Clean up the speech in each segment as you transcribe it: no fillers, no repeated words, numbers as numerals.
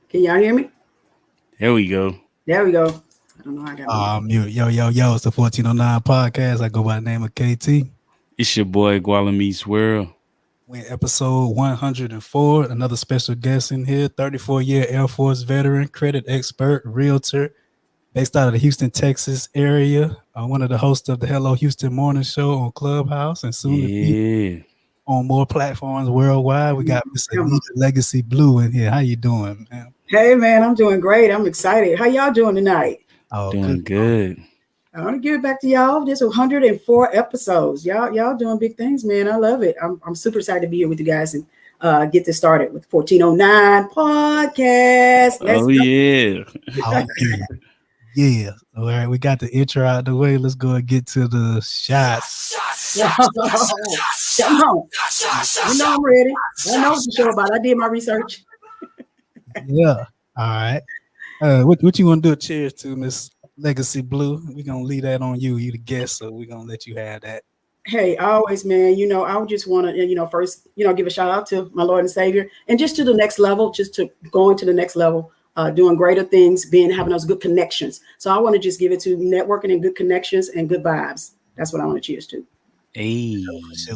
Can y'all hear me? There we go. There we go. I don't know how I got Mute. Yo. It's the 1409 podcast. I go by the name of KT. It's your boy GualaMeetsWorld. We're in episode 104. Another special guest in here. 34-year Air Force veteran, credit expert, realtor, based out of the Houston, Texas area. One of the hosts of the Hello Houston Morning Show on Clubhouse, and soon to be on more platforms worldwide. We got Miss Anita Legacy Blue in here. How you doing, man? Hey, man, I'm doing great. I'm excited. How y'all doing tonight? Oh, Doing good. I want to give it back to y'all. There's 104 episodes. Y'all doing big things, man. I love it. I'm super excited to be here with you guys and get this started with 1409 podcast. Let's go. Yeah. Yeah. All right, we got the intro out of the way. Let's go and get to the shots. Come on. You know I'm ready. I know what the show about. I did my research. Yeah. All right. What you want to do? Cheers to Miss Legacy Blue. We're gonna leave that on you. You the guest, so we're gonna let you have that. Hey, always, man. I would just want to, first, give a shout out to my Lord and Savior, and just to the next level, just to going to the next level, doing greater things, having those good connections. So I want to just give it to networking and good connections and good vibes. That's what I want to cheers to. Hey.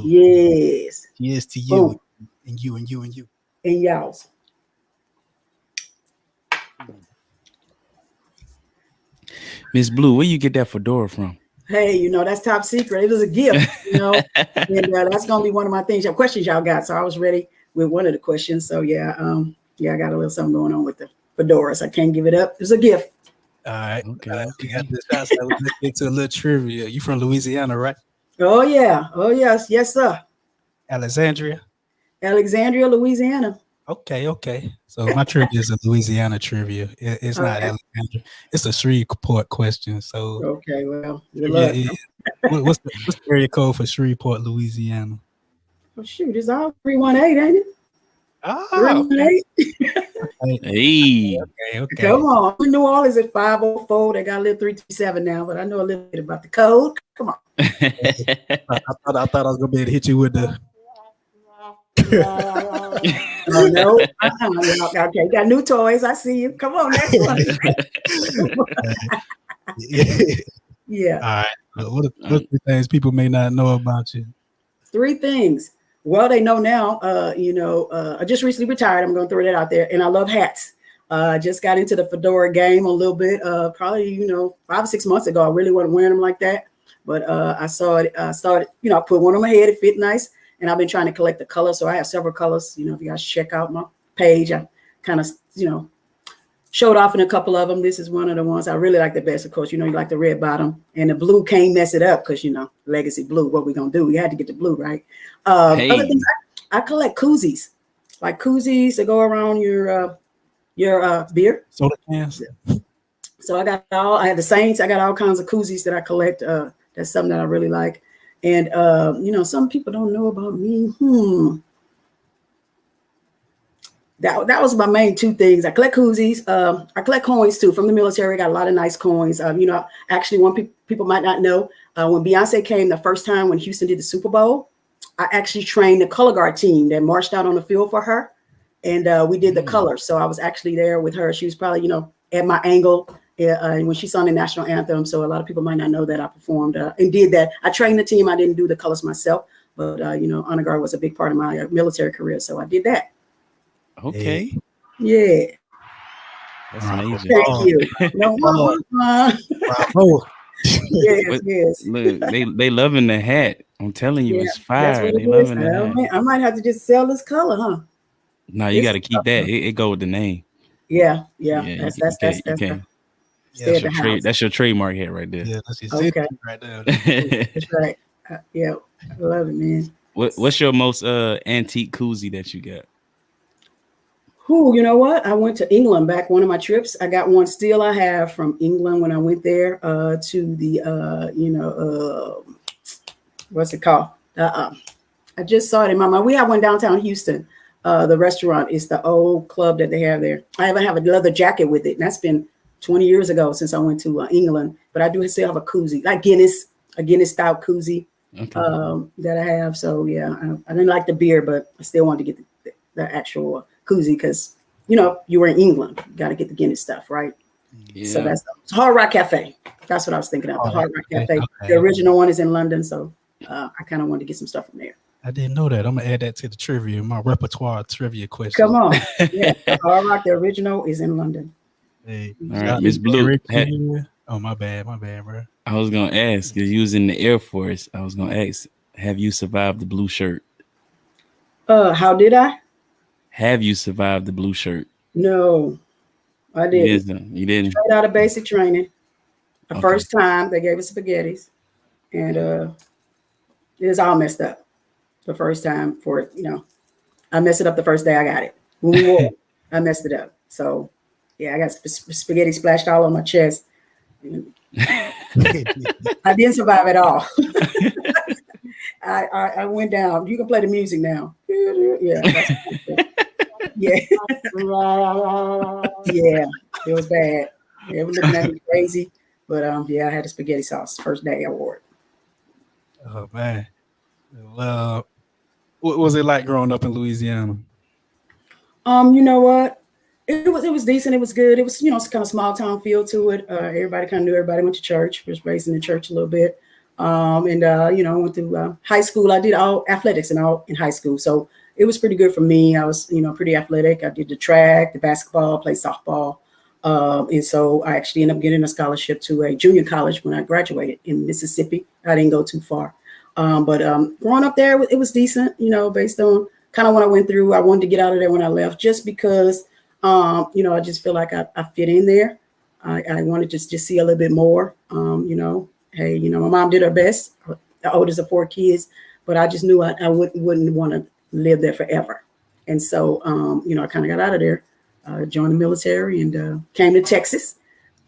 Yes. Cheers to you. Boom. And you. And y'all's. Miss Blue, where you get that fedora from? Hey, that's top secret. It was a gift, and that's gonna be one of my questions y'all got. So I was ready with one of the questions. So I got a little something going on with the fedoras. I can't give it up. It's a gift. All right. Okay. Let's get to a little trivia. You from Louisiana, right? Oh yeah. Oh yes, sir. Alexandria, Louisiana. Okay. So my trivia is a Louisiana trivia. It's not Alexandria. It's a Shreveport question. So okay, well, what's the area code for Shreveport, Louisiana? Oh shoot, it's all 318, ain't it? Oh, 318. Hey. Okay. Come on. New Orleans at 504. They got a little 337 now, but I know a little bit about the code. Come on. I thought I was gonna be able to hit you with the. No. Okay, got new toys. I see you. Come on, next one. Yeah. All right. What are the things people may not know about you? 3 things. Well, they know now. I just recently retired. I'm going to throw that out there, and I love hats. Just got into the fedora game a little bit. Probably 5 or 6 months ago. I really wasn't wearing them like that, but I saw it. Started. I put one on my head. It fit nice. And I've been trying to collect the colors. So I have several colors. If you guys check out my page, I kind of, showed off in a couple of them. This is one of the ones I really like the best. Of course, you like the red bottom, and the blue can't mess it up because, Legacy Blue, what we going to do? We had to get the blue, right? Other things, I collect koozies, like koozies that go around your beer. Soda cans. So I had the Saints. I got all kinds of koozies that I collect. That's something that I really like. And, some people don't know about me. That was my main 2 things. I collect koozies. I collect coins, too, from the military. I got a lot of nice coins. Actually, one people might not know, when Beyonce came the first time when Houston did the Super Bowl, I actually trained the color guard team that marched out on the field for her. And we did the colors. So I was actually there with her. She was probably, at my angle. When she sung the national anthem. So a lot of people might not know that I performed and did that. I trained the team. I didn't do the colors myself, but honor guard was a big part of my military career. So I did that. Okay. Yeah. That's amazing. Thank you. Yes. Look, they loving the hat. I'm telling you, it's fire. They loving the hat. I might have to just sell this color, huh? No, you got to keep that. It go with the name. Yeah. That's that's your trademark hat right there. Yeah, that's your right there. That's right. I love it, man. What's your most antique koozie that you got? You know what? I went to England back one of my trips. I got one still I have from England when I went there to the what's it called? I just saw it in my mind. We have one downtown Houston. The restaurant is the old club that they have there. I even have a leather jacket with it, and that's been 20 years ago since I went to England, but I do still have a koozie, like a Guinness stout koozie that I have. So I didn't like the beer, but I still wanted to get the actual koozie because you were in England, you got to get the Guinness stuff, right? Yeah. So that's Hard Rock Cafe. That's what I was thinking of. The Hard Rock Cafe. Okay. The original one is in London, so I kind of wanted to get some stuff from there. I didn't know that. I'm gonna add that to the trivia, my repertoire trivia question. Come on, yeah, the Hard Rock, the original, is in London. Hey, all right, Miss Blue. Oh, my bad, bro. I was gonna ask, because you was in the Air Force. I was gonna ask, have you survived the blue shirt? How did I? Have you survived the blue shirt? No, I didn't. You didn't. Straight out of basic training. The first time they gave us spaghettis, and it was all messed up. The first time for it, I messed it up the first day I got it. When we wore it, I messed it up. So, yeah, I got spaghetti splashed all on my chest. I didn't survive at all. I went down. You can play the music now. Yeah. Yeah. Yeah. It was bad. They were looking at me crazy. But yeah, I had the spaghetti sauce first day I wore it. Oh man. Well, what was it like growing up in Louisiana? You know what? It was decent. It was good. It was, it's kind of small town feel to it. Everybody kind of knew everybody. Went to church. Was raised in the church a little bit. I went through high school. I did all athletics in high school. So it was pretty good for me. I was, pretty athletic. I did the track, the basketball, played softball. And so I actually ended up getting a scholarship to a junior college when I graduated in Mississippi. I didn't go too far. But growing up there, it was decent, based on kind of what I went through. I wanted to get out of there when I left just because, I just feel like I fit in there. I wanted to just see a little bit more, Hey, my mom did her best, the oldest of 4 kids, but I just knew I wouldn't want to live there forever. And so, I kind of got out of there, joined the military and came to Texas.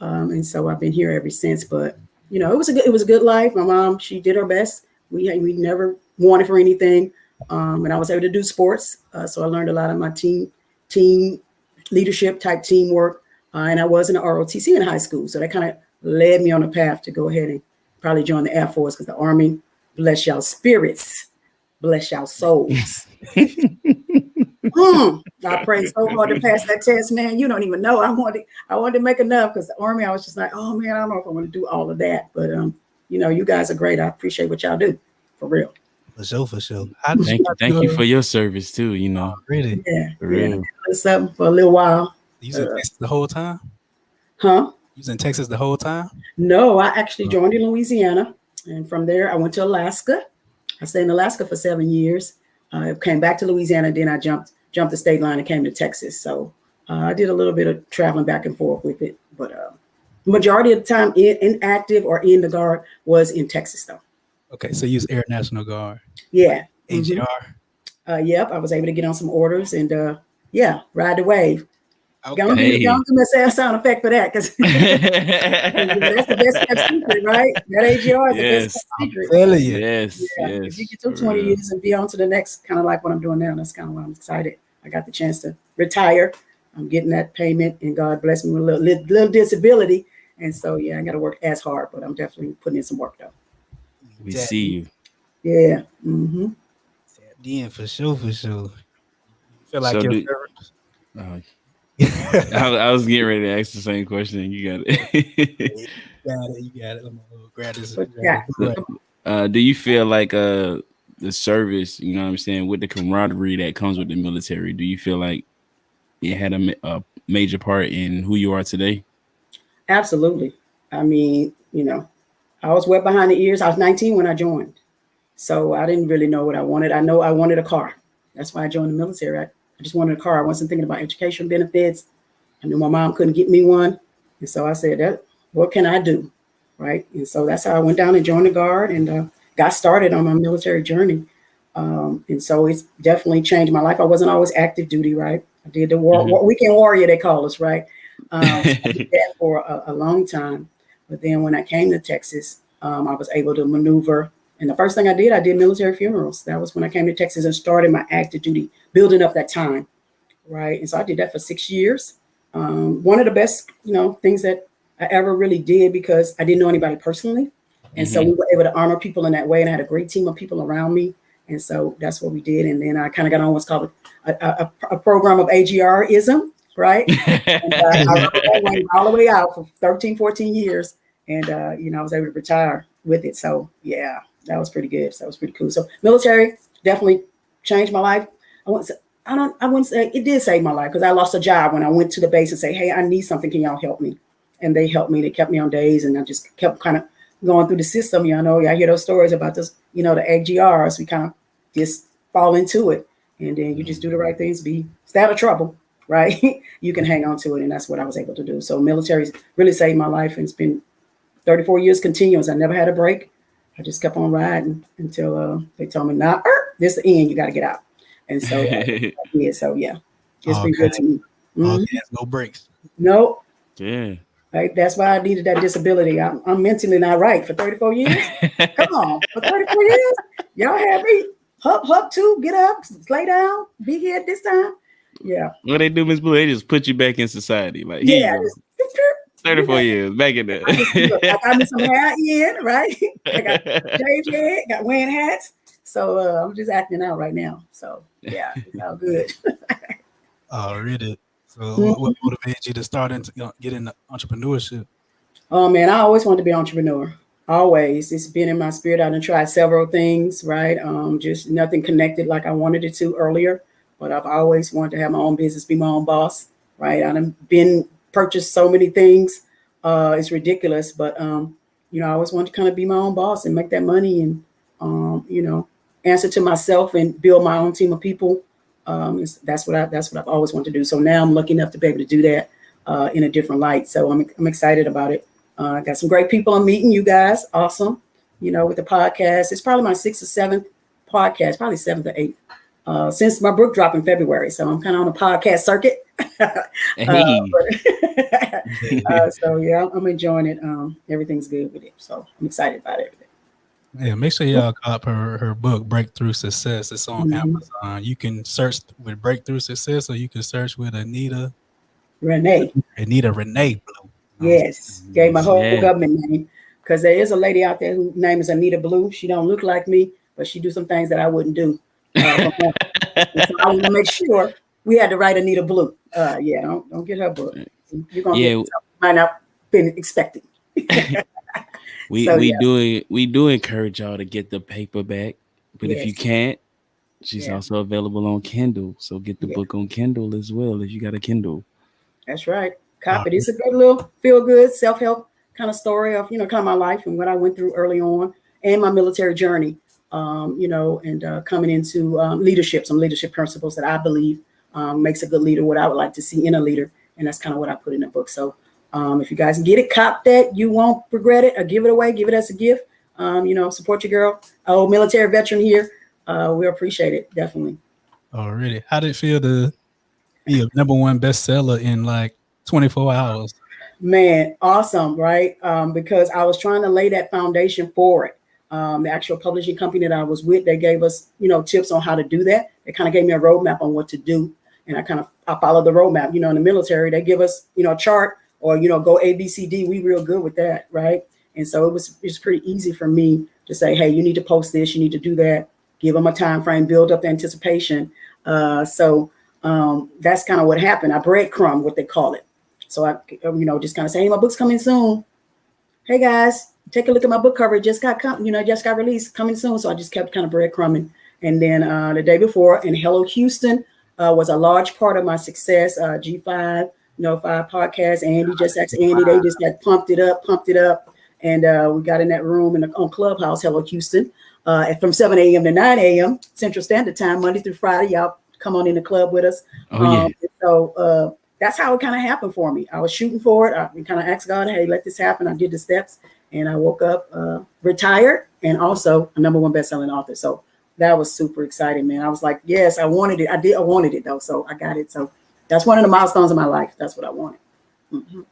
And so I've been here ever since, but it was a good life. My mom, she did her best. We never wanted for anything. And I was able to do sports. So I learned a lot of my team leadership type teamwork. And I was in the ROTC in high school. So that kind of led me on a path to go ahead and probably join the Air Force, because the Army, bless y'all spirits, bless y'all souls. I prayed so hard to pass that test, man. You don't even know. I wanted to make enough, because the Army, I was just like, oh man, I don't know if I want to do all of that. But you guys are great. I appreciate what y'all do, for real. For sure. Thank you for your service too. Really? Yeah, for real. Something for a little while. You was in Texas the whole time? Huh? You was in Texas the whole time? No, I actually joined in Louisiana, and from there I went to Alaska. I stayed in Alaska for 7 years. I came back to Louisiana, then I jumped the state line and came to Texas. So I did a little bit of traveling back and forth with it, but majority of the time in active or in the Guard was in Texas, though. Okay, so you was Air National Guard. Yeah. AGR. Yep, I was able to get on some orders and ride the wave. Okay. Don't do my sound effect for that, because that's the best kept secret, right? That AGR is the best kept secret. Yes. If you get through 20 years and be on to the next, kind of like what I'm doing now, that's kind of why I'm excited. I got the chance to retire. I'm getting that payment, and God bless me with a little disability. And so, yeah, I got to work as hard, but I'm definitely putting in some work, though. We see you. Yeah. Yeah, for sure. Feel like I was getting ready to ask the same question. You got it. You got it. I'm gonna grab this. Do you feel like the service, you know what I'm saying, with the camaraderie that comes with the military, do you feel like it had a major part in who you are today? Absolutely. I mean, I was wet behind the ears. I was 19 when I joined. So I didn't really know what I wanted. I know I wanted a car. That's why I joined the military. I just wanted a car. I wasn't thinking about education benefits. I knew my mom couldn't get me one. And so I said, what can I do? Right. And so that's how I went down and joined the Guard and got started on my military journey. And so it's definitely changed my life. I wasn't always active duty. Right. I did the weekend warrior, they call us. Right. I did that for a long time. But then when I came to Texas, I was able to maneuver. And the first thing I did military funerals. That was when I came to Texas and started my active duty, building up that time. Right. And so I did that for 6 years. One of the best, things that I ever really did, because I didn't know anybody personally. And so we were able to honor people in that way. And I had a great team of people around me. And so that's what we did. And then I kind of got on what's called a program of AGRism. right? And I rode that wave all the way out for 13, 14 years. And, I was able to retire with it. So, yeah, that was pretty good. So, that was pretty cool. So, military definitely changed my life. I wouldn't say it did save my life because I lost a job when I went to the base and say, hey, I need something. Can y'all help me? And they helped me. They kept me on days. And I just kept kind of going through the system. I hear those stories about this, the AGRs. We kind of just fall into it. And then you just do the right things, stay out of trouble, right? You can hang on to it. And that's what I was able to do. So military's really saved my life. And it's been 34 years continuous. I never had a break. I just kept on riding until they told me, nah, this is the end. You got to get out. And so, so yeah, it's been good to me. Okay, no breaks. No. Yeah. Right. That's why I needed that disability. I'm mentally not right for 34 years. Come on, for 34 years, y'all had me hop to get up, lay down, be here at this time. Yeah. What they do, Miss Blue, they just put you back in society. Like, 34 years back in there. I got me some hair in, right? I got shaved head, got wearing hats. So I'm just acting out right now. So yeah, it's all good. Really? So what motivated you to start get into entrepreneurship? Oh man, I always wanted to be an entrepreneur. Always. It's been in my spirit. I done tried several things, right? Just nothing connected like I wanted it to earlier. But I've always wanted to have my own business, be my own boss, right? I've purchased so many things. It's ridiculous. But I always wanted to kind of be my own boss and make that money and answer to myself and build my own team of people. That's what I've always wanted to do. So now I'm lucky enough to be able to do that in a different light. So I'm excited about it. I got some great people I'm meeting. You guys, awesome. With the podcast, it's probably my 6th or 7th podcast, probably 7th or 8th since my book dropped in February. So I'm kind of on a podcast circuit. So yeah, I'm enjoying it. Everything's good with it. So I'm excited about everything. Yeah, make sure y'all cop her book, Breakthrough Success. It's on Amazon. You can search with Breakthrough Success, or you can search with Anita Renee Blue. Yes, gave my whole government name because there is a lady out there whose name is Anita Blue. She don't look like me, but she do some things that I wouldn't do. So I want to make sure we had to write Anita Blue. Don't get her book. You're gonna get something you might not been expecting. We do encourage y'all to get the paperback, but if you can't, she's also available on Kindle. So get the book on Kindle as well if you got a Kindle. That's right. Cop it. It's a good little feel good self-help kind of story of kind of my life and what I went through early on and my military journey. And coming into leadership, some leadership principles that I believe makes a good leader. What I would like to see in a leader, and that's kind of what I put in the book. So. If you guys can get it, cop that. You won't regret it or give it away. Give it as a gift. Support your girl. Old military veteran here. We appreciate it. Definitely. Oh, really? How did it feel to be a #1 bestseller in like 24 hours? Man, awesome, right? Because I was trying to lay that foundation for it. The actual publishing company that I was with, they gave us, tips on how to do that. They kind of gave me a roadmap on what to do. And I followed the roadmap. In the military, they give us, a chart. Or, go A, B, C, D. We real good with that, right? And so it's pretty easy for me to say, hey, you need to post this, you need to do that, give them a time frame, build up the anticipation. So that's kind of what happened. I breadcrumb, what they call it. So I, just kind of say, hey, my book's coming soon. Hey guys, take a look at my book cover. It just got released, coming soon. So I just kept kind of breadcrumbing. And then the day before, and Hello Houston was a large part of my success. G5. 5 podcasts. Andy just asked Andy. They just got pumped it up. And we got in that room on Clubhouse, Hello Houston, from 7 a.m. to 9 a.m. Central Standard Time, Monday through Friday. Y'all come on in the club with us. So that's how it kind of happened for me. I was shooting for it. I kind of asked God, hey, let this happen. I did the steps and I woke up retired and also a #1 bestselling author. So that was super exciting, man. I was like, yes, I wanted it. I wanted it though. So I got it. So that's one of the milestones of my life. That's what I wanted. Mm-hmm.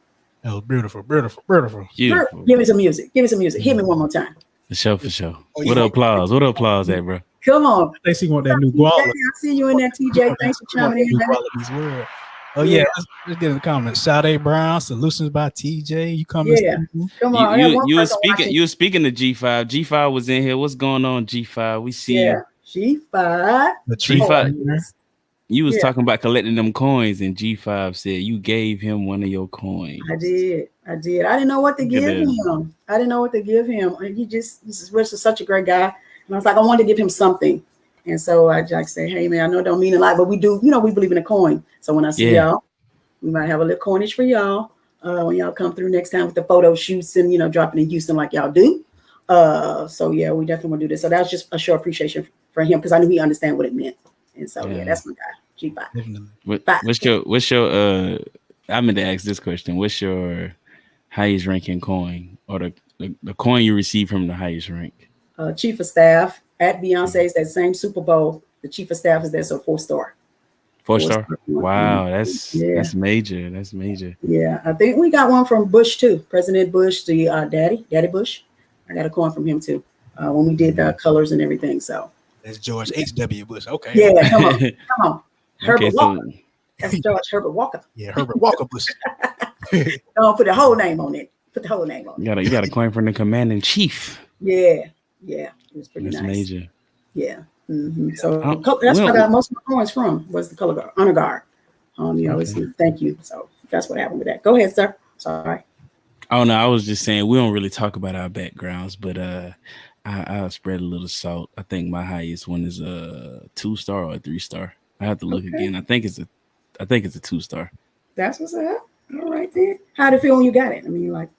That was beautiful. Give me some music. Hit me one more time. For sure. What applause at, bro? Come on. I think she want that new Guala. I see you in there, TJ. Thanks for chiming in. GualaMeetsWorld. Oh yeah, let's get in the comments. Sade Brown, Solutions by TJ. You coming? Yeah, come on. You were speaking to G5. G5 was in here. What's going on, G5? We see you. G5. The G5. You was Yeah. talking about collecting them coins, and G5 said you gave him one of your coins. I did. I didn't know what to give him. I didn't know what to give him. He's such a great guy. And I was like, I wanted to give him something. And so I just say, hey man, I know it don't mean a lot, but we do, we believe in a coin. So when I see y'all, we might have a little coinage for y'all. When y'all come through next time with the photo shoots and dropping in Houston like y'all do. So yeah, we definitely want to do this. So that was just a show of appreciation for him because I knew he understand what it meant. And so yeah, that's my guy, G5. What's your I meant to ask this question. What's your highest ranking coin or the coin you received from the highest rank? Chief of staff at Beyonce's that same Super Bowl. The chief of staff is there, so 4-star. 4-star. Wow, that's major. That's major. Yeah, I think we got one from Bush too. President Bush, the Daddy Bush. I got a coin from him too when we did the colors and everything. So that's George H.W. Bush. Okay. Yeah, come on. Herbert Walker. So, that's George Herbert Walker. Yeah, Herbert Walker Bush. Don't put the whole name on it. Put the whole name on it. You got a coin from the commanding chief. Yeah. It was pretty nice. That's major. Yeah. Mm-hmm. So that's where I got most of my coins from was the color guard, honor guard. Thank you. So that's what happened with that. Go ahead, sir. Sorry. Oh no, I was just saying we don't really talk about our backgrounds, but I'll spread a little salt. I think my highest one is a 2-star or a 3-star. I have to look again. I think it's a 2-star. That's what's up. All right then. How did it feel when you got it? I mean, like,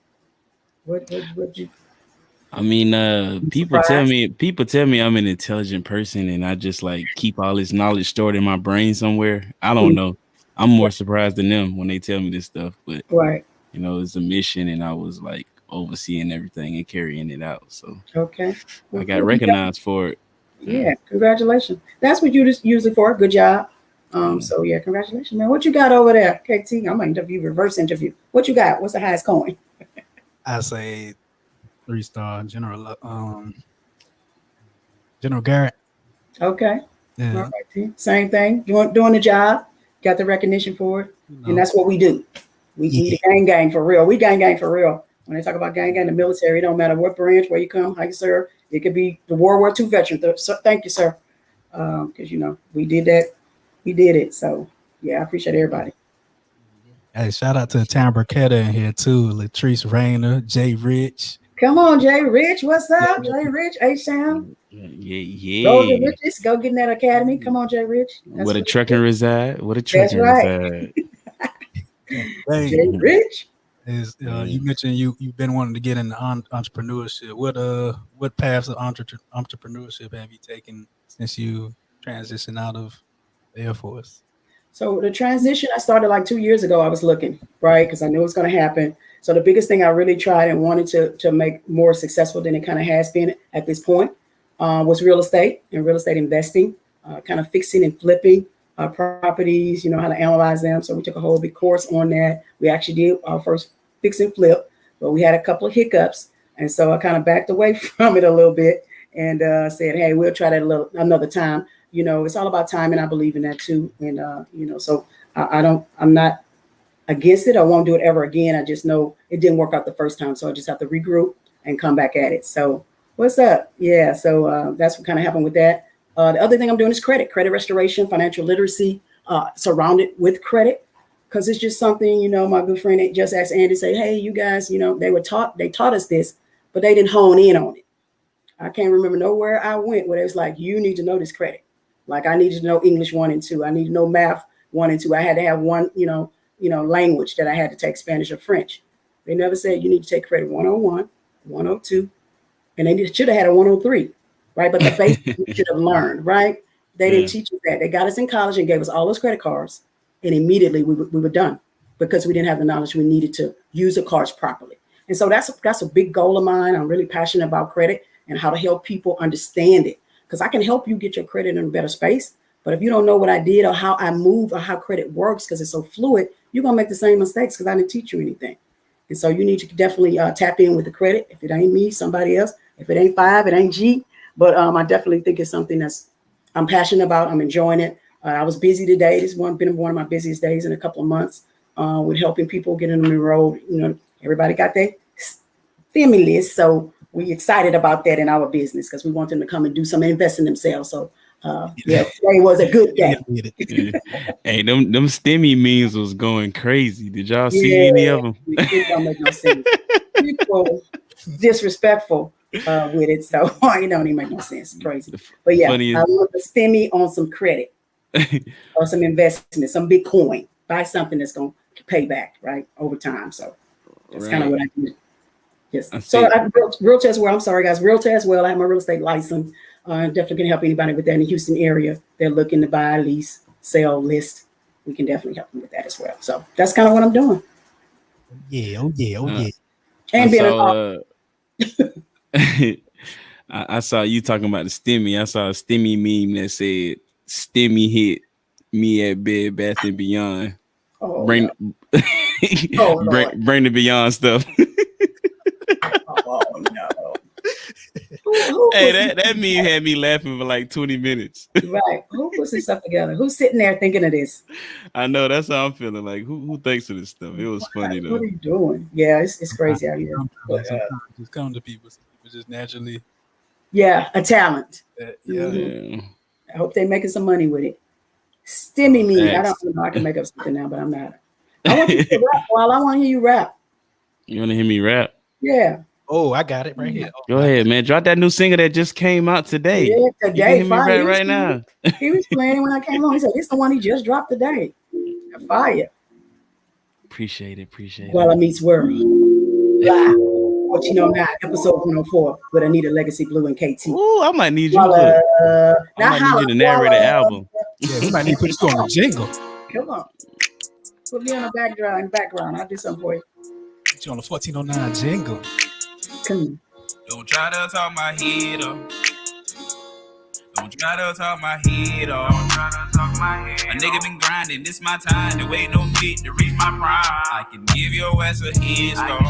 what you? I mean, people tell me I'm an intelligent person, and I just like keep all this knowledge stored in my brain somewhere. I don't know. I'm more surprised than them when they tell me this stuff, but it's a mission, and I was like overseeing everything and carrying it out. So I got recognized for it. Yeah, congratulations. That's what you just usually for. Good job. So yeah, congratulations, man. What you got over there, KT? I'm gonna reverse interview. What you got? What's the highest coin? I say 3-star General Garrett. Okay. Yeah. All right, same thing. Doing the job, got the recognition for it, and that's what we do. We need a gang for real. We gang for real. When they talk about gang, the military, it don't matter what branch, where you come, how you serve. It could be the World War II veteran. So, thank you, sir. Because we did that. We did it. So yeah, I appreciate everybody. Hey, shout out to Tamara Ketta in here too. Latrice Rayner, Jay Rich. Come on, Jay Rich. What's up, Jay Rich? H-Town. Yeah. Go to Riches. Go get in that academy. Come on, Jay Rich. Where the trucking reside? That's right. Jay Rich. You mentioned you've been wanting to get into entrepreneurship. What paths of entrepreneurship have you taken since you transitioned out of the Air Force? So the transition, I started like 2 years ago. I was looking, right? Because I knew it was going to happen. So the biggest thing I really tried and wanted to make more successful than it kind of has been at this point was real estate and real estate investing, kind of fixing and flipping properties, how to analyze them. So we took a whole big course on that. We actually did our first fix and flip, but we had a couple of hiccups. And so I kind of backed away from it a little bit and said, hey, we'll try that another time. It's all about time, and I believe in that too. And so I'm not against it. I won't do it ever again. I just know it didn't work out the first time, so I just have to regroup and come back at it. So what's up? Yeah. So that's what kind of happened with that. The other thing I'm doing is credit restoration, financial literacy, surrounded with credit, because it's just something. My good friend just asked Andy, say, hey, you guys, they taught us this, but they didn't hone in on it. I can't remember nowhere I went where it was like, you need to know this credit. Like I needed to know English 1 and 2. I need to know math 1 and 2. I had to have one, language that I had to take, Spanish or French. They never said you need to take credit 101, 102, and they should have had a 103, right? But the basics we should have learned, right? They didn't teach us that. They got us in college and gave us all those credit cards, and immediately we were done because we didn't have the knowledge we needed to use the cards properly. And so that's a big goal of mine. I'm really passionate about credit and how to help people understand it. Because I can help you get your credit in a better space. But if you don't know what I did or how I move or how credit works, because it's so fluid, you're going to make the same mistakes because I didn't teach you anything. And so you need to definitely tap in with the credit. If it ain't me, somebody else. If it ain't Five, it ain't G. But I definitely think it's something I'm passionate about. I'm enjoying it. I was busy today. This has been one of my busiest days in a couple of months with helping people get them enrolled. Everybody got their stimulus. So we excited about that in our business because we want them to come and do some invest in themselves. So Yeah, today was a good day. Hey, them STEMI memes was going crazy. Did y'all see Yeah, any of them? it don't make no sense. People disrespectful with it, so it don't even make no sense. Crazy. But yeah, Funny I want to spend me on some credit or some investment, some Bitcoin. Buy something that's gonna pay back right over time. So that's kind of what I do. Yes. So realtor as well. I'm sorry, guys. Realtor as well. I have my real estate license. Definitely can help anybody with that in the Houston area. They're looking to buy, lease, sell, list. We can definitely help them with that as well. So that's kind of what I'm doing. Yeah. And being an I saw you talking about the STEMI. I saw a STEMI meme that said STEMI hit me at Bed Bath and Beyond. Bring the Beyond stuff. Oh no. Hey, that meme had me laughing for like 20 minutes. Right. Who puts this stuff together? Who's sitting there thinking of this? I know, that's how I'm feeling. Like, who thinks of this stuff? It was funny though. What are you doing? Yeah, it's crazy out here. Just come to people. Just naturally. Yeah, a talent. Yeah. I hope they're making some money with it. Stimmy me. I don't know. I can make up something now, but I'm not. I want you to rap while I want to hear you rap. You want to hear me rap? Yeah. Oh, I got it right here. Go ahead, man. Drop that new single that just came out today. Yeah, today. You can hear me rap right now. He was playing when I came on. He said, "This is the one he just dropped today." Fire. Appreciate it. GualaMeetsWorld. Live. What you know now, episode 104 with Anita Legacy Blue and KT. Ooh, I might need you to narrate the album. Yeah, we might need to put you on the jingle. Come on. Put me on the background. I'll do something for you. Put you on the 1409 jingle. Come on. Don't try to talk my head up. Don't try to talk my head off. A nigga been grinding, this my time. The way no fit to reach my prime. I can give your ass a head start.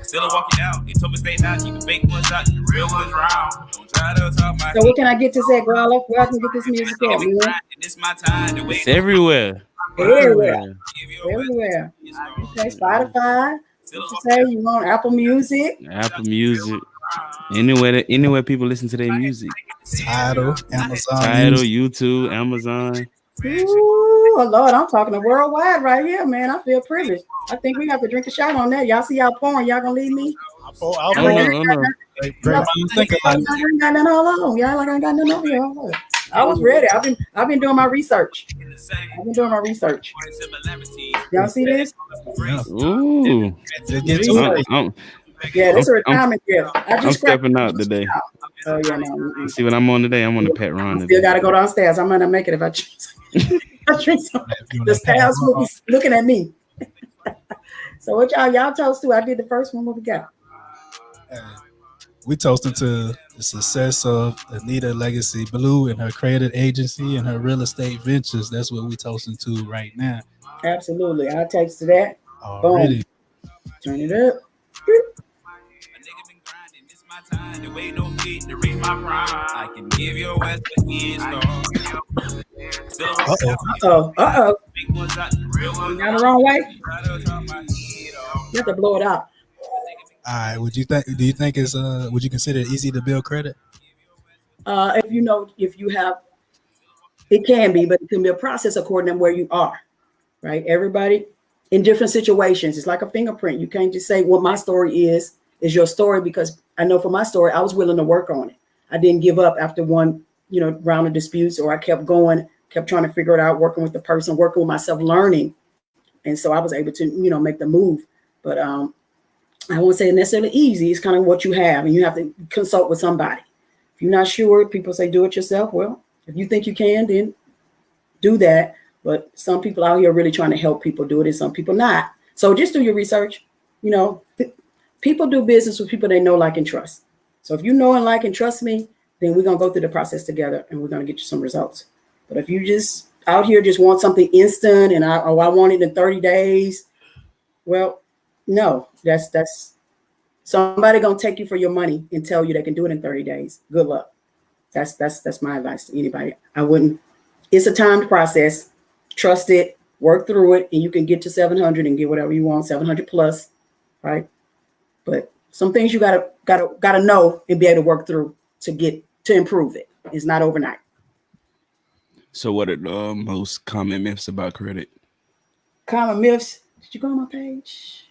Still walking out. They told me stay out, keep the fake ones out, the real ones round. Don't try to talk my So what can I get to say, Guala? Where I can get this music at, man? This my time. The way It's everywhere. Everywhere. Okay, Spotify. What you say? You want Apple Music? Apple Music. Anywhere people listen to their music. Tidal, Amazon. YouTube, Amazon. Ooh, oh Lord, I'm talking to worldwide right here, man. I feel privileged. I think we have to drink a shot on that. Y'all see y'all pouring? Y'all gonna leave me? Oh no. Y'all like I ain't got nothing all on. Y'all like I ain't got nothing over here. I was ready. I've been doing my research. Y'all see this? Ooh. Yeah, this is a retirement gift. I'm stepping out today. Oh yeah, no. See what I'm on today? I'm on the Pat Ron. Still got to go downstairs. I might not make it if I drink some. The staff will be looking at me. So what y'all toast to? I did the first one. What we got? We toasting to the success of Anita Legacy Blue and her creative agency and her real estate ventures. That's what we toasting to right now. Absolutely. I'll toast to that. Already. Boom. Turn it up. time to wait no fit to reach my prime. I can give your ass a head start. Uh-oh. You got the wrong way? You have to blow it out. All right. Do you think it's would you consider it easy to build credit? If you have, it can be, but it can be a process according to where you are, right? Everybody in different situations. It's like a fingerprint. You can't just say what my story is your story, because I know for my story, I was willing to work on it. I didn't give up after one, round of disputes, or I kept going, kept trying to figure it out, working with the person, working with myself, learning. And so I was able to, make the move. But I won't say necessarily easy. It's kind of what you have, and you have to consult with somebody. If you're not sure, people say do it yourself. Well, if you think you can, then do that. But some people out here are really trying to help people do it, and some people not. So just do your research. People do business with people they know, like, and trust. So if you know and like and trust me, then we're going to go through the process together, and we're going to get you some results. But if you just out here just want something instant and I want it in 30 days, well, no, that's somebody going to take you for your money and tell you they can do it in 30 days. Good luck. That's my advice to anybody. I wouldn't. It's a timed process. Trust it, work through it, and you can get to 700 and get whatever you want, 700 plus, right? But some things you gotta know and be able to work through to improve it. It's not overnight. So what are the most common myths about credit? Common myths. Did you go on my page?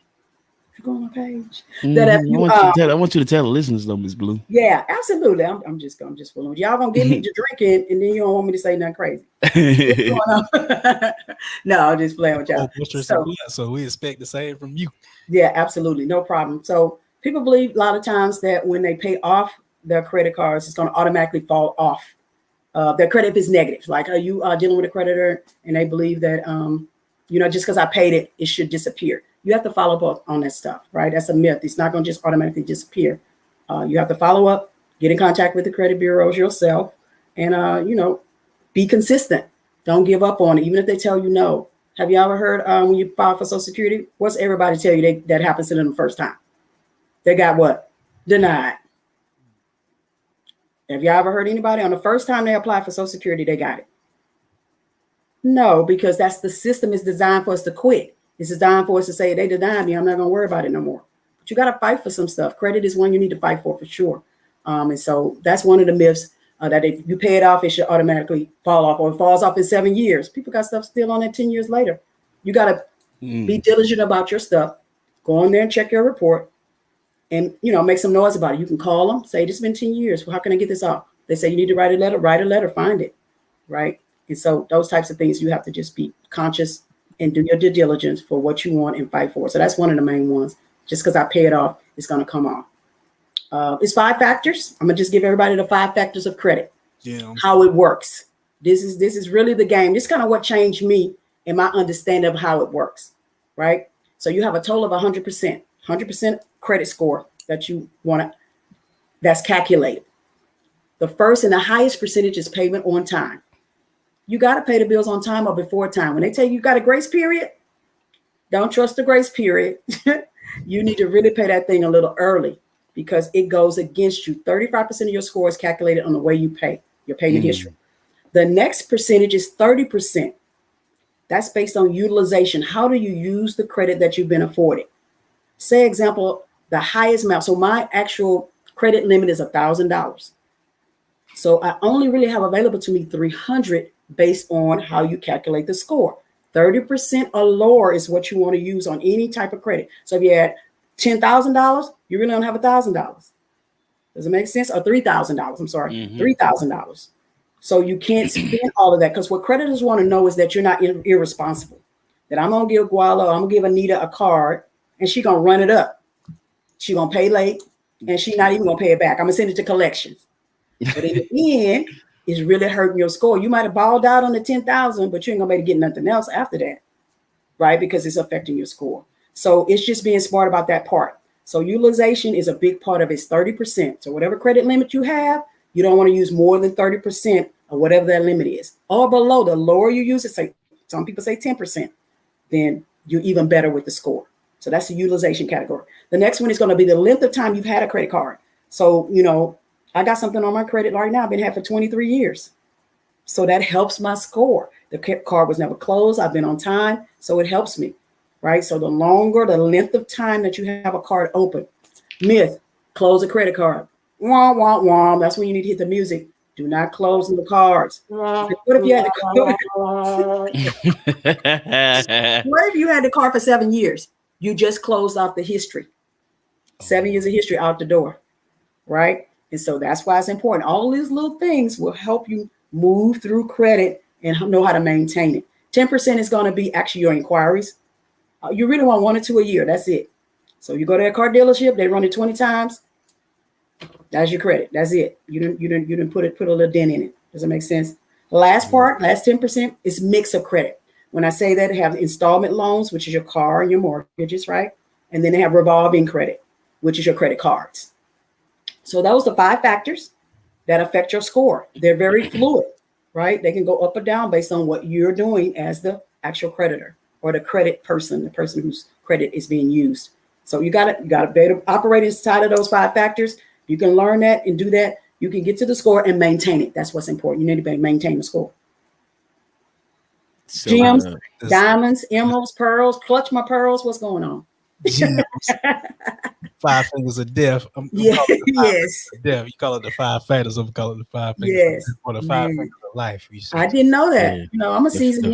Did you go on my page? I want you to tell the listeners though, Miss Blue. Yeah, absolutely. I'm just fooling with y'all. Gonna get me to drinking, and then you don't want me to say nothing crazy. What's going on? No, I'm just playing with y'all. So we expect the same from you. Yeah, absolutely, no problem. So people believe a lot of times that when they pay off their credit cards, it's going to automatically fall off. Their credit is negative. Like, are you dealing with a creditor and they believe that just because I paid it, it should disappear. You have to follow up on that stuff, right? That's a myth. It's not going to just automatically disappear. You have to follow up, get in contact with the credit bureaus yourself, and be consistent. Don't give up on it, even if they tell you no. Have you ever heard when you file for Social Security, what's everybody tell you that happens to them the first time? They got what? Denied. Have you ever heard anybody on the first time they apply for Social Security, they got it? No, because that's the system is designed for us to quit. It's designed for us to say, they denied me, I'm not going to worry about it no more. But you got to fight for some stuff. Credit is one you need to fight for sure. And so that's one of the myths that if you pay it off, it should automatically fall off, or it falls off in 7 years. People got stuff still on it 10 years later. You got to be diligent about your stuff. Go in there and check your report and, make some noise about it. You can call them, say, this has been 10 years. Well, how can I get this off? They say you need to write a letter, find it. Right. And so those types of things, you have to just be conscious and do your due diligence for what you want and fight for. So that's one of the main ones. Just because I pay it off, it's going to come off. It's 5 factors. I'm going to just give everybody the 5 factors of credit. Yeah. How it works. This is really the game. This is kind of what changed me and my understanding of how it works. Right. So you have a total of 100% credit score that you want to, that's calculated. The first and the highest percentage is payment on time. You got to pay the bills on time or before time. When they tell you got a grace period, don't trust the grace period. You need to really pay that thing a little early because it goes against you. 35% of your score is calculated on the way you pay, your payment history. The next percentage is 30%. That's based on utilization. How do you use the credit that you've been afforded? Say, example, the highest amount. So my actual credit limit is $1,000. So I only really have available to me $300 based on how you calculate the score. 30% or lower is what you want to use on any type of credit. So if you had $10,000, you really don't have $1,000. Does it make sense? Or $3,000? I'm sorry, $3,000. So you can't spend all of that because what creditors want to know is that you're not irresponsible. That I'm gonna give Guala, I'm gonna give Anita a card, and she's gonna run it up. She's gonna pay late, and she's not even gonna pay it back. I'm gonna send it to collections. But in the end, it's really hurting your score. You might have balled out on the 10,000, but you ain't gonna be able to get nothing else after that, right? Because it's affecting your score. So it's just being smart about that part. So utilization is a big part of it. It's 30%. So whatever credit limit you have, you don't want to use more than 30% of whatever that limit is. Or below, the lower you use it, say some people say 10%, then you're even better with the score. So that's the utilization category. The next one is going to be the length of time you've had a credit card. So, I got something on my credit right now. I've been had for 23 years. So that helps my score. The card was never closed. I've been on time. So it helps me, right? So the longer, the length of time that you have a card open. Myth, close a credit card. Wah, wah, wah. That's when you need to hit the music. Do not close the cards. What if you had the card for 7 years? You just closed off the history. 7 years of history out the door, right? And so that's why it's important. All these little things will help you move through credit and know how to maintain it. 10% is going to be actually your inquiries. You really want 1 or 2 a year. That's it. So you go to a car dealership, they run it 20 times. That's your credit. That's it. You didn't put a little dent in it. Does it make sense? The last part, last 10% is mix of credit. When I say that, they have installment loans, which is your car and your mortgages, right? And then they have revolving credit, which is your credit cards. So those are 5 factors that affect your score. They're very fluid, right? They can go up or down based on what you're doing as the actual creditor or the credit person, the person whose credit is being used. So you got to be able to operate inside of those 5 factors. You can learn that and do that. You can get to the score and maintain it. That's what's important. You need to maintain the score. So, gems, diamonds, emeralds, pearls, clutch my pearls. What's going on? gems, 5 fingers of death. I'm Yeah, calling it the 5 yes, fingers of death. You call it the 5 factors. I'm calling it the 5 fingers of yes. death, or the 5 Man, fingers of life. I didn't know that. Yeah. You know, I'm a seasoned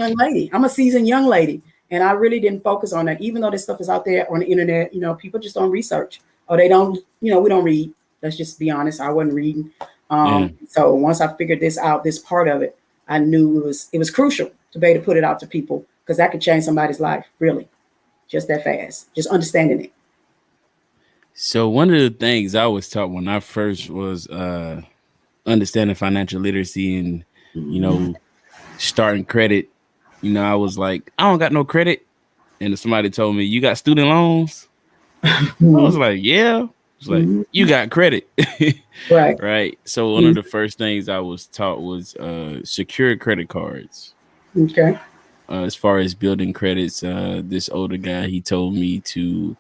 young lady. And I really didn't focus on that. Even though this stuff is out there on the internet, you know, people just don't research, or they don't. You know, we don't read. Let's just be honest. I wasn't reading. So once I figured this out, this part of it, I knew it was crucial to be able to put it out to people, because that could change somebody's life, really, just that fast. Just understanding it. So one of the things I was taught when I first was understanding financial literacy and, you know, starting credit, you know, I was like, I don't got no credit. And somebody told me, you got student loans? I was like, yeah. It's like, you got credit. Right. Right. So one of the first things I was taught was secure credit cards. Okay. As far as building credits, this older guy, he told me to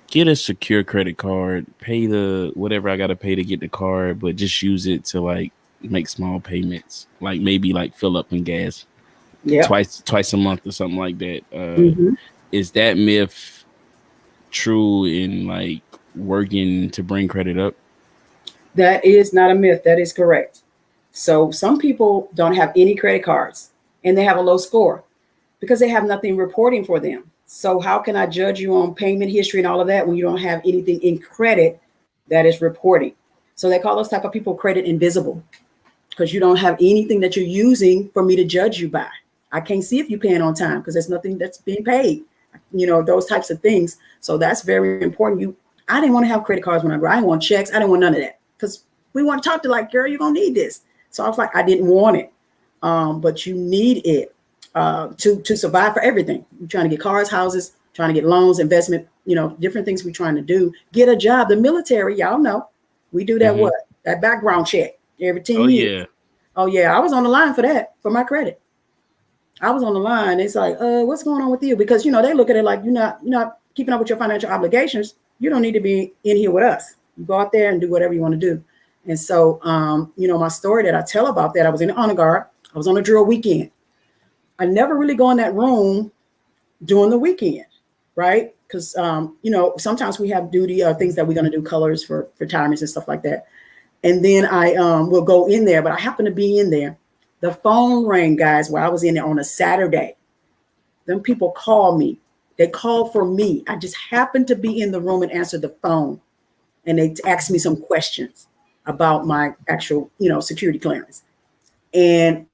get a secure credit card, pay the whatever I got to pay to get the card, but just use it to like make small payments, like maybe like fill up in gas twice a month or something like that. Is that myth true in like working to bring credit up? That is not a myth. That is correct. So some people don't have any credit cards and they have a low score because they have nothing reporting for them. So how can I judge you on payment history and all of that when you don't have anything in credit that is reporting? So they call those type of people credit invisible, because you don't have anything that you're using for me to judge you by. I can't see if you're paying on time because there's nothing that's being paid, you know, those types of things. So that's very important. I didn't want to have credit cards when I grew up. I didn't want checks. I didn't want none of that, because we want to talk to like, girl, you're going to need this. So I was like, I didn't want it. But you need it to survive for everything. You're trying to get cars, houses, trying to get loans, investment, you know, different things we're trying to do. Get a job. The military, y'all know, we do that that background check every 10 years. Yeah. Oh, yeah. I was on the line for that, for my credit. I was on the line. It's like, what's going on with you? Because, you know, they look at it like you're not keeping up with your financial obligations. You don't need to be in here with us. You go out there and do whatever you want to do. And so, you know, my story that I tell about that, I was in the honor guard. I was on a drill weekend. I never really go in that room during the weekend, right? Because, you know, sometimes we have duty or things that we're going to do, colors for retirements and stuff like that. And then I will go in there, but I happen to be in there. The phone rang, guys, while I was in there on a Saturday. Them people called me. They called for me. I just happened to be in the room and answered the phone. And they asked me some questions about my actual, you know, security clearance. And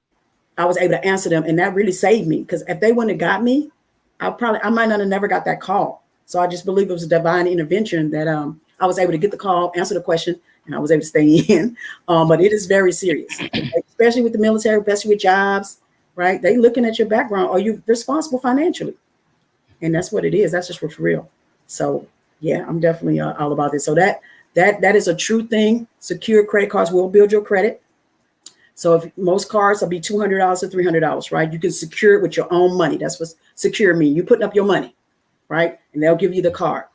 I was able to answer them. And that really saved me, because if they wouldn't have got me, I might not have never got that call. So I just believe it was a divine intervention that I was able to get the call, answer the question, and I was able to stay in. But it is very serious, especially with the military, especially with jobs, right? They looking at your background. Are you responsible financially? And that's what it is. That's just what's real. So yeah, I'm definitely all about this. So that is a true thing. Secure credit cards will build your credit. So if most cards will be $200 to $300, right? You can secure it with your own money. That's what secure means. You putting up your money, right? And they'll give you the card.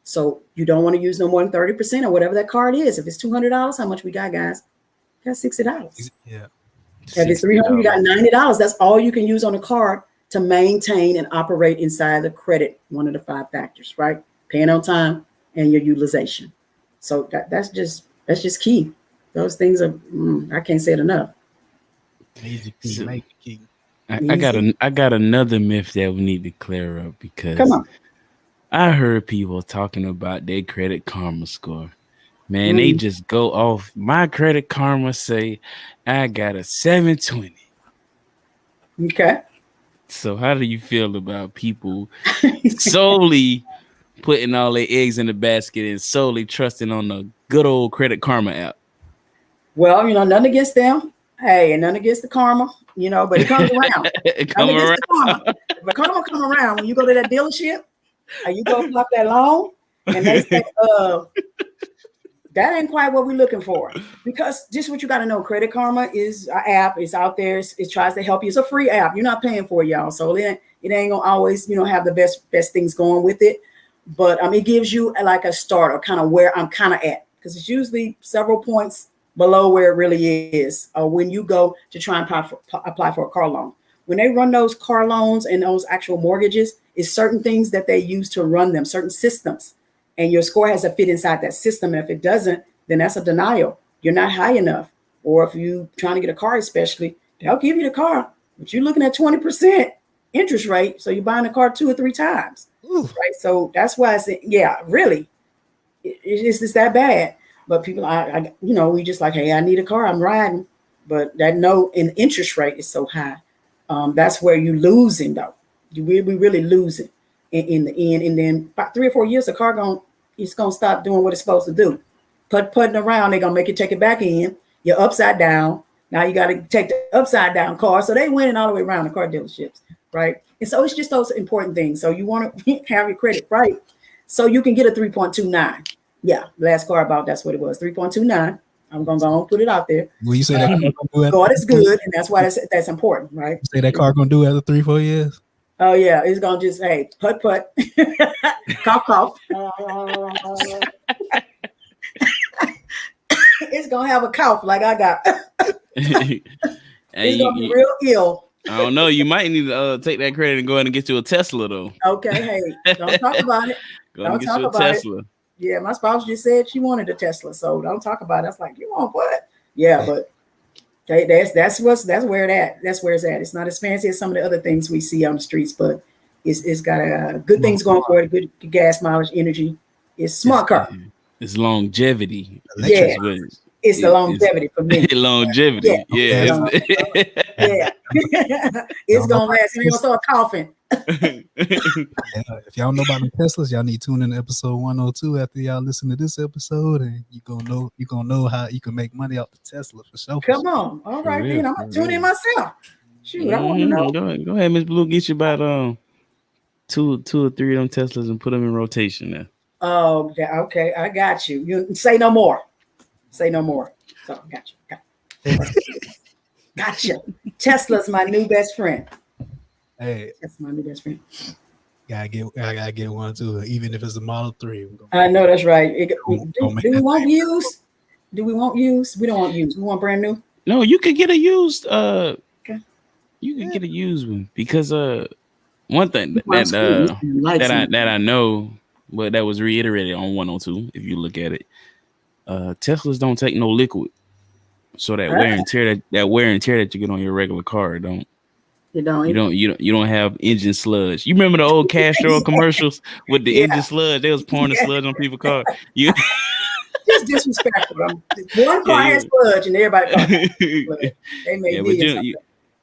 So you don't want to use no more than 30% or whatever that card is. If it's $200, how much we got, guys? We got $60. Yeah. If it's $300, you got $90. That's all you can use on a card to maintain and operate inside the credit, one of the 5 factors, right? Paying on time and your utilization. So that's just key. Those things are, I can't say it enough. Easy key, make it key. I got another myth that we need to clear up, because Come on. I heard people talking about their credit karma score. Man, they just go off. My credit karma say I got a 720. Okay. So how do you feel about people solely putting all their eggs in the basket and solely trusting on the good old Credit Karma app? Well, you know, nothing against them. Hey, and nothing against the karma, you know, but it comes around. If the karma come around, when you go to that dealership and you go flop that loan and they say, that ain't quite what we're looking for. Because just what you got to know, Credit Karma is an app. It's out there. It tries to help you. It's a free app. You're not paying for it, y'all. So it ain't gonna always, you know, have the best things going with it. But it gives you like a start, or kind of where I'm kind of at, because it's usually several points below where it really is when you go to try and apply for a car loan. when they run those car loans and those actual mortgages, it's certain things that they use to run them, certain systems. And your score has to fit inside that system. And if it doesn't, then that's a denial. You're not high enough. Or if you're trying to get a car, especially, they'll give you the car, but you're looking at 20% interest rate. So you're buying a car 2 or 3 times. Ooh. Right. So that's why I said, yeah, really, it's just that bad. But people, we just like, hey, I need a car, I'm riding. But that interest rate is so high. That's where you're losing, though. We really losing in the end. And then about 3 or 4 years, the car it's gonna stop doing what it's supposed to do. Putting around, they're gonna make you take it back in. You're upside down. Now you got to take the upside down car. So they winning all the way around the car dealerships, right? And so it's just those important things. So you want to have your credit right, so you can get a 3.29. Yeah, last car about that's what it was, 3.29. I'm gonna put it out there. Well, you say that God is good, and that's why that's important, right? You say that car gonna do after 3-4 years? Oh yeah, it's gonna just put, cough. It's gonna have a cough like I got. It's gonna be real ill. I don't know. You might need to take that credit and go ahead and get you a Tesla, though. Okay, hey, don't talk about it. Don't talk about Tesla. It. Yeah, my spouse just said she wanted a Tesla, so don't talk about it. I was like, you want what? Yeah, but that's where it's at. It's not as fancy as some of the other things we see on the streets, but it's got good things going for it. Good gas mileage, energy. It's smart car. It's longevity. Yeah, it's the longevity for me. Longevity. Yeah. It's gonna last. You're gonna start coughing. If y'all know about the Teslas, y'all need to tune in to episode 102 after y'all listen to this episode, and you gonna know how you can make money off the Tesla for sure. Come on, all right, then I'm gonna tune in myself. Shoot, I want to know. Go ahead, Miss Blue. Get you about 2 or 3 of them Teslas and put them in rotation now. Oh, okay, I got you. You say no more. Say no more. So got you. Gotcha. Tesla's my new best friend. Hey, that's my new best friend. I gotta get one too, even if it's a Model 3. I know that's right. Do we want used? Do we want used? We don't want used. We want brand new. No, you could get a used. Okay. You could get a used one because one thing that I know, but that was reiterated on 102. If you look at it, Teslas don't take no liquid, so that wear and tear that you get on your regular car don't. You don't have engine sludge. You remember the old Castro commercials with the engine sludge? They was pouring the sludge on people's car. You just disrespectful. One car has sludge and everybody got it. They made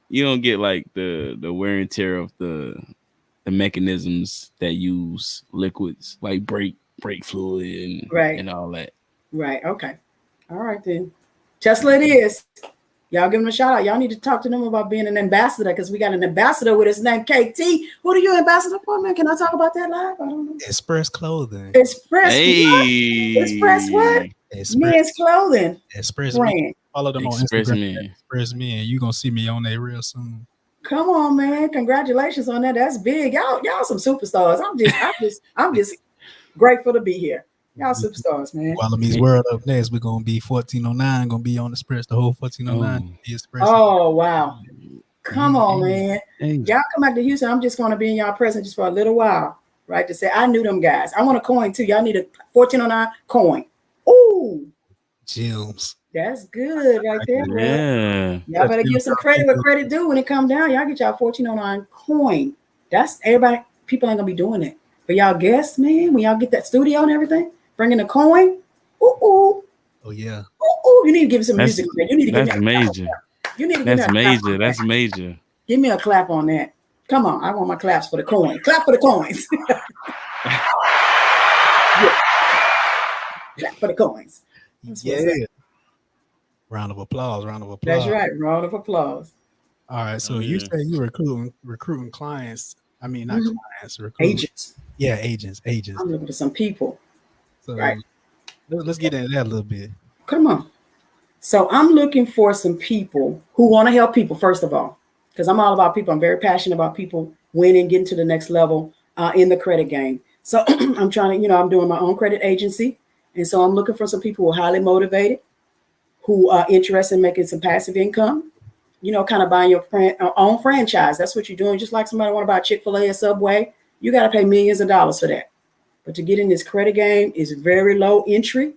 you don't get like the wear and tear of the mechanisms that use liquids like brake fluid and all that. Right. Okay. All right then. Tesla it is. Y'all give them a shout out. Y'all need to talk to them about being an ambassador because we got an ambassador with us named KT. Who are you ambassador for, man? Can I talk about that live? I don't know. Express Clothing. Express what? Men's clothing. Express brand. Follow them on Instagram. Express Men. You're gonna see me on there real soon. Come on, man. Congratulations on that. That's big. Y'all some superstars. I'm just grateful to be here. Y'all superstars, man. GualaMeetsWorld up next. We're gonna be 1409. Gonna be on Express the whole 1409. Oh wow! Come on, man. Y'all come back to Houston. I'm just gonna be in y'all presence just for a little while, right? To say I knew them guys. I want a coin too. Y'all need a 1409 coin. Ooh, gems. That's good right there, bro. Yeah. Y'all better give some credit where credit due when it come down. Y'all get y'all 1409 coin. That's everybody. People ain't gonna be doing it. For y'all guests, man, when y'all get that studio and everything. Bringing a coin. Ooh. Oh yeah. Ooh. You need to give some music. You need to give me major. You need to give major. That's major. Give me a clap on that. Come on. I want my claps for the coin. Clap for the coins. Clap for the coins. Yeah. Round of applause. That's right. Round of applause. All right. So you say you recruiting clients. I mean, not clients, agents. Yeah, agents. I'm looking for some people. So let's get into that a little bit. Come on. So I'm looking for some people who want to help people, first of all, because I'm all about people. I'm very passionate about people winning, getting to the next level in the credit game. So I'm trying to, I'm doing my own credit agency. And so I'm looking for some people who are highly motivated, who are interested in making some passive income, kind of buying your own franchise. That's what you're doing. Just like somebody want to buy Chick-fil-A or Subway, you got to pay millions of dollars for that. But to get in this credit game is very low entry.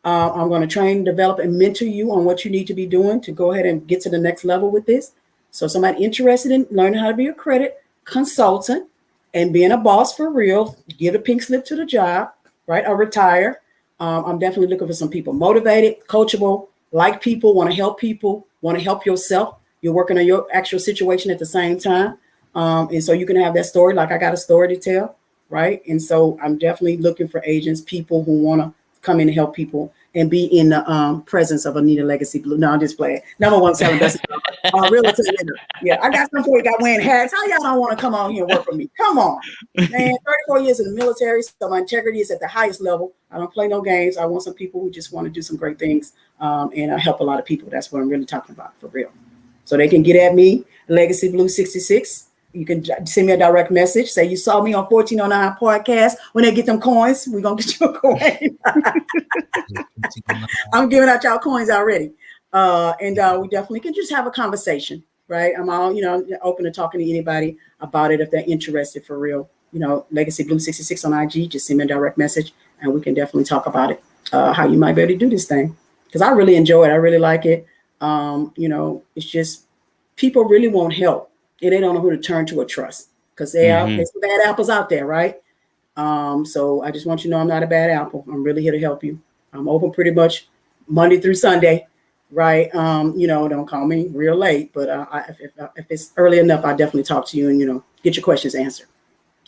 I'm going to train, develop, and mentor you on what you need to be doing to go ahead and get to the next level with this. So somebody interested in learning how to be a credit consultant and being a boss for real, give a pink slip to the job, right? Or retire. I'm definitely looking for some people motivated, coachable, like people, want to help yourself. You're working on your actual situation at the same time. And so you can have that story, like I got a story to tell, right? And so I'm definitely looking for agents, people who want to come in and help people and be in the presence of Anita Legacy Blue. No, I'm just playing. Number one selling best. Realtor. Yeah, I got some for you. Got wearing hats. How y'all don't want to come on here and work for me? Come on, man. 34 years in the military, so my integrity is at the highest level. I don't play no games. I want some people who just want to do some great things, and I help a lot of people. That's what I'm really talking about for real. So they can get at me, Legacy Blue 66. You can send me a direct message. Say you saw me on 1409 podcast. When they get them coins, we're going to get you a coin. I'm giving out y'all coins already. And we definitely can just have a conversation, right? I'm all, open to talking to anybody about it if they're interested for real. Legacy Blue 66 on IG, just send me a direct message and we can definitely talk about it, how you might be able to do this thing. Because I really enjoy it. I really like it. It's just people really want help. And they don't know who to turn to or trust because there's some bad apples out there, right? So I just want you to know I'm not a bad apple. I'm really here to help you. I'm open pretty much Monday through Sunday, right? Don't call me real late, but if it's early enough, I'll definitely talk to you and, get your questions answered.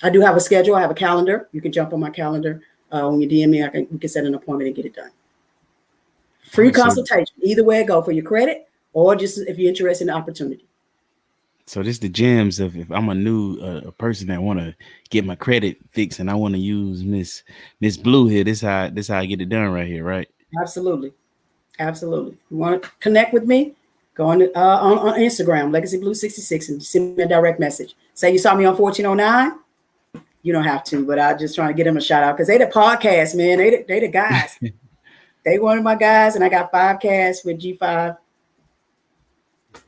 I do have a schedule. I have a calendar. You can jump on my calendar. When you DM me, we can set an appointment and get it done. Free consultation. Either way it go for your credit or just if you're interested in the opportunity. So this the gems of if I'm a new person that want to get my credit fixed and I want to use Miss Blue here. This how I get it done right here, right? Absolutely. You want to connect with me? Go on Instagram, Legacy Blue 66, and send me a direct message. Say you saw me on 1409. You don't have to, but I'm just trying to get them a shout out because they the podcast, man. They the guys. They one of my guys, and I got 5 casts with G5.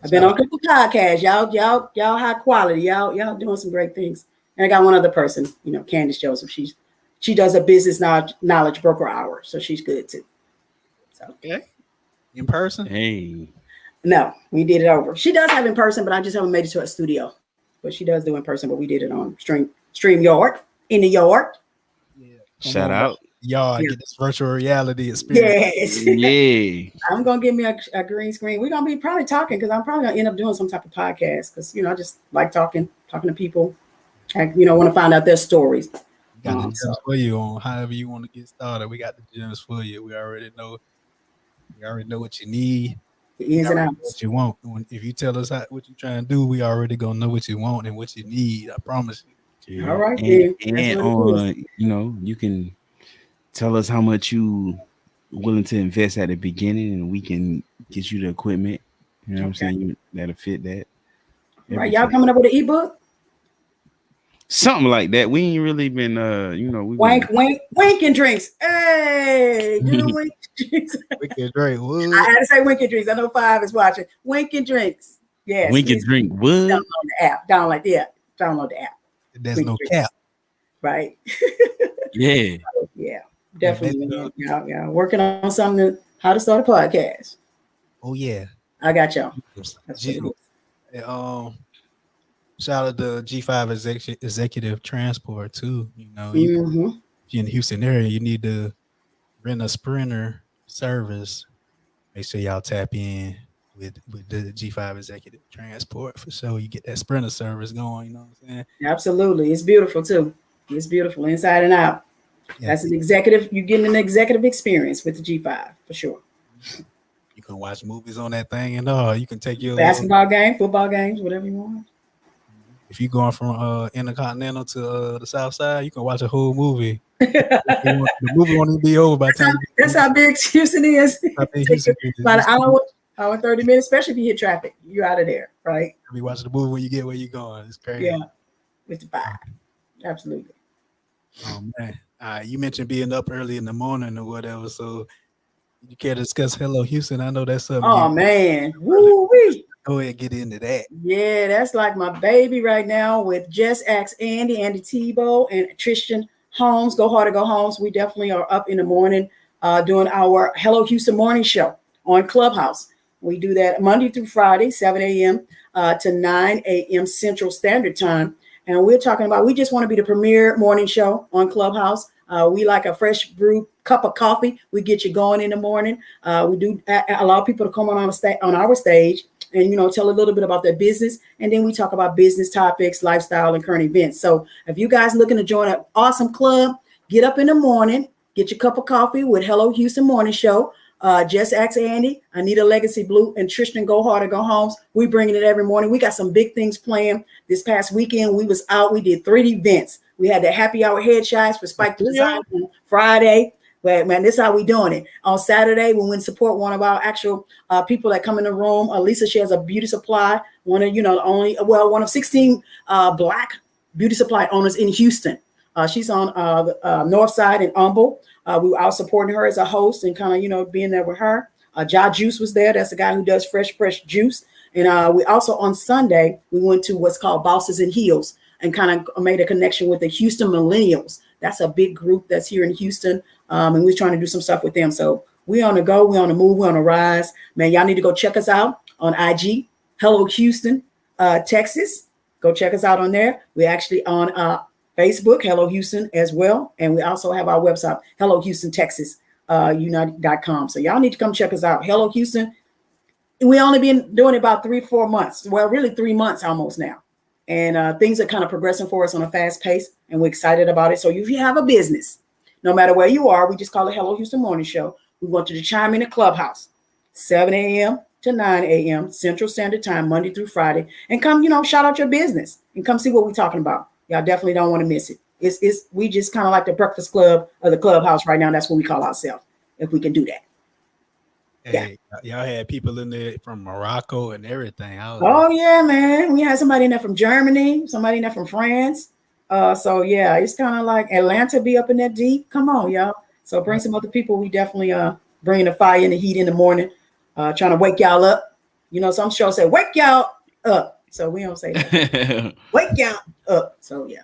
I've been on a couple podcasts. Y'all high quality. Y'all doing some great things. And I got one other person, Candace Joseph. She does a business knowledge broker hour, so she's good too. So okay, in person? Hey, no, we did it over. She does have in person, but I just haven't made it to a studio. But she does do in person. But we did it on StreamYard in the yard. Yeah, shout out. Y'all get this virtual reality experience. Yes. Yeah. I'm gonna give me a green screen. We're gonna be probably talking because I'm probably gonna end up doing some type of podcast because I just like talking to people. I want to find out their stories. We got the gems for you on however you want to get started. We got the gems for you. We already know what you need. The ins and outs. What you want. If you tell us what you're trying to do, we already gonna know what you want and what you need. I promise you. Yeah. All right, and you can tell us how much you willing to invest at the beginning, and we can get you the equipment. You know what I'm saying? That'll fit that. Right, y'all coming up with an ebook? Something like that. We ain't really been, wink and drinks. Hey, do the wink and drinks. Wink and drink. What? I had to say wink and drinks. I know 5 is watching. Wink and drinks. Yes. Wink and drink. What? Download the app. Download the app. There's wink no cap. Right. Yeah. Yeah. Definitely. Yeah. Working on something how to start a podcast. Oh yeah. I got y'all. Shout out to G5 Executive Transport too. If you're in the Houston area, you need to rent a Sprinter service. Make sure y'all tap in with the G5 Executive Transport for sure. You get that Sprinter service going. You know what I'm saying? Absolutely. It's beautiful too. It's beautiful inside and out. Yeah. That's an executive. You're getting an executive experience with the G5 for sure. You can watch movies on that thing and all. You can take your basketball game, football games, whatever you want. If you're going from Intercontinental to the South Side, you can watch a whole movie. The movie won't even be over by the time. That's how big Houston is. About an hour and 30 minutes, especially if you hit traffic. You're out of there, right? You be watching the movie when you get where you're going. It's crazy. Yeah, with the 5. Absolutely. Oh man, you mentioned being up early in the morning or whatever. So you care to discuss Hello Houston? I know that's something. Oh man, woo wee! Go ahead and get into that. Yeah, that's like my baby right now with Just Ask Andy, Andy Tebow, and Tristan Holmes. Go Hard or Go Homes. We definitely are up in the morning doing our Hello Houston morning show on Clubhouse. We do that Monday through Friday, 7 a.m. To 9 a.m. Central Standard Time. And we're talking about, we just want to be the premier morning show on Clubhouse. We like a fresh brewed cup of coffee. We get you going in the morning. We do allow people to come on our stage and, tell a little bit about their business. And then we talk about business topics, lifestyle, and current events. So if you guys looking to join an awesome club, get up in the morning, get your cup of coffee with Hello Houston Morning Show. Just Ask Andy, Anita Legacy Blue, and Tristan Go Hard or Go Homes. We bringing it every morning. We got some big things planned. This past weekend, we was out. We did 3 events. We had the happy hour headshots for Spike the Design on Friday. But man, this is how we doing it. On Saturday, we went to support one of our actual people that come in the room. Lisa, she has a beauty supply. One of 16 Black beauty supply owners in Houston. She's on the north side in Humble. We were out supporting her as a host and kind of, being there with her. Ja Juice was there. That's the guy who does fresh juice. And we also on Sunday, we went to what's called Bosses and Heels and kind of made a connection with the Houston Millennials. That's a big group that's here in Houston. And we're trying to do some stuff with them. So we on the go, we on the move, we on the rise. Man, y'all need to go check us out on IG, Hello Houston, Texas. Go check us out on there. We're actually on Facebook, Hello Houston as well. And we also have our website, Hello Houston, Texas, United.com. So y'all need to come check us out. Hello Houston. We only been doing it about 3-4 months. Well, really 3 months almost now. And things are kind of progressing for us on a fast pace. And we're excited about it. So if you have a business, no matter where you are, we just call it Hello Houston Morning Show. We want you to chime in the Clubhouse, 7 a.m. to 9 a.m. Central Standard Time, Monday through Friday. And come, shout out your business and come see what we're talking about. Y'all definitely don't want to miss it. We just kind of like the Breakfast Club of the Clubhouse right now. That's what we call ourselves, if we can do that. Hey, y'all had people in there from Morocco and everything. Yeah, man. We had somebody in there from Germany, somebody in there from France. So yeah, it's kind of like Atlanta be up in that deep. Come on, y'all. So bring some other people. We definitely bringing the fire and the heat in the morning, trying to wake y'all up. Some shows say wake y'all up. So we don't say that. Wake y'all up. So yeah.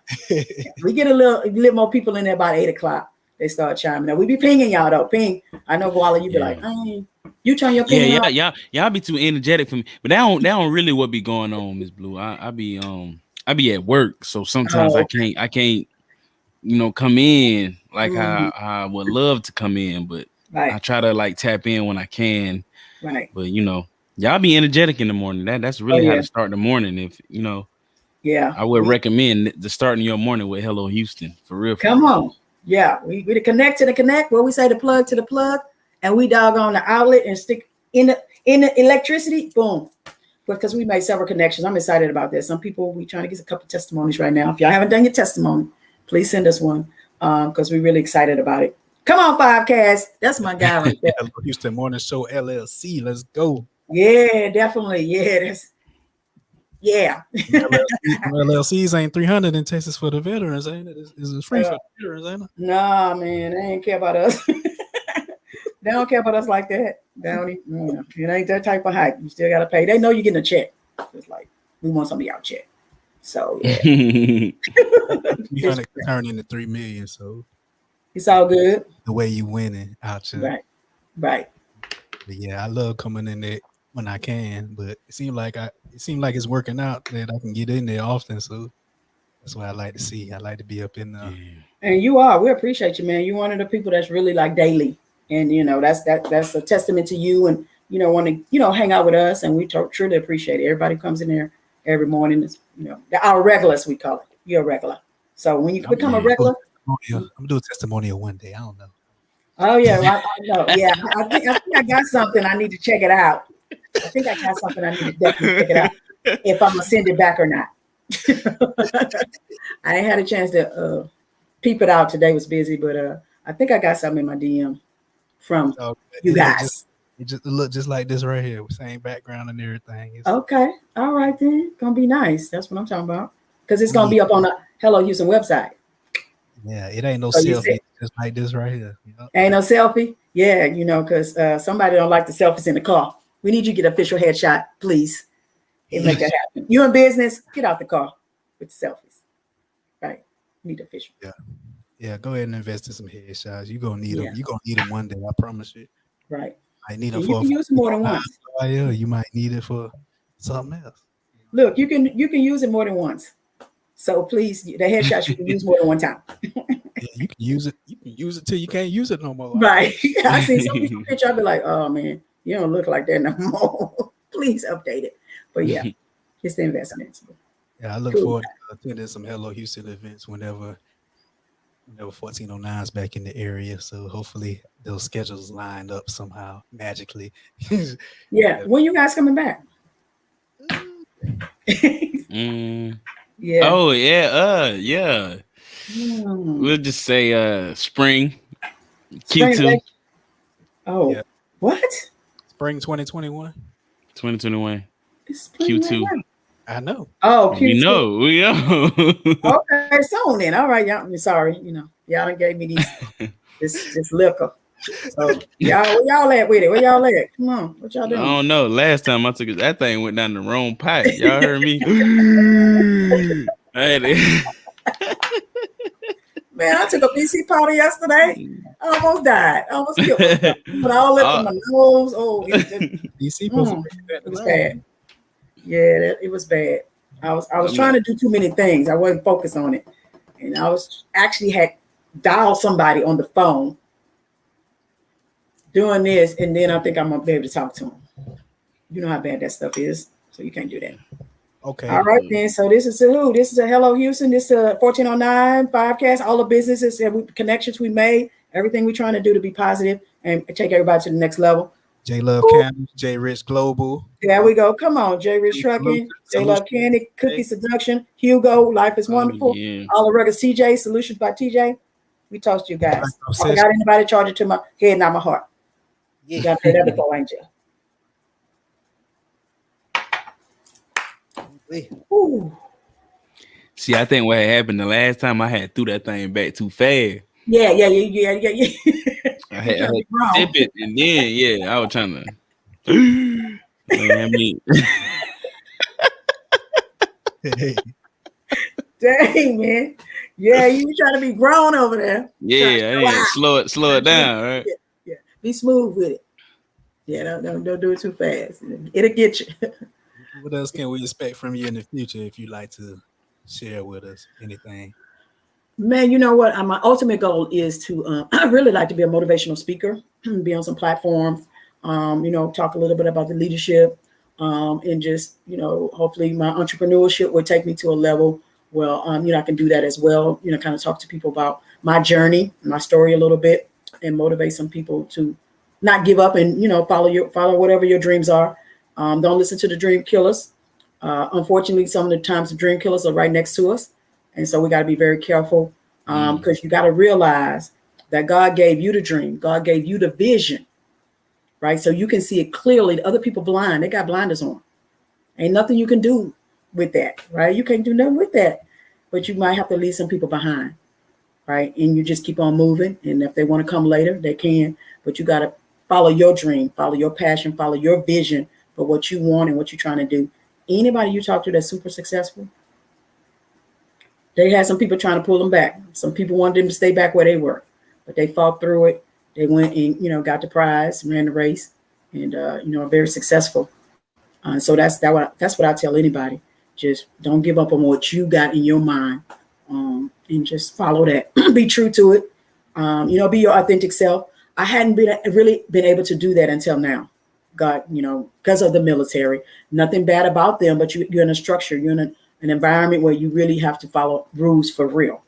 We get a little more people in there about 8 o'clock. They start chiming up. We be pinging y'all though. Ping. I know Guala, you be like, you turn your ping on. Y'all be too energetic for me. But that don't really what be going on, Miss Blue. I be at work, so sometimes I can't come in like how I would love to come in, but I try to like tap in when I can. Right. But y'all be energetic in the morning. That's really how to start the morning. If I would recommend the starting your morning with Hello Houston for real. Come on. Yeah, we to connect to the connect. What we say, the plug to the plug, and we dog on the outlet and stick in the electricity. Boom. Because we made several connections. I'm excited about this. Some people, we trying to get a couple testimonies right now. If y'all haven't done your testimony, please send us one because we're really excited about it. Come on, 5Cast. That's my guy right there. Hello Houston Morning Show LLC. Let's go. Yeah, definitely. Yeah. LLCs ain't 300 in Texas for the veterans, ain't it? It's free for the veterans, ain't it? Nah, man, they ain't care about us. They don't care about us like that. They don't even, it ain't that type of hype. You still gotta pay. They know you're getting a check. It's like we want some of y'all check. So yeah. 300 turn into 3 million. So it's all good. The way you winning out here. Right. But yeah, I love coming in there when I can, but it seems like it's working out that I can get in there often. So that's what I like to see. I like to be up in there. And you are. We appreciate you, man. You're one of the people that's really like daily. And that's a testament to you and want to hang out with us, and we truly appreciate it. Everybody comes in there every morning. It's, our regulars, we call it. You're a regular. So when you become a regular, I'm gonna do a testimonial one day. I don't know. Oh yeah, I know. Yeah, I think I got something. I need to check it out. I think I got something. I need to definitely check it out. If I'm gonna send it back or not. I ain't had a chance to peep it out today. Was busy, but I think I got something in my DM from you guys. It just look just like this right here, same background and everything. Okay, all right then. Gonna be nice. That's what I'm talking about. Because it's gonna be up on the Hello Houston website. Yeah, it ain't no selfie. Just like this right here. Ain't no selfie. Yeah, because somebody don't like the selfies in the car. We need you to get an official headshot, please. and make that happen. You in business, get out the car with selfies. Right. Need official. Yeah, go ahead and invest in some headshots. You're gonna need them. Yeah. You're gonna need them one day, I promise you. Right. I need them And you for can use it more than once. you might need it for something else. Look, you can use it more than once. So please, the headshots you can use more than one time. Yeah, you can use it. You can use it till you can't use it no more. Right. I see some people picture, I'll be like, oh man, you don't look like that no more. Please update it. But yeah, it's the investment. Yeah, I look Cool. forward to attending some Hello Houston events whenever 1409's back in the area. So hopefully those schedules lined up somehow magically. Yeah. When you guys coming back? Yeah. Oh yeah, yeah. We'll just say spring Q2 Oh, Yeah. what? Spring 2021. 2021 It's spring Q2. right now. I know. Oh, Q2. We know. Okay, so then, all right, y'all. I'm sorry, y'all done gave me this liquor. So where y'all at with it? Where y'all at? Come on, what y'all I doing? don't know. Last time I took it, that thing went down the wrong pipe. Y'all heard me? Man, I took a BC powder yesterday. I almost died. I almost killed myself. Put all up in my nose. Oh, it was bad. Yeah, it was bad. I was trying to do too many things. I wasn't focused on it, and I was actually had dialed somebody on the phone doing this, and then I think I'm gonna be able to talk to him. You know how bad that stuff is, so you can't do that. Okay. All right, then. So this is who? This is a Hello Houston. This is a 1409 5cast. All the businesses and connections we made, everything we're trying to do to be positive and take everybody to the next level. J Love Candy, J Rich Global. There we go. Come on, J Rich Trucking, J Love Candy, Cookie Seduction, Hugo, Life is Wonderful, yeah. All the Rugged CJ, Solutions by TJ. We toast you guys. I got anybody charge it to my head, not my heart. You got to pay that before, ain't you? Ooh. See, I think what happened the last time I had threw that thing back too fast. Yeah. I had to dip it, and then I was trying to. I mean, dang man, yeah, you trying to be grown over there. Yeah, I need to slow it down, right? Yeah, be smooth with it. Yeah, don't do it too fast. It'll get you. What else can we expect from you in the future if you'd like to share with us anything? Man, you know what? My ultimate goal is to, I really like to be a motivational speaker, be on some platforms, talk a little bit about the leadership, and just, hopefully my entrepreneurship will take me to a level where, I can do that as well, kind of talk to people about my journey, my story a little bit, and motivate some people to not give up and, follow whatever your dreams are. Don't listen to the dream killers. Unfortunately, some of the times the dream killers are right next to us. And so we got to be very careful because you got to realize that God gave you the dream. God gave you the vision, right? So you can see it clearly. The other people blind. They got blinders on. Ain't nothing you can do with that, right? You can't do nothing with that. But you might have to leave some people behind, right? And you just keep on moving. And if they want to come later, they can. But you got to follow your dream, follow your passion, follow your vision for what you want and what you're trying to do. Anybody you talk to that's super successful, they had some people trying to pull them back. Some people wanted them to stay back where they were, but they fought through it. They went and, got the prize, ran the race, and, are very successful. So that's what I tell anybody. Just don't give up on what you got in your mind, and just follow that. Be true to it. Be your authentic self. I hadn't really been able to do that until now. God, because of the military. Nothing bad about them, but you're in a structure. You're in an environment where you really have to follow rules for real,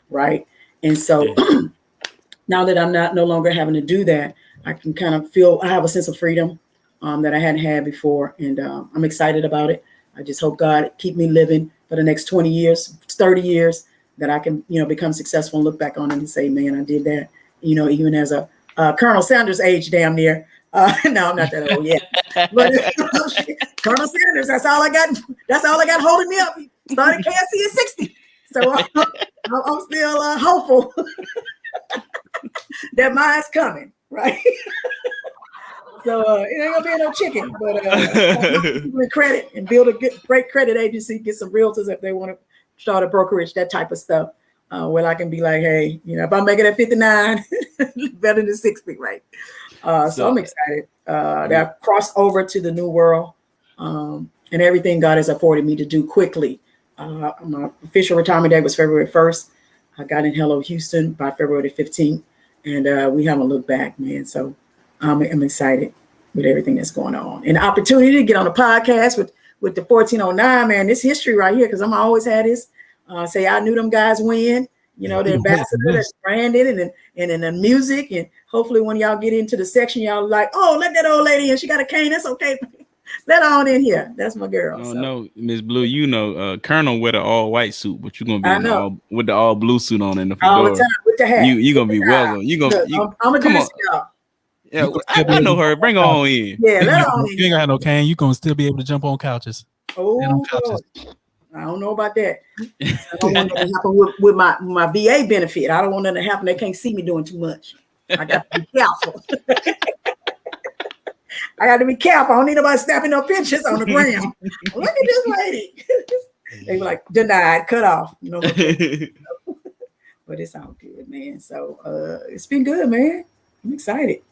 right? And so now that I'm no longer having to do that, I can kind of feel I have a sense of freedom that I hadn't had before, and I'm excited about it. I just hope God keep me living for the next 20 years, 30 years, that I can, become successful and look back on it and say, man, I did that, even as a Colonel Sanders age damn near. No, I'm not that old yet. But Colonel Sanders, that's all I got. That's all I got holding me up. He started KSC at 60. So I'm still hopeful that mine's coming, right? So it ain't gonna be no chicken, but with credit and build a great credit agency, get some realtors if they want to start a brokerage, that type of stuff. Where I can be like, hey, if I'm making it 59, better than 60, right? So I'm excited that I crossed over to the new world, and everything God has afforded me to do quickly. My official retirement date was February 1st. I got in Hello Houston by February 15th, and we haven't looked back, man. So I'm excited with everything that's going on, and the opportunity to get on a podcast with the 1409, man. This history right here, because I'm always had this. Say I knew them guys win. The ambassador that's branded and in the music, and hopefully when y'all get into the section, y'all like, oh, let that old lady in. She got a cane. That's okay. Let her on in here. That's my girl. Oh, no, Miss Blue, Colonel with an all white suit, but you're gonna be with the all blue suit on in the fedora. All the time with the hat. You're gonna be welcome. I'm gonna do this, y'all. Yeah, I know her. Bring her on in. Yeah, let her on in. You ain't got no cane. You gonna still be able to jump on couches. Oh, I don't know about that. I don't want that to happen with my VA benefit. I don't want that to happen. They can't see me doing too much. I got to be careful. I got to be careful. I don't need nobody snapping no pictures on the ground. Look at this lady. They were like, denied, cut off. But it's all good, man. So it's been good, man. I'm excited.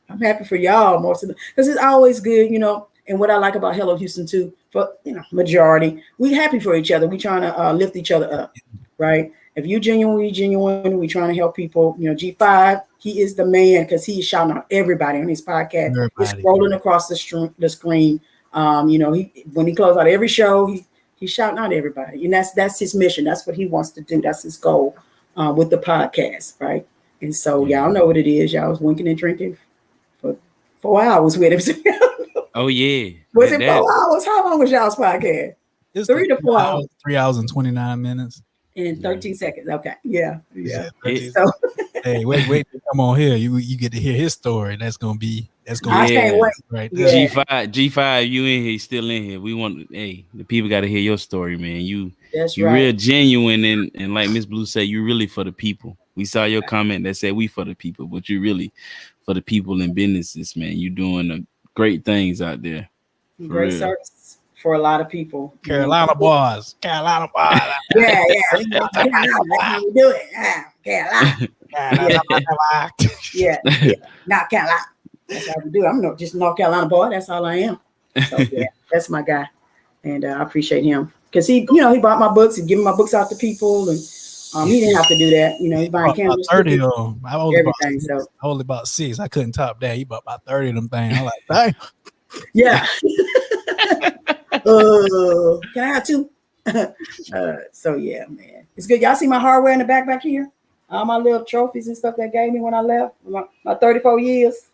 I'm happy for y'all most of because it's always good, And what I like about Hello Houston too, for majority, we happy for each other. We trying to lift each other up, right? If you genuine, we genuine. We trying to help people. G5, he is the man because he is shouting out everybody on his podcast. He's scrolling across the screen. When he closes out every show, he's shouting out everybody, and that's his mission. That's what he wants to do. That's his goal with the podcast, right? And so y'all know what it is. Y'all was winking and drinking for 4 hours with him. Oh yeah. Was it 4 hours? How long was y'all's podcast? It's 3 to 4 hours. 3 hours and 29 minutes. And 13 seconds. Okay. Yeah. So, hey, wait to come on here. You get to hear his story. That's gonna be I can't wait. Right. Yeah. G5, you in here, still in here. We want the people gotta hear your story, man. You right. Real genuine and like Miss Blue said, you really for the people. We saw your comment that said we for the people, but you really for the people and businesses, man. You doing great things out there. Great service for a lot of people. Carolina boys. Yeah. That's how we do it. Carolina. Yeah. Not Carolina. That's how we do it. I'm not just North Carolina boy. That's all I am. So yeah, that's my guy, and I appreciate him because he bought my books and giving my books out to people, and he didn't have to do that. He buying cameras. 30 of them. I only bought 6. I couldn't top that. He bought about 30 of them things. I'm like, dang. Yeah. Can I have 2? So yeah, man, it's good. Y'all see my hardware in the back here? All my little trophies and stuff they gave me when I left. My 34 years.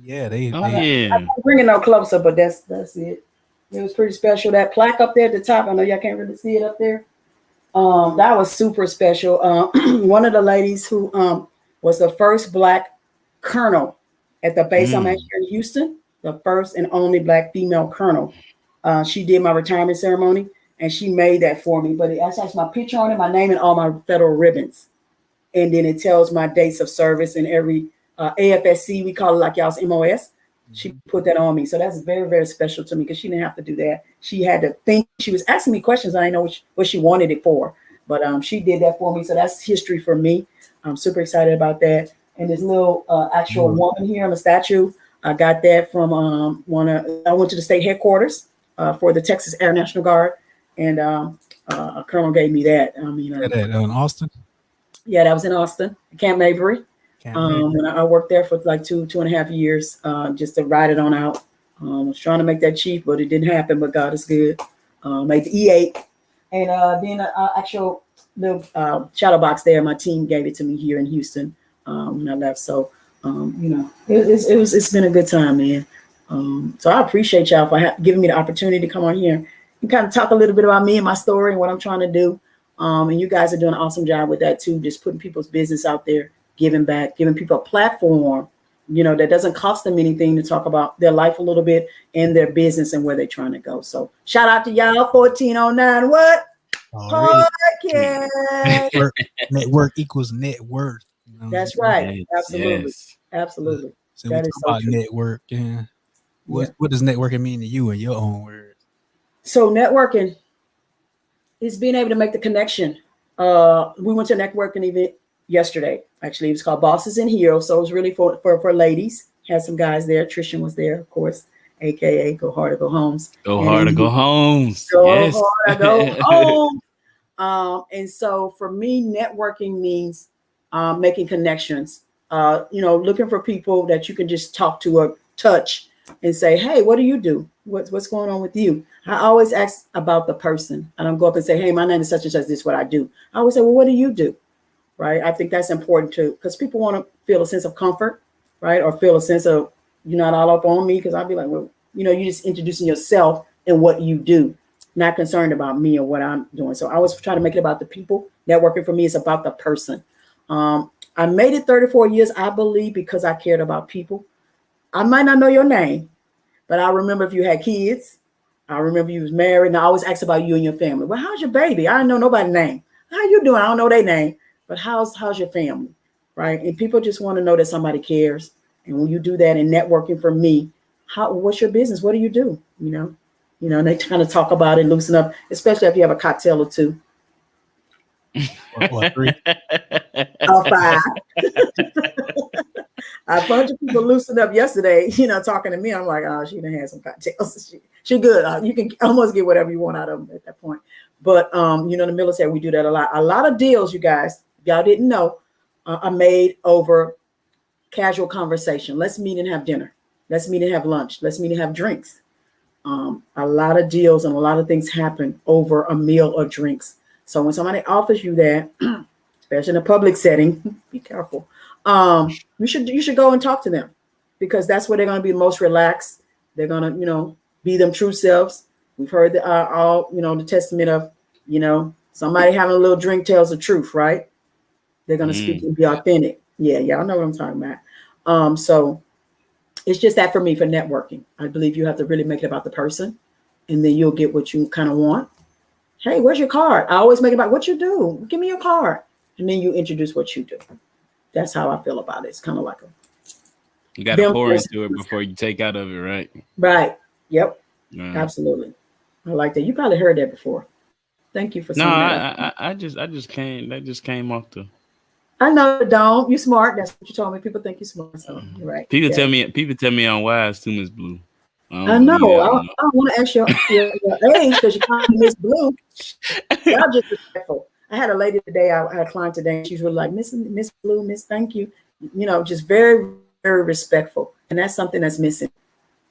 Yeah, I'm bringing no closer, but that's it. It was pretty special. That plaque up there at the top. I know y'all can't really see it up there. That was super special. One of the ladies who was the first Black colonel at the base I'm at here in Houston, the first and only Black female colonel. She did my retirement ceremony, and she made that for me. But it actually has my picture on it, my name, and all my federal ribbons. And then it tells my dates of service and every AFSC, we call it like y'all's MOS. She put that on me. So that's very, very special to me because she didn't have to do that. She had to think. She was asking me questions. I didn't know what she wanted it for. But she did that for me. So that's history for me. I'm super excited about that. And this little actual woman here on the statue, I got that from I went to the state headquarters for the Texas Air National Guard. And a colonel gave me that. That in Austin? Yeah, that was in Austin, Camp Mabry. When I worked there for like 2.5 years, just to ride it on out. I was trying to make that chief, but it didn't happen. But God is good. Made the E8, and then actual little shadow box there. My team gave it to me here in Houston when I left. So it's been a good time, man. So I appreciate y'all for giving me the opportunity to come on here and kind of talk a little bit about me and my story and what I'm trying to do. And you guys are doing an awesome job with that too, just putting people's business out there. Giving back, giving people a platform, that doesn't cost them anything to talk about their life a little bit and their business and where they're trying to go. So shout out to y'all, 1409 what? Podcast. Network equals net worth. That's right. Absolutely. Yes. Absolutely. So we That talk is so about true. networking. Yeah. What does networking mean to you in your own words? So networking is being able to make the connection. We went to a networking event yesterday. Actually, it was called Bosses and Heroes. So it was really for ladies. Had some guys there. Trishan was there, of course, aka Go Hard or Go Homes. Go And hard or then go homes. Go Yes. Hard or Go Home. And so for me, networking means making connections. Looking for people that you can just talk to or touch and say, "Hey, what do you do? What's going on with you?" I always ask about the person. I don't go up and say, "Hey, my name is such and such. This is what I do." I always say, "Well, what do you do?" Right? I think that's important too, because people want to feel a sense of comfort, right, or feel a sense of you're not all up on me. Because I'd be like, "Well, you're just introducing yourself and what you do, not concerned about me or what I'm doing." So I always try to make it about the people. Networking for me is about the person. I made it 34 years, I believe, because I cared about people. I might not know your name, but I remember if you had kids. I remember you was married, and I always ask about you and your family. Well, how's your baby? I don't know nobody's name. How you doing? I don't know their name, but how's your family, right? And people just want to know that somebody cares. And when you do that in networking, for me, what's your business? What do you do? And they kind of talk about it, loosen up, especially if you have a cocktail or two Or three? or five. A bunch of people loosened up yesterday, talking to me. I'm like, oh, she done had some cocktails. She good. You can almost get whatever you want out of them at that point. But, the military, we do that a lot. A lot of deals, you guys, y'all didn't know, are made over casual conversation. Let's meet and have dinner. Let's meet and have lunch. Let's meet and have drinks. A lot of deals and a lot of things happen over a meal or drinks. So when somebody offers you that, especially in a public setting, be careful. You should go and talk to them, because that's where they're going to be most relaxed. They're going to, be them true selves. We've heard the testament of, somebody having a little drink tells the truth, right? They're going to speak and be authentic. Yeah, y'all know what I'm talking about. So it's just that for me, for networking, I believe you have to really make it about the person, and then you'll get what you kind of want. Hey, where's your card? I always make it about what you do. Give me your card. And then you introduce what you do. That's how I feel about it. It's kind of like You got to pour into it before you take out of it, right? Right. Yep. Absolutely. I like that. You probably heard that before. Thank you for saying that. No, I just came. That just came off the. I know, don't. You're smart. That's what you told me. People think you're smart. So you're right. People tell me I'm wise too, Miss Blue. I know. I want to ask your age, because you call me Miss Blue. Y'all just respectful. I had a lady today. I had a client today, and she's really like, Miss Blue, Miss, thank you. Just very, very respectful. And that's something that's missing.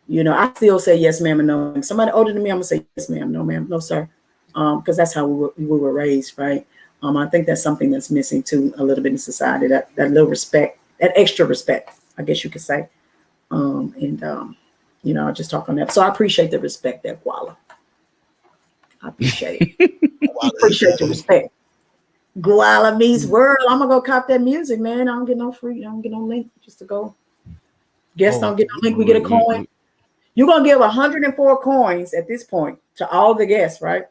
I still say yes, ma'am, and no, ma'am. Somebody older than me, I'm gonna say yes, ma'am, no, sir, because that's how we were raised, right? I think that's something that's missing too a little bit in society. That little respect, that extra respect, I guess you could say. I just talk on that. So I appreciate the respect there, Guala. I appreciate it. Appreciate the respect. GualaMeetsWorld. I'm gonna go cop that music, man. I don't get no free. I don't get no link just to go. Guests don't get no link. We get a coin. You're going to give 104 coins at this point to all the guests, right?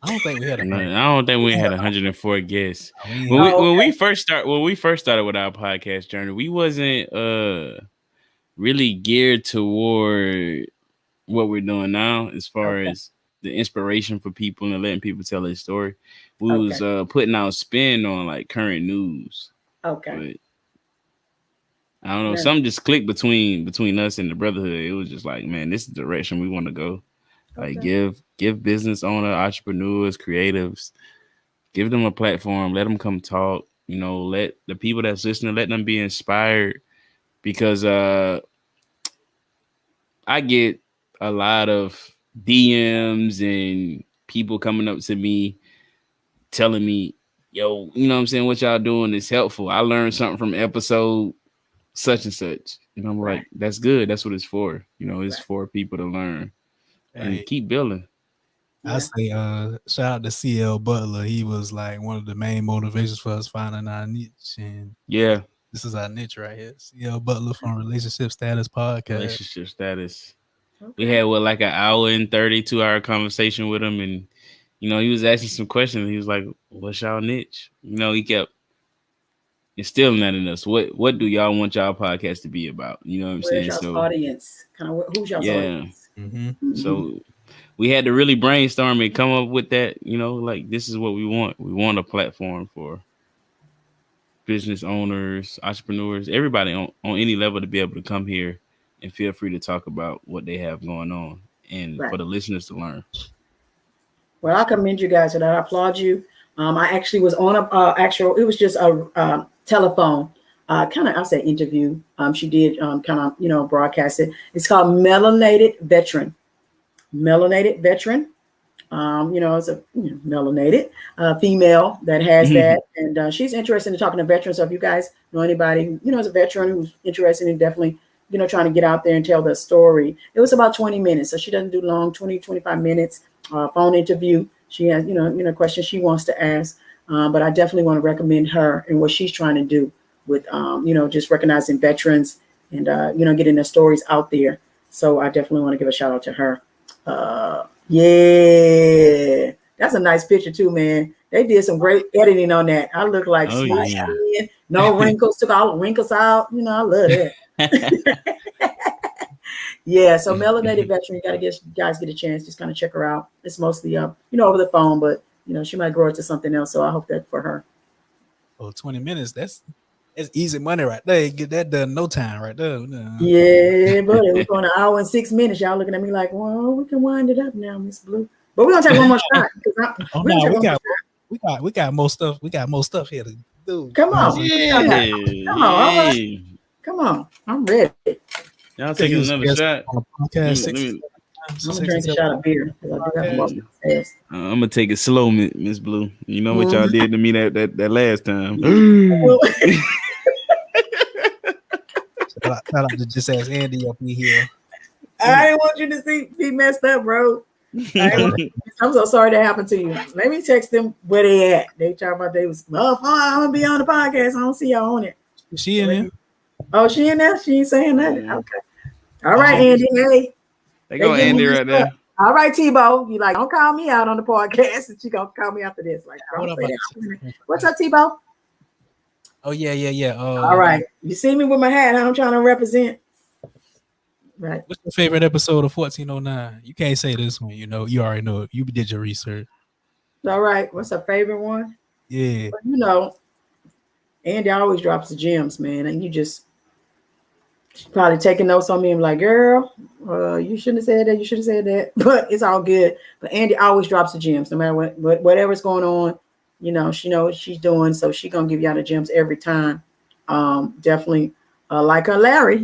I don't think we had. I don't think we had 104 guests. When we first started with our podcast journey, we wasn't really geared toward what we're doing now, as far as the inspiration for people and letting people tell their story. We was putting out spin on like current news. Okay. But I don't know. Something just clicked between us and the brotherhood. It was just like, man, this is the direction we want to go. Like give business owner, entrepreneurs, creatives, give them a platform. Let them come talk. Let the people that's listening, let them be inspired. Because I get a lot of DMs and people coming up to me telling me, yo, you know what I'm saying, what y'all doing is helpful. I learned something from episode such and such. And I'm like, that's good. That's what it's for. It's for people to learn and keep building. I say shout out to CL Butler. He was like one of the main motivations for us finding our niche. And this is our niche right here. CL Butler from Relationship Status Podcast. Relationship Status. We had like an hour and 32-hour conversation with him, and he was asking some questions. He was like, what's y'all niche? He kept instilling that in us. What do y'all want y'all podcast to be about? You know what I'm Where's saying? y'all's So audience? Kind of who's y'all's audience? Mm-hmm. So we had to really brainstorm and come up with that, like this is what we want. We want a platform for business owners, entrepreneurs, everybody on any level to be able to come here and feel free to talk about what they have going on and for the listeners to learn. Well, I commend you guys for that. I applaud you. I actually was on it was just a telephone, kind of, I'll say interview. She did kind of, broadcast it. It's called Melanated Veteran. Melanated Veteran. It's a melanated female that has that. And she's interested in talking to veterans. So if you guys know anybody, as a veteran who's interested in definitely, trying to get out there and tell their story. It was about 20 minutes. So she doesn't do long, 20, 25 minutes. Phone interview. She has, questions she wants to ask. But I definitely want to recommend her and what she's trying to do with, just recognizing veterans and, getting their stories out there. So I definitely want to give a shout out to her. Yeah, that's a nice picture too, man. They did some great editing on that. I look like smooth skin, no wrinkles, took all the wrinkles out. I love that. Yeah, so Melanated Veteran, you guys get a chance, just kind of check her out. It's mostly over the phone, but she might grow into something else. So I hope that for her. Oh, 20 minutes, that's easy money right there. You get that done no time right there. Yeah, but we're going an hour and 6 minutes. Y'all looking at me like, well, we can wind it up now, Miss Blue. But we're gonna take one more shot. We got more stuff. We got more stuff here to do. Come on. Come on. I'm ready. Y'all taking another shot? I'm gonna drink a shot of beer. I'm gonna take it slow, Miss Blue. You know what y'all did to me that last time. Shout out to just ask Andy up in here. I didn't want you to be messed up, bro. I'm so sorry that happened to you. Let me text them where they at. They talking about they was, I'm gonna be on the podcast. I don't see y'all on it. Is she in there? Oh, she in there? She ain't saying nothing. Okay. All right, Andy. Hey. They go Andy right there. All right, Tebow. You like, don't call me out on the podcast, and she gonna call me after this. Like, what's up, Tebow? Oh yeah. All right. You see me with my hat? I'm trying to represent. Right. What's your favorite episode of 1409? You can't say this one. You already know it. You did your research. All right. What's her favorite one? Yeah. Well, Andy always drops the gems, man, and you just probably taking notes on me and like, girl, you shouldn't have said that. You should have said that. But it's all good. But Andy always drops the gems, no matter whatever's going on. She knows what she's doing, so she's gonna give y'all the gems every time. Definitely, like her Larry.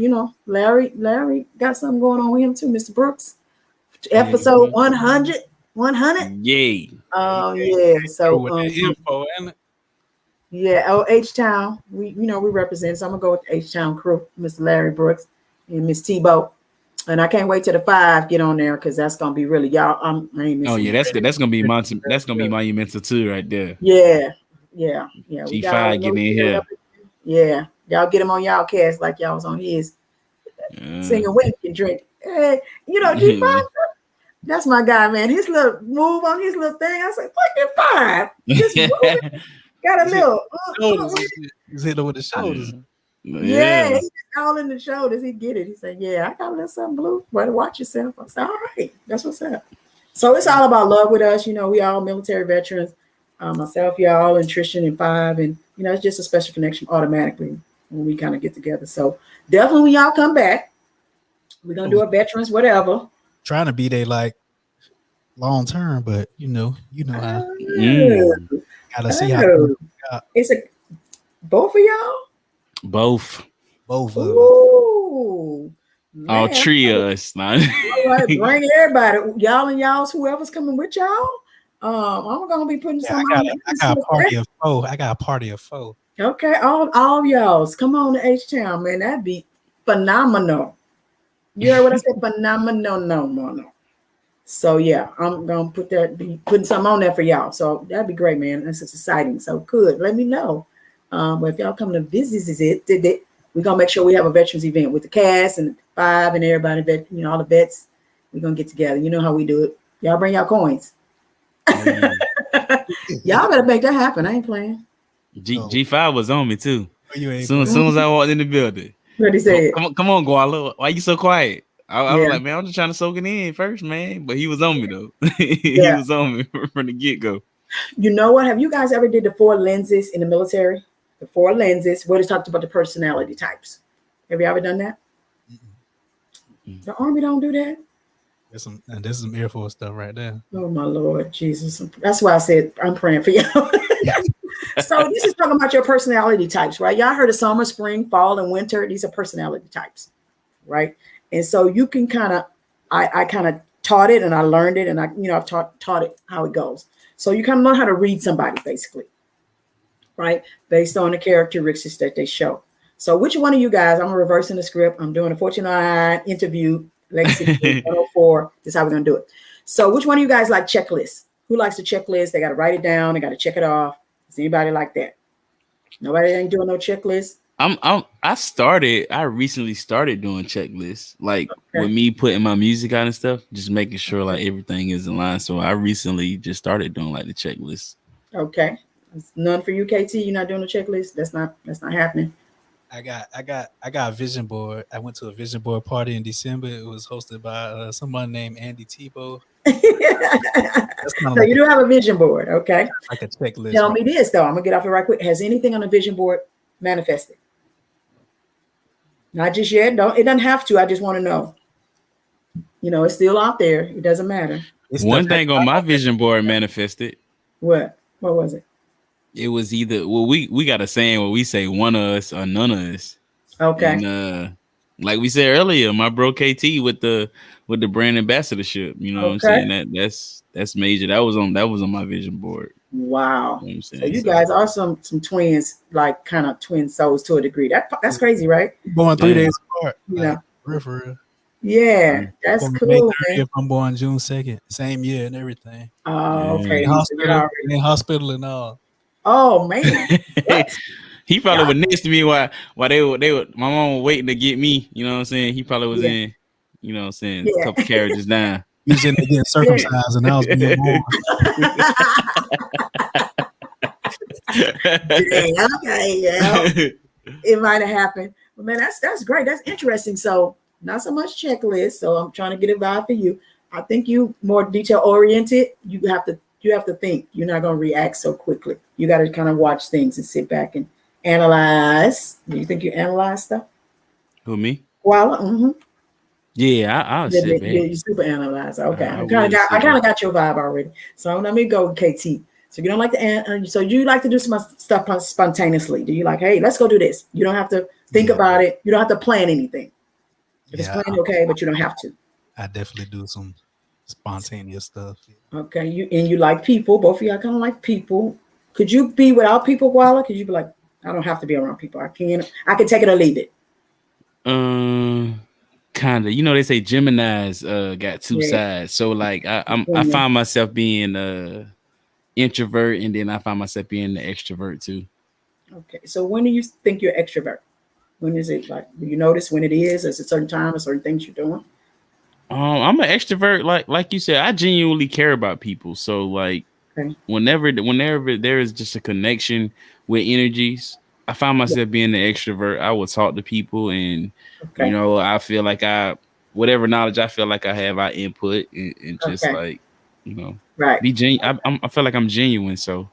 Larry got something going on with him too, Mr. Brooks. Episode 100. Yay! Oh yeah. So info, isn't it? Yeah, H-Town. We represent. So I'm gonna go with the H-Town crew, Mr. Larry Brooks and Miss Tebow. And I can't wait till the 5 get on there because that's gonna be really y'all. That's gonna be monumental too, right there. Yeah. G5 getting in here. Yeah, y'all get him on y'all cast like y'all was on his. Singing, wink and drink. Hey, G5. That's my guy, man. His little move on his little thing. I said, fucking 5. Just moving. Got a little. He's hitting with the shoulders. Yeah, he's all in the shoulders. He get it. He said, yeah, I got a little something blue. Better watch yourself. I said, all right. That's what's up. So it's all about love with us. We all military veterans. Myself, y'all, and Tristan and 5. And, it's just a special connection automatically when we kind of get together. So definitely when y'all come back, we're going to do a veterans, whatever. Trying to be there like long term, but you know how. Gotta see how. It's both of y'all? Both. Ooh. All 3 of us. All right, bring everybody. Y'all and y'all's whoever's coming with y'all. I'm gonna be putting some. I got a party of 4. I got a party of 4. Okay, all y'all's come on to H-Town, man. That'd be phenomenal. You heard what I said? Phenomenal. No. So yeah, I'm gonna be putting something on there for y'all. So that'd be great, man. That's exciting. So good. Let me know. But if y'all come to visit it, we're gonna make sure we have a veterans event with the cast and 5 and everybody, all the vets. We're gonna get together. You know how we do it. Y'all bring y'all coins. Y'all better make that happen. I ain't playing. G5 was on me too. You ain't Soon as I walked in the building. What he said? Come on, Guala. Why you so quiet? I was Yeah. like, man, I'm just trying to soak it in first, man. But he was on me though. He Yeah. was on me from the get-go. You know what? Have you guys ever did the 4 lenses in the military? The 4 lenses, where it talked about the personality types. Have you ever done that? The Army don't do that. There's some Air Force stuff right there. Oh my Lord Jesus. That's why I said I'm praying for you. So this is talking about your personality types, right? Y'all heard of summer, spring, fall, and winter. These are personality types, right? And so you can kind of, I kind of taught it and I learned it, and I've taught it how it goes. So you kind of learn how to read somebody, basically, right? Based on the characteristics that they show. So which one of you guys, I'm reversing the script. I'm doing a Fortune 9 interview, Legacy 104. This is how we're going to do it. So which one of you guys like checklists? Who likes the checklist? They got to write it down. They got to check it off. Is anybody like that? Nobody ain't doing no checklist? I recently started doing checklists, like with me putting my music out and stuff, just making sure like everything is in line. So I recently just started doing like the checklist. Okay. It's none for you, KT. You're not doing a checklist. That's not happening. I got a vision board. I went to a vision board party in December. It was hosted by someone named Andy Tebow. So you do have a vision board, okay? Like a checklist. Tell me this though. I'm gonna get off it right quick. Has anything on the vision board manifested? Not just yet. It doesn't have to. I just want to know. You know, it's still out there. It doesn't matter. One thing on my vision board manifested. What? What was it? It was either, well, we got a saying where we say one of us or none of us. Okay. And like we said earlier, my bro KT with the brand ambassadorship. You know what I'm saying? That's major. That was on my vision board. Wow. You know so you guys are some twins, like kind of twin souls to a degree. That's crazy, right? Born 3 days apart. You know. For real. Yeah, that's cool. If I'm born June 2nd, same year and everything. Oh, okay. In hospital and all. Oh man. He probably was next to me while they were my mom was waiting to get me, you know what I'm saying? He probably was in, you know what I'm saying, a couple carriages down. He was in there getting circumcised and I was being born. Okay, it might have happened. But man, that's great. That's interesting. So not so much checklist. So I'm trying to get a vibe for you. I think you more detail oriented. You have to think. You're not going to react so quickly. You got to kind of watch things and sit back and analyze. Do you think you analyze stuff? Who, me? Guala? Mm-hmm. Yeah, I'll sit back. You super analyze. Okay, I kind of got your vibe already. So let me go with KT. So you don't like to, so you like to do some stuff spontaneously. Do you like, hey, let's go do this? You don't have to think about it. You don't have to plan anything. If it's planned, okay, but you don't have to. I definitely do some spontaneous stuff. Okay, you like people. Both of y'all kind of like people. Could you be without people, Guala? Could you be like, I don't have to be around people. I can take it or leave it. Kind of. You know, they say Geminis got two sides. So like I find myself being introvert, and then I find myself being the extrovert too. Okay, so when do you think you're extrovert? When is it like? Do you notice when it is? Is it a certain time or certain things you're doing? I'm an extrovert, like you said. I genuinely care about people. So like, whenever there is just a connection with energies, I find myself being the extrovert. I will talk to people, and you know, I feel like whatever knowledge I feel like I have, I input and just like, you know, be genuine. I feel like I'm genuine, so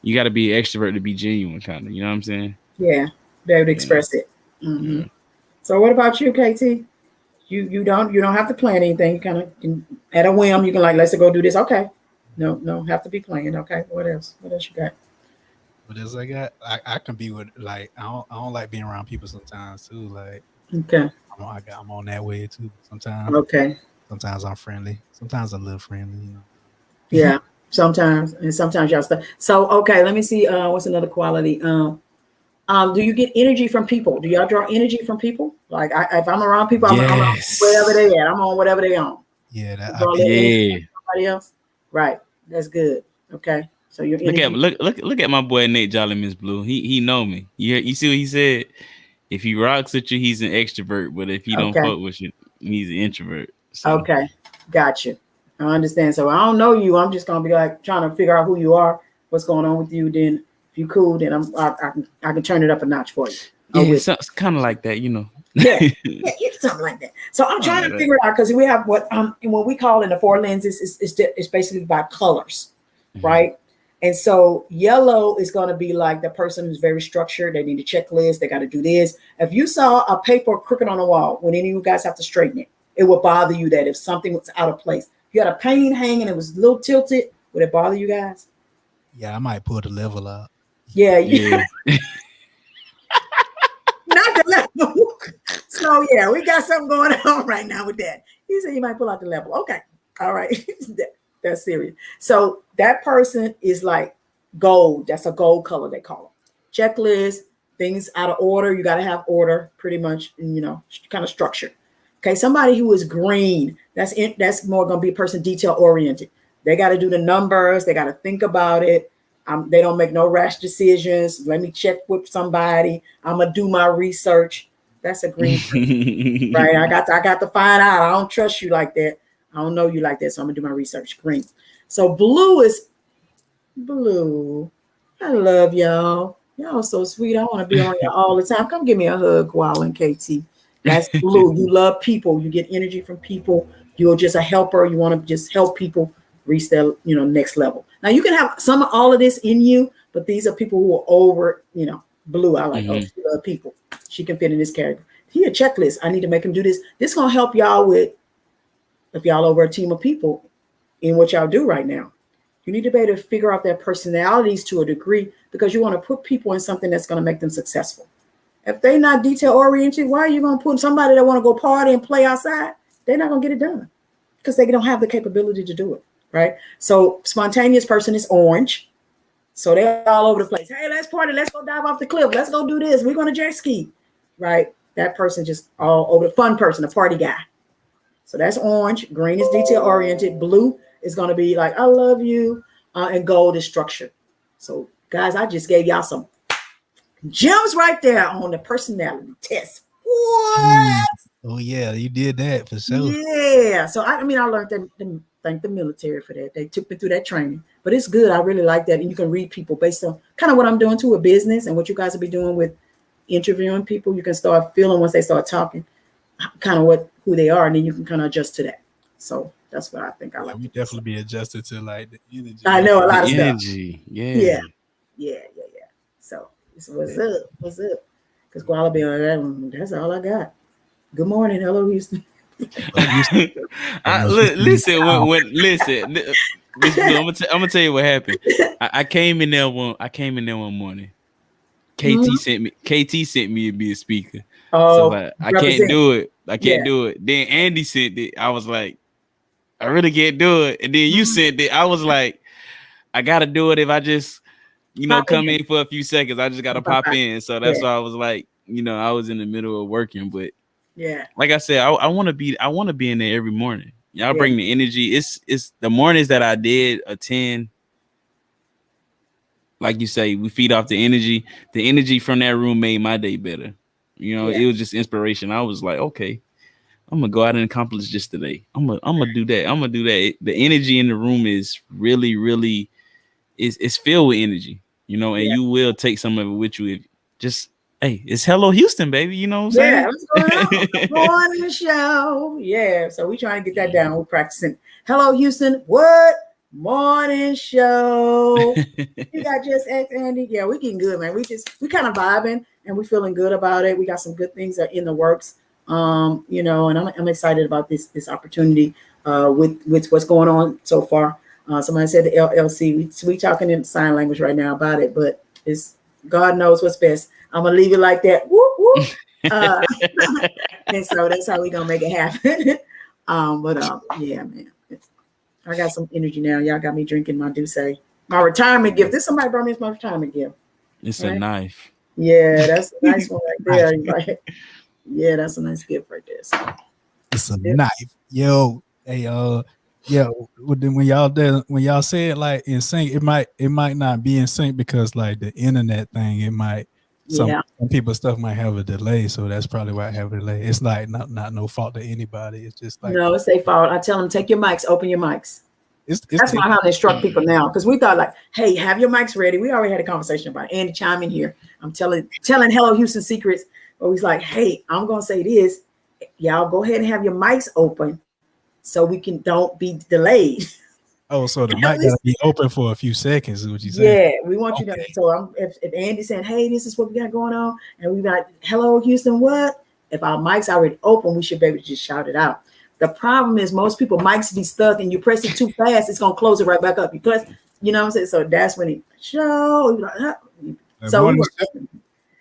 you got to be an extrovert to be genuine, kind of. You know what I'm saying? Yeah, be able to express it. Mm-hmm. Yeah. So what about you, KT? You don't have to plan anything. You kind of at a whim. You can like, let's go do this. Okay, no, have to be planned. Okay, what else? What else you got? What else I got? I can be with like I don't like being around people sometimes too. Like I'm on that way too. Sometimes sometimes I'm friendly. Sometimes I'm a little friendly. You know. Yeah, sometimes y'all stuff. So let me see. What's another quality? Do you get energy from people? Do y'all draw energy from people? Like if I'm around people, I'm on wherever they at. I'm on whatever they on. Yeah, somebody else. Right. That's good. Okay. So you're look at my boy Nate GualaMeetsWorld Blue. He know me. You see what he said? If he rocks with you, he's an extrovert. But if he don't fuck with you, he's an introvert. So. Okay. Got you. I understand. So I don't know you. I'm just gonna be like trying to figure out who you are, what's going on with you. Then if you cool, then I can turn it up a notch for you. Yeah, it's kind of like that, you know. Yeah, something like that. So I'm trying to figure it out because we have what we call in the 4 lenses is basically by colors, right? And so yellow is going to be like the person who's very structured. They need a checklist. They got to do this. If you saw a paper crooked on the wall, when any of you guys have to straighten it, it would bother you that if something was out of place. If you had a painting hanging, it was a little tilted. Would it bother you guys? Yeah, I might pull the level out. Yeah. Not the level. So yeah, we got something going on right now with that. He said you might pull out the level. Okay. All right. That's serious. So that person is like gold. That's a gold color, they call it. Checklist, things out of order. You got to have order pretty much, kind of structured. Okay. Somebody who is green, that's more going to be a person detail oriented. They got to do the numbers. They got to think about it. They don't make no rash decisions. Let me check with somebody. I'm going to do my research. That's a green person, right? I got to find out. I don't trust you like that. I don't know you like that, so I'm gonna do my research. Green. So blue is blue. I love y'all. Y'all so sweet. I want to be on y'all all the time. Come give me a hug, Koala and KT. That's blue. You love people. You get energy from people. You're just a helper. You want to just help people reach their next level. Now you can have some of all of this in you, but these are people who are over blue. I like she love people. She can fit in this category. Here, checklist. I need to make them do this. This is gonna help y'all with. If y'all over a team of people in what y'all do right now, you need to be able to figure out their personalities to a degree because you want to put people in something that's going to make them successful. If they're not detail oriented, why are you going to put somebody that want to go party and play outside? They're not going to get it done because they don't have the capability to do it, right? So spontaneous person is orange. So they're all over the place. Hey, let's party. Let's go dive off the cliff. Let's go do this. We're going to jet ski, right? That person just all over the fun person, a party guy. So that's orange. Green is detail oriented. Blue is going to be like, I love you. And gold is structured. So guys, I just gave y'all some gems right there on the personality test. What? Oh yeah, you did that for sure. Yeah. So I learned that. Thank the military for that. They took me through that training. But it's good. I really like that. And you can read people based on kind of what I'm doing too with business and what you guys will be doing with interviewing people. You can start feeling once they start talking kind of who they are, and then you can kind of adjust to that. So that's what I think I like. We definitely be adjusted to like the energy. I know a lot of energy. Stuff. Yeah. So what's up? Because Guala be on that one. That's all I got. Good morning, hello Houston. Listen. I'm gonna tell you what happened. I came in there one morning. KT sent me to be a speaker. So I can't do it. Do it. Then Andy sent it. I was like, I really can't do it. And then you sent it. I was like, I gotta do it if I just, come in for a few seconds. I just gotta pop in. So that's why I was like, I was in the middle of working, but like I said, I want to be in there every morning. Y'all bring the energy. It's the mornings that I did attend. Like you say, we feed off the energy. The energy from that room made my day better. It was just inspiration. I was like, okay, I'm gonna go out and accomplish this today. I'm gonna do that. I'm gonna do that. The energy in the room is really, really it's filled with energy, and you will take some of it with you. If just it's Hello Houston, baby. You know what I'm saying? What's going on? Morning show. Yeah. So we trying to get that down. We're practicing. Hello Houston. What? Morning show. You got just X Andy. Yeah, we getting good, man. We kind of vibing and we feeling good about it. We got some good things that are in the works. And I'm excited about this opportunity with what's going on so far. Somebody said the LLC. We talking in sign language right now about it, but it's God knows what's best. I'm gonna leave it like that. Whoop, whoop. And so that's how we gonna make it happen. Yeah, man. I got some energy now. Y'all got me drinking my Douce. My retirement gift. This somebody brought me my retirement gift. It's a knife. Yeah, that's a nice one right there. Right? Yeah, that's a nice gift right there. So. It's a knife. Yo, hey, when y'all say it like in sync, it might not be in sync because like the internet thing, it might some people's stuff might have a delay, so that's probably why I have a delay. It's like not no fault to anybody. It's just like no, it's their fault. I tell them take your mics, open your mics. That's why how they instruct people now, because we thought like, hey, have your mics ready. We already had a conversation about it. Andy, chime in here. I'm telling Hello Houston secrets. But he's like, hey, I'm gonna say this. Y'all go ahead and have your mics open so we don't be delayed. Oh, so the mic gotta be open for a few seconds, is what you saying? Yeah, we want you to. So if Andy's saying, hey, this is what we got going on, and we got Hello Houston, what? If our mic's already open, we should be able to just shout it out. The problem is most people mics be stuck and you press it too fast, it's gonna close it right back up. You press, you know what I'm saying? So that's when he show. So morning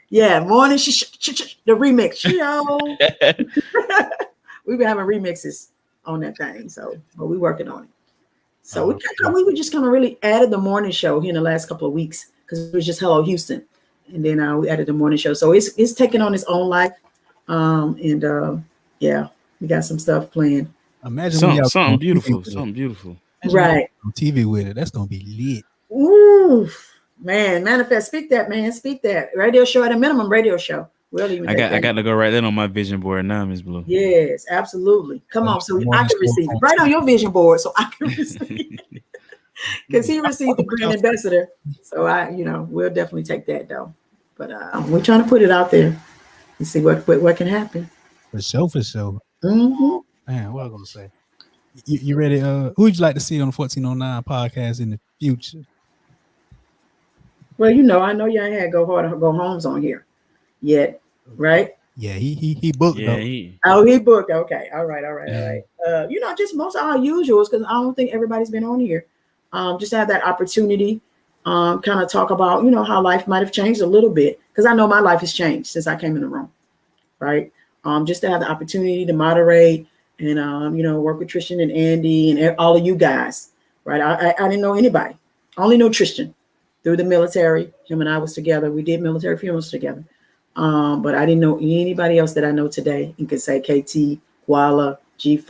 the remix show. We've been having remixes on that thing, but we're working on it. So we were just kind of really added the morning show here in the last couple of weeks because it was just Hello Houston, and then we added the morning show. So it's taking on its own life, we got some stuff planned. Imagine something beautiful, Right? On TV with it, that's gonna be lit. Ooh, man, manifest. Speak that, man. Speak that. Radio show at a minimum. Radio show. We'll even. I got to go right there on my vision board now, Miss Blue. Yes, absolutely. Come on, so I can receive it right on your vision board, so I can receive it. Because he received the Grand Ambassador, so we'll definitely take that though. But we're trying to put it out there and see what can happen. For sure. Mm-hmm. Man, what I was gonna say? You ready? Who would you like to see on the 1409 podcast in the future? Well, I know you ain't had Go Hard or Go Homes on here yet, right? Yeah, he booked. Yeah, he booked. Okay, all right. Just most of our usuals, because I don't think everybody's been on here. Just to have that opportunity, kind of talk about how life might have changed a little bit, because I know my life has changed since I came in the room, right? Just to have the opportunity to moderate and work with Tristan and Andy and all of you guys, right? I didn't know anybody. I only know Tristan through the military. Him and I was together. We did military funerals together. But I didn't know anybody else that I know today. You could say KT, Guala, G5,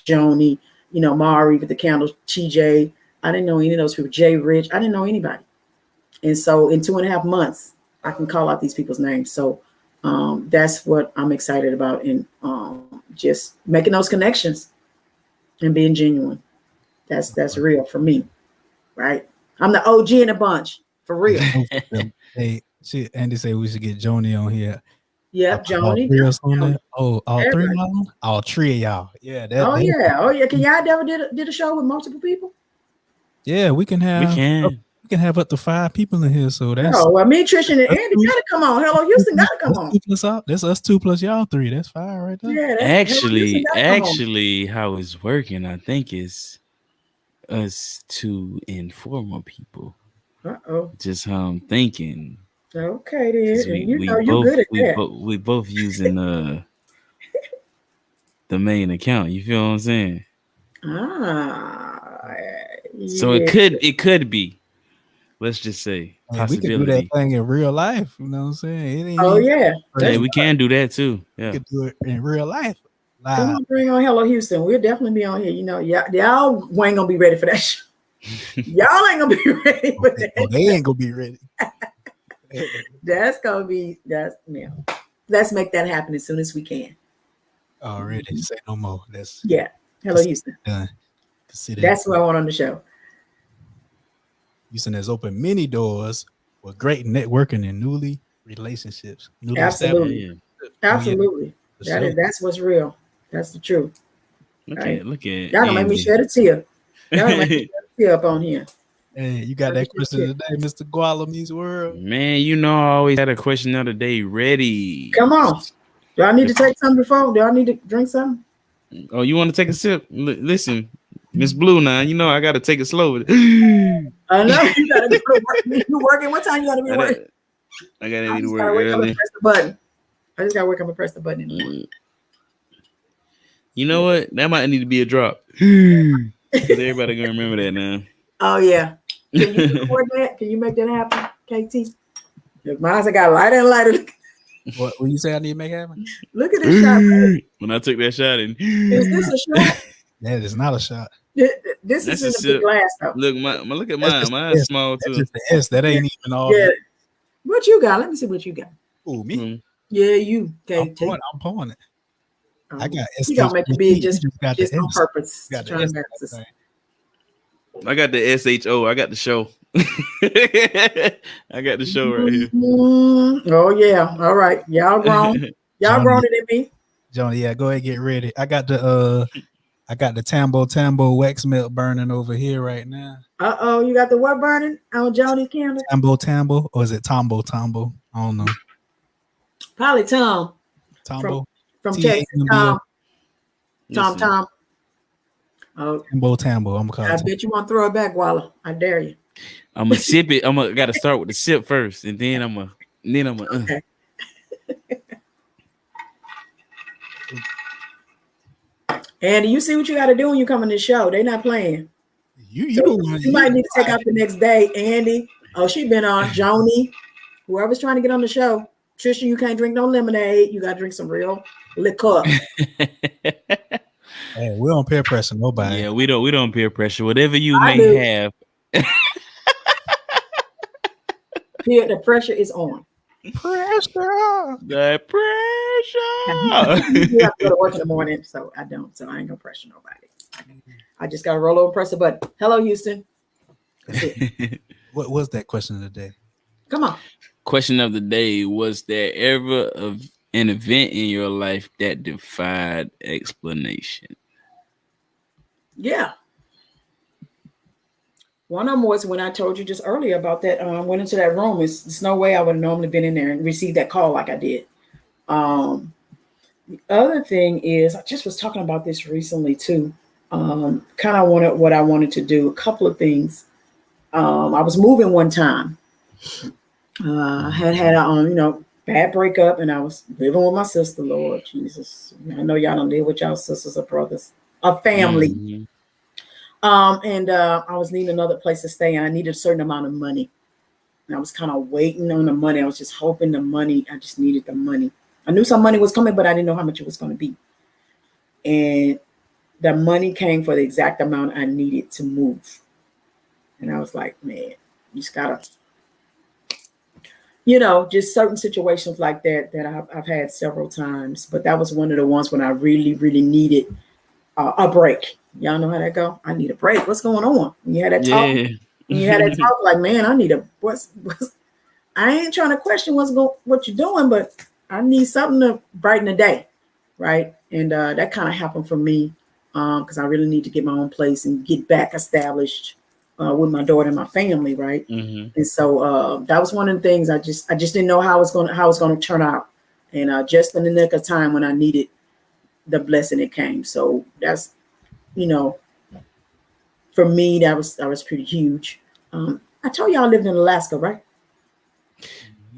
Joni, Mari with the candles, TJ. I didn't know any of those people. Jay Rich. I didn't know anybody. And so in 2.5 months, I can call out these people's names. So that's what I'm excited about, and just making those connections and being genuine. That's real for me, right? I'm the OG in the bunch, for real. Hey, shit, Andy said we should get Joni on here. Yep, Joni. All three of y'all? All three of y'all. Yeah. Oh yeah. Can y'all ever did a show with multiple people? Yeah, we can have up to 5 people in here. So that's me, Tristan, and Andy gotta come on. Hello Houston gotta come on. That's us 2 plus y'all 3. That's 5 right there. Yeah, actually, how it's working, I think is us 2 and 4 more people. Just how I'm thinking. Okay, then. You're good at that. We both using the main account. You feel what I'm saying? So it could be. Let's just say possibility. We can do that thing in real life. You know what I'm saying? Yeah, we can do that too. Yeah, we can do it in real life. Come on, bring on Hello Houston. We'll definitely be on here. Y'all ain't gonna be ready for that show. Y'all ain't gonna be ready for that. They ain't gonna be ready. Let's make that happen as soon as we can. Already say no more. Hello Houston. That's what I want on the show. Houston has opened many doors with great networking and newly relationships. Absolutely. That's what's real. That's the truth. Look at y'all gonna make me shed a tear. Y'all gonna make me shed a tear up on here. Hey, you got that question today, Mr. GualaMeetsWorld? Man, I always had a question of the day ready. Come on. Do I need to take something before? Do I need to drink something? Oh, you want to take a sip? Listen, Miss Blue, now I got to take it slow. I know you got to be working. You working? What time you got to be working? I got to work early. Press the button. I just got to work. I'm gonna press the button in the morning. You know what? That might need to be a drop. Everybody gonna remember that now. Oh yeah. Can you record that? Can you make that happen, KT? Look, mine's got lighter and lighter. What you say I need to make happen? Look at this shot. Man. When I took that shot, is this a shot? That is not a shot. This is in the big glass though. Look, look at mine. Mine's small too. That's just the S. That ain't even all. Yeah. What you got? Let me see what you got. Oh, me? Mm-hmm. Yeah, you. I'm pouring it. I got S. You don't make the big just on purpose. Got I got the SHO. I got the show. I got the show right here. Oh yeah. All right. Y'all grown. Y'all grown it than me. Johnny, yeah, go ahead, get ready. I got the Tambo wax melt burning over here right now. You got the what burning on Johnny's candle? Tambo, or is it Tombo? I don't know. Probably Tom. Tombo From Texas. Tom. Tom. Oh, Tambo. I'm calling. I bet you want to throw it back, Walla. I dare you. I'm gonna sip it. Gotta start with the sip first, and then I'm gonna. Okay. Andy, you see what you got to do when you come on this show. They're not playing. You might need to take out the next day, Andy. Oh, she been on Joni. Whoever's trying to get on the show. Trisha, you can't drink no lemonade. You got to drink some real liquor. Hey, we don't peer pressure nobody. Yeah, we don't peer pressure. Whatever you may have. The pressure is on. Pressure. The pressure. You have to go to work in the morning, so I don't. So I ain't gonna pressure nobody. I just gotta roll over and press a button. Hello, Houston. What was that question of the day? Come on. Question of the day: was there ever an event in your life that defied explanation? Yeah. One of them was when I told you just earlier about that. Went into that room. It's no way I would have normally been in there and received that call like I did. The other thing is, I just was talking about this recently too. Kind of what I wanted to do. A couple of things. I was moving one time. I had a bad breakup, and I was living with my sister. Lord Jesus, I know y'all don't live with y'all sisters or brothers, a family. Mm-hmm. And I was needing another place to stay, and I needed a certain amount of money. And I was kind of waiting on the money. I was just hoping the money. I just needed the money. I knew some money was coming, but I didn't know how much it was going to be. And the money came for the exact amount I needed to move. And I was like, man, you just gotta, just certain situations like that I've had several times. But that was one of the ones when I really, really needed a break. Y'all know how that go? I need a break. What's going on? And you had that talk. Yeah. And you had that talk like, man, I need I ain't trying to question what you're doing, but I need something to brighten the day, right? And that kind of happened for me because I really need to get my own place and get back established with my daughter and my family, right? Mm-hmm. And so that was one of the things I just didn't know how it's going to turn out, and just in the nick of time when I needed the blessing, it came. So that's for me that was pretty huge. I told you I lived in Alaska, right?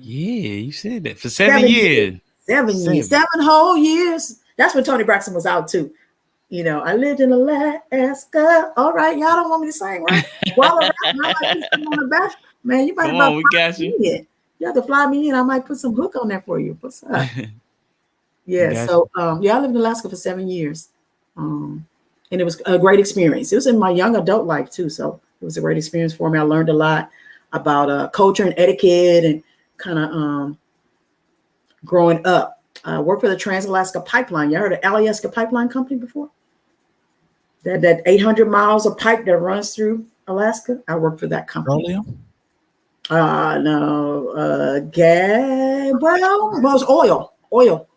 Yeah, you said that for 7 years. 7 years, 7 whole years. That's when Tony Braxton was out too. I lived in Alaska. All right, y'all don't want me to sing, right? While around, I might put some on the back. Man, you might we got you. You have to fly me in. I might put some hook on there for you. What's up? Yeah. So I lived in Alaska for 7 years. And it was a great experience. It was in my young adult life too. So it was a great experience for me. I learned a lot about culture and etiquette and kind of growing up. I worked for the Trans-Alaska Pipeline. You heard of Alaska Pipeline Company before? That 800 miles of pipe that runs through Alaska. I worked for that company. No, gas. Well, it was oil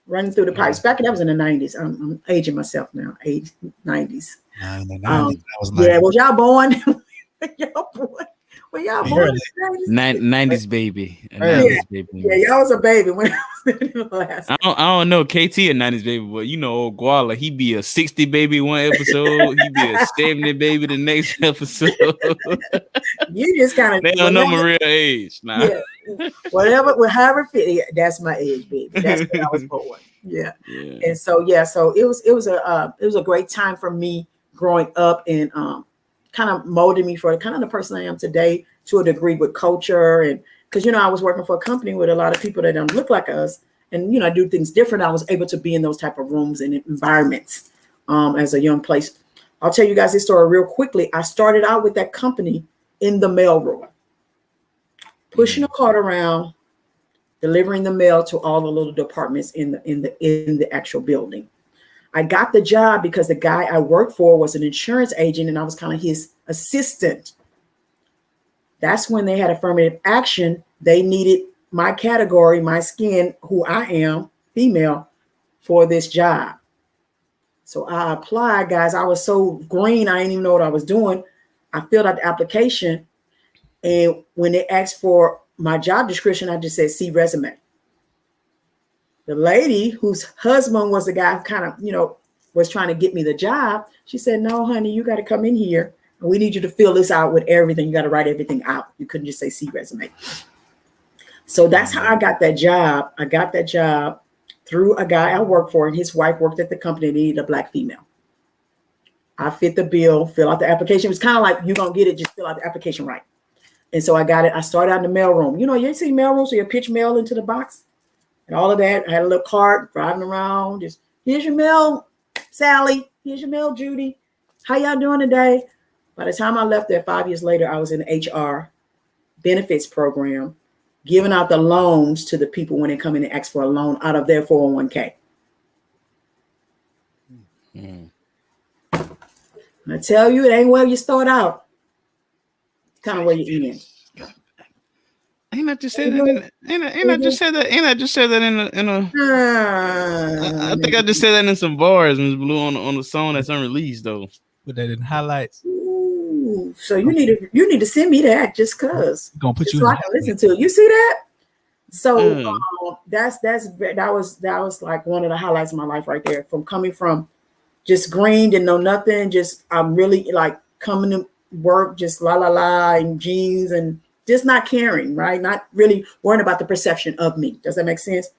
running through the pipes. Back that was in the 90s. I'm aging myself now. 90s. In the 90s, yeah, was y'all born? Y'all born? Well, y'all born in the 90s? 90s baby. Baby. Yeah, y'all was a baby when I was in the last. I don't know KT a 90s baby, but old Guala, he be a 60 baby one episode, he be a 70 baby the next episode. You just kind of they don't know my real age. Nah. Yeah, however fit. Yeah, that's my age, baby. That's when I was born. Yeah. And so it was a great time for me growing up and kind of molded me for kind of the person I am today to a degree with culture. And because, I was working for a company with a lot of people that don't look like us and, I do things different. I was able to be in those type of rooms and environments as a young place. I'll tell you guys this story real quickly. I started out with that company in the mailroom, pushing a cart around, delivering the mail to all the little departments in the actual building. I got the job because the guy I worked for was an insurance agent and I was kind of his assistant. That's when they had affirmative action. They needed my category, my skin, who I am, female, for this job. So I applied, guys. I was so green, I didn't even know what I was doing. I filled out the application, and when they asked for my job description, I just said, see resume. The lady whose husband was the guy who kind of, was trying to get me the job, she said, no, honey, you got to come in here. And we need you to fill this out with everything. You got to write everything out. You couldn't just say, see resume. So that's how I got that job. I got that job through a guy I worked for, and his wife worked at the company and needed a Black female. I fit the bill, fill out the application. It was kind of like, you're going to get it, just fill out the application right. And so I got it. I started out in the mailroom. You see mailroom, so you pitch mail into the box and all of that. I had a little cart driving around. Just, here's your mail, Sally. Here's your mail, Judy. How y'all doing today? By the time I left there 5 years later, I was in the HR benefits program, giving out the loans to the people when they come in and ask for a loan out of their 401k. I tell you, it ain't where you start out. Kind of where you end. Ain't I just said that? Ain't I just said that? Ain't I just said that in a? I think I just said that in some bars, Ms. Blue, on the song that's unreleased though. Put that in highlights. Ooh, so you need to send me that just cause. Gonna put you so I can listen to it. You see that? So that was like one of the highlights of my life right there. From coming from just green, didn't know nothing. Just I'm really like coming to work, just la in jeans and just not caring, right? Not really worrying about the perception of me. Does that make sense?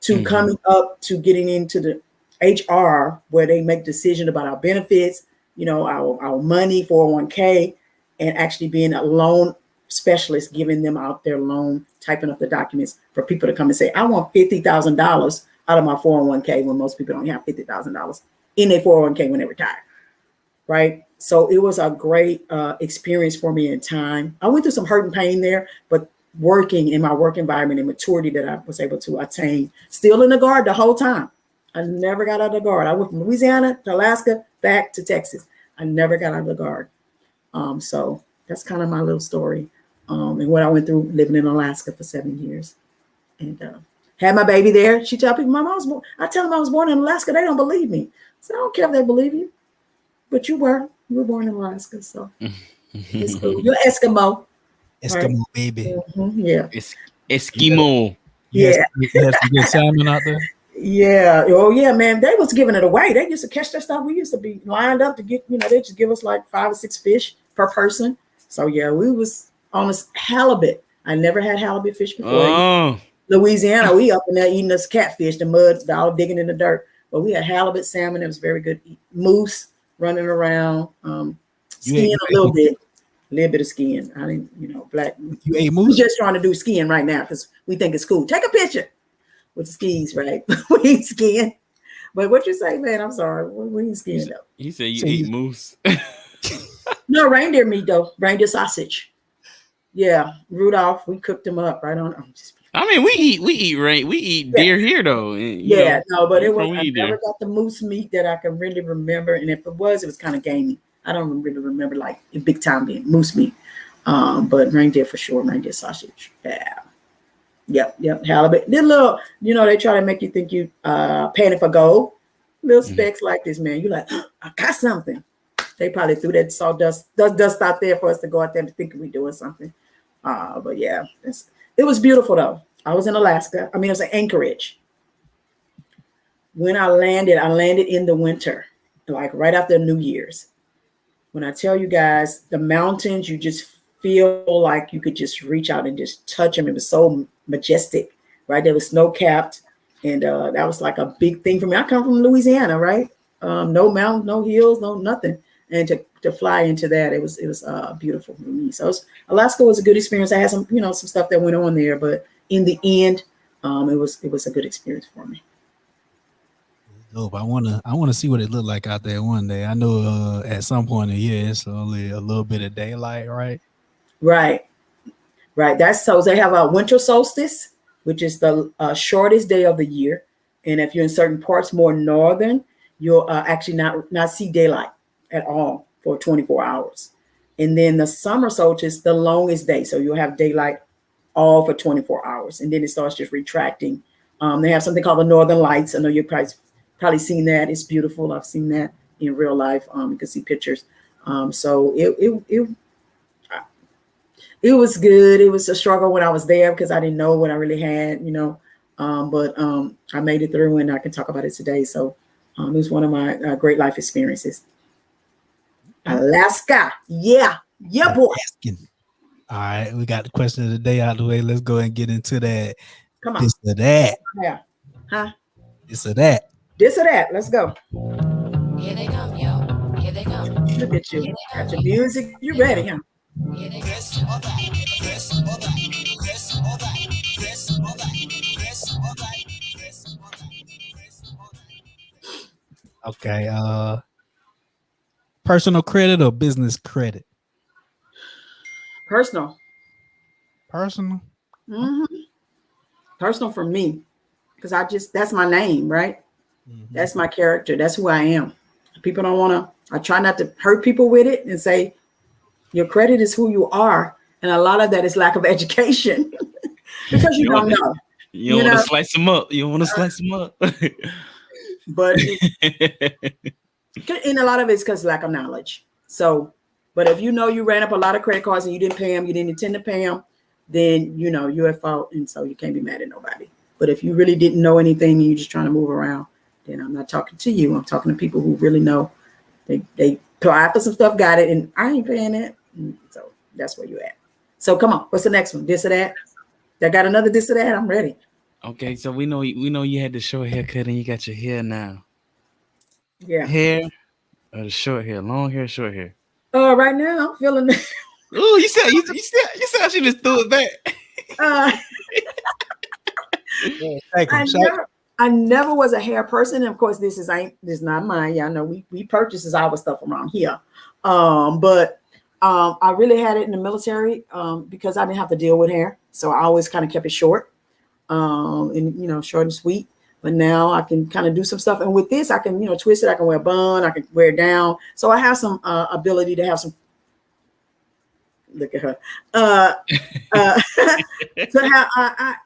To coming up to getting into the HR where they make decisions about our benefits, our money, 401k, and actually being a loan specialist, giving them out their loan, typing up the documents for people to come and say, I want $50,000 out of my 401k when most people don't have $50,000 in their 401k when they retire, right? So it was a great experience for me in time. I went through some hurt and pain there, but working in my work environment and maturity that I was able to attain, still in the Guard the whole time. I never got out of the Guard. I went from Louisiana to Alaska, back to Texas. I never got out of the Guard. So that's kind of my little story and what I went through living in Alaska for 7 years. And had my baby there. She tell people, I tell them I was born in Alaska. They don't believe me. So I don't care if they believe you. But you were born in Alaska. So it's cool. You're Eskimo. Eskimo, right? baby. Yeah. Eskimo. Yeah. You have some good salmon out there? Yeah. Oh, yeah, man. They was giving it away. They used to catch that stuff. We used to be lined up to get, they just give us like 5 or 6 fish per person. So, yeah, we was on this halibut. I never had halibut fish before. Oh. Louisiana, we up in there eating this catfish, the mud, all digging in the dirt. But we had halibut, salmon. It was very good. Moose running around, skiing a little bit of skiing. I didn't, black. You ate moose? We're just trying to do skiing right now because we think it's cool. Take a picture with the skis, right? We ain't skiing. But what you say, man? I'm sorry. We ain't skiing though. He said you ate moose. No, reindeer meat though. Reindeer sausage. Yeah, Rudolph. We cooked them up right on. I mean, we eat deer here though. And, but it was. I never got the moose meat that I can really remember, and if it was kind of gamey. I don't really remember like big time being moose meat, but reindeer for sure. Reindeer sausage. Yeah. Yep. Halibut. Did little. They try to make you think you panning for gold. Little specks like this, man. You like, I got something. They probably threw that sawdust dust out there for us to go out there and think we doing something. But yeah, it was beautiful though. I was in Alaska. I was in Anchorage. When I landed in the winter, like right after New Year's. When I tell you guys, the mountains, you just feel like you could just reach out and just touch them. It was so majestic, right? There was snow capped. And that was like a big thing for me. I come from Louisiana, right? No mountains, no hills, no nothing. And to fly into that, it was beautiful for me. So Alaska was a good experience. I had some, some stuff that went on there, but in the end, it was a good experience for me. Dope. I wanna see what it looked like out there one day. I know at some point in the year it's only a little bit of daylight, right? Right. That's so they have a winter solstice, which is the shortest day of the year. And if you're in certain parts more northern, you'll actually not see daylight at all for 24 hours. And then the summer solstice, the longest day. So you'll have daylight all for 24 hours. And then it starts just retracting. They have something called the Northern Lights. I know you've probably seen that. It's beautiful. I've seen that in real life. You can see pictures. So it was good. It was a struggle when I was there because I didn't know what I really had, but I made it through, and I can talk about it today. So it was one of my great life experiences. Alaska. Yeah, boy. All right, we got the question of the day out of the way. Let's go and get into that. Come on. This or that. Yeah. Huh? This or that. This or that. Let's go. Here they come, yo. Here they come. Look at you. Got your music. You ready, huh? Here they come. Okay. Personal credit or business credit? Personal. Personal. Mm-hmm. Personal for me, because that's my name, right? Mm-hmm. That's my character. That's who I am. People don't want to, I try not to hurt people with it and say, your credit is who you are. And a lot of that is lack of education because you don't know. You don't want to slice them up. You don't want to slice them up. But and a lot of it's because lack of knowledge. So, but if you know you ran up a lot of credit cards and you didn't pay them, you didn't intend to pay them, then you're at fault, and so you can't be mad at nobody. But if you really didn't know anything and you're just trying to move around, then I'm not talking to you. I'm talking to people who really know. They apply for some stuff, got it, and I ain't paying it. So that's where you at. So come on, what's the next one? This or that? I got another this or that. I'm ready. Okay, so we know you had the short haircut and you got your hair now. Yeah. Hair or the short hair, long hair, short hair. Right now I'm feeling. Oh, you said she just threw it back. I never was a hair person. And of course, this is not mine. Y'all know we purchases our stuff around here. But I really had it in the military because I didn't have to deal with hair. So I always kind of kept it short and short and sweet. But now I can kind of do some stuff. And with this, I can, twist it. I can wear a bun. I can wear it down. So I have some ability to have some. Look at her.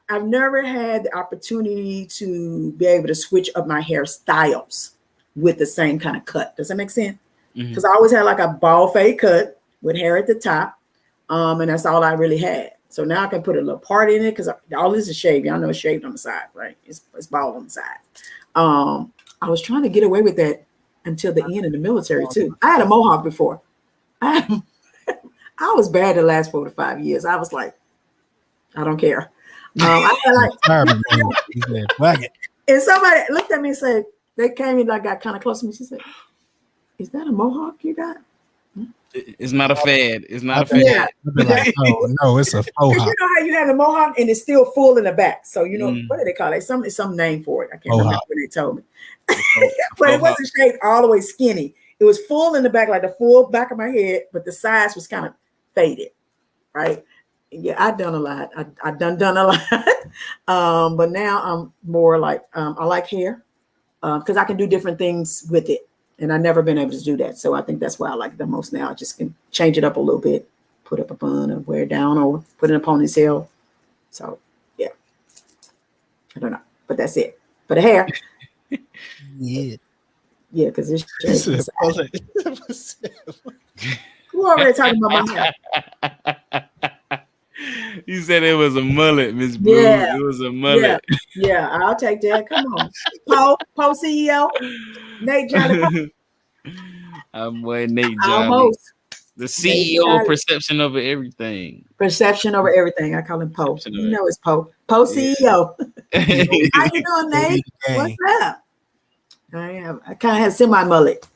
I've never had the opportunity to be able to switch up my hairstyles with the same kind of cut. Does that make sense? Because I always had like a bald fade cut with hair at the top. And that's all I really had. So now I can put a little part in it because all this is shaved. Y'all know it's shaved on the side, right? It's bald on the side. I was trying to get away with that until the end of the military too. I had a mohawk before. I was bad the last 4 to 5 years. I was like, I don't care. I had like, and somebody looked at me and said, they came and like got kind of close to me. She said, "Is that a mohawk you got?" It's not a fad. It's not a fad. Yeah. Like, no, it's a faux hawk. You know how you have the mohawk and it's still full in the back. So what do they call it? Some name for it. I can't remember what they told me. But it wasn't shaved all the way skinny. It was full in the back, like the full back of my head, but the sides was kind of faded, right? Yeah, I've done a lot. I've done a lot. But now I'm more like I like hair because I can do different things with it. And I've never been able to do that. So I think that's why I like it the most now. I just can change it up a little bit, put up a bun or wear it down or put it in a ponytail. So, yeah. I don't know. But that's it. For the hair. Yeah. Yeah, because it's Who already talking about my hair? You said it was a mullet, Miss Blue. Yeah. It was a mullet. Yeah, I'll take that. Come on. Poe CEO. Nate Johnny. Boy, Nate Johnny. Almost. The CEO of perception over everything. Perception over everything. I call him Poe. You know it's Poe. Poe CEO. How you doing, Nate? What's up? I kind of had semi-mullet.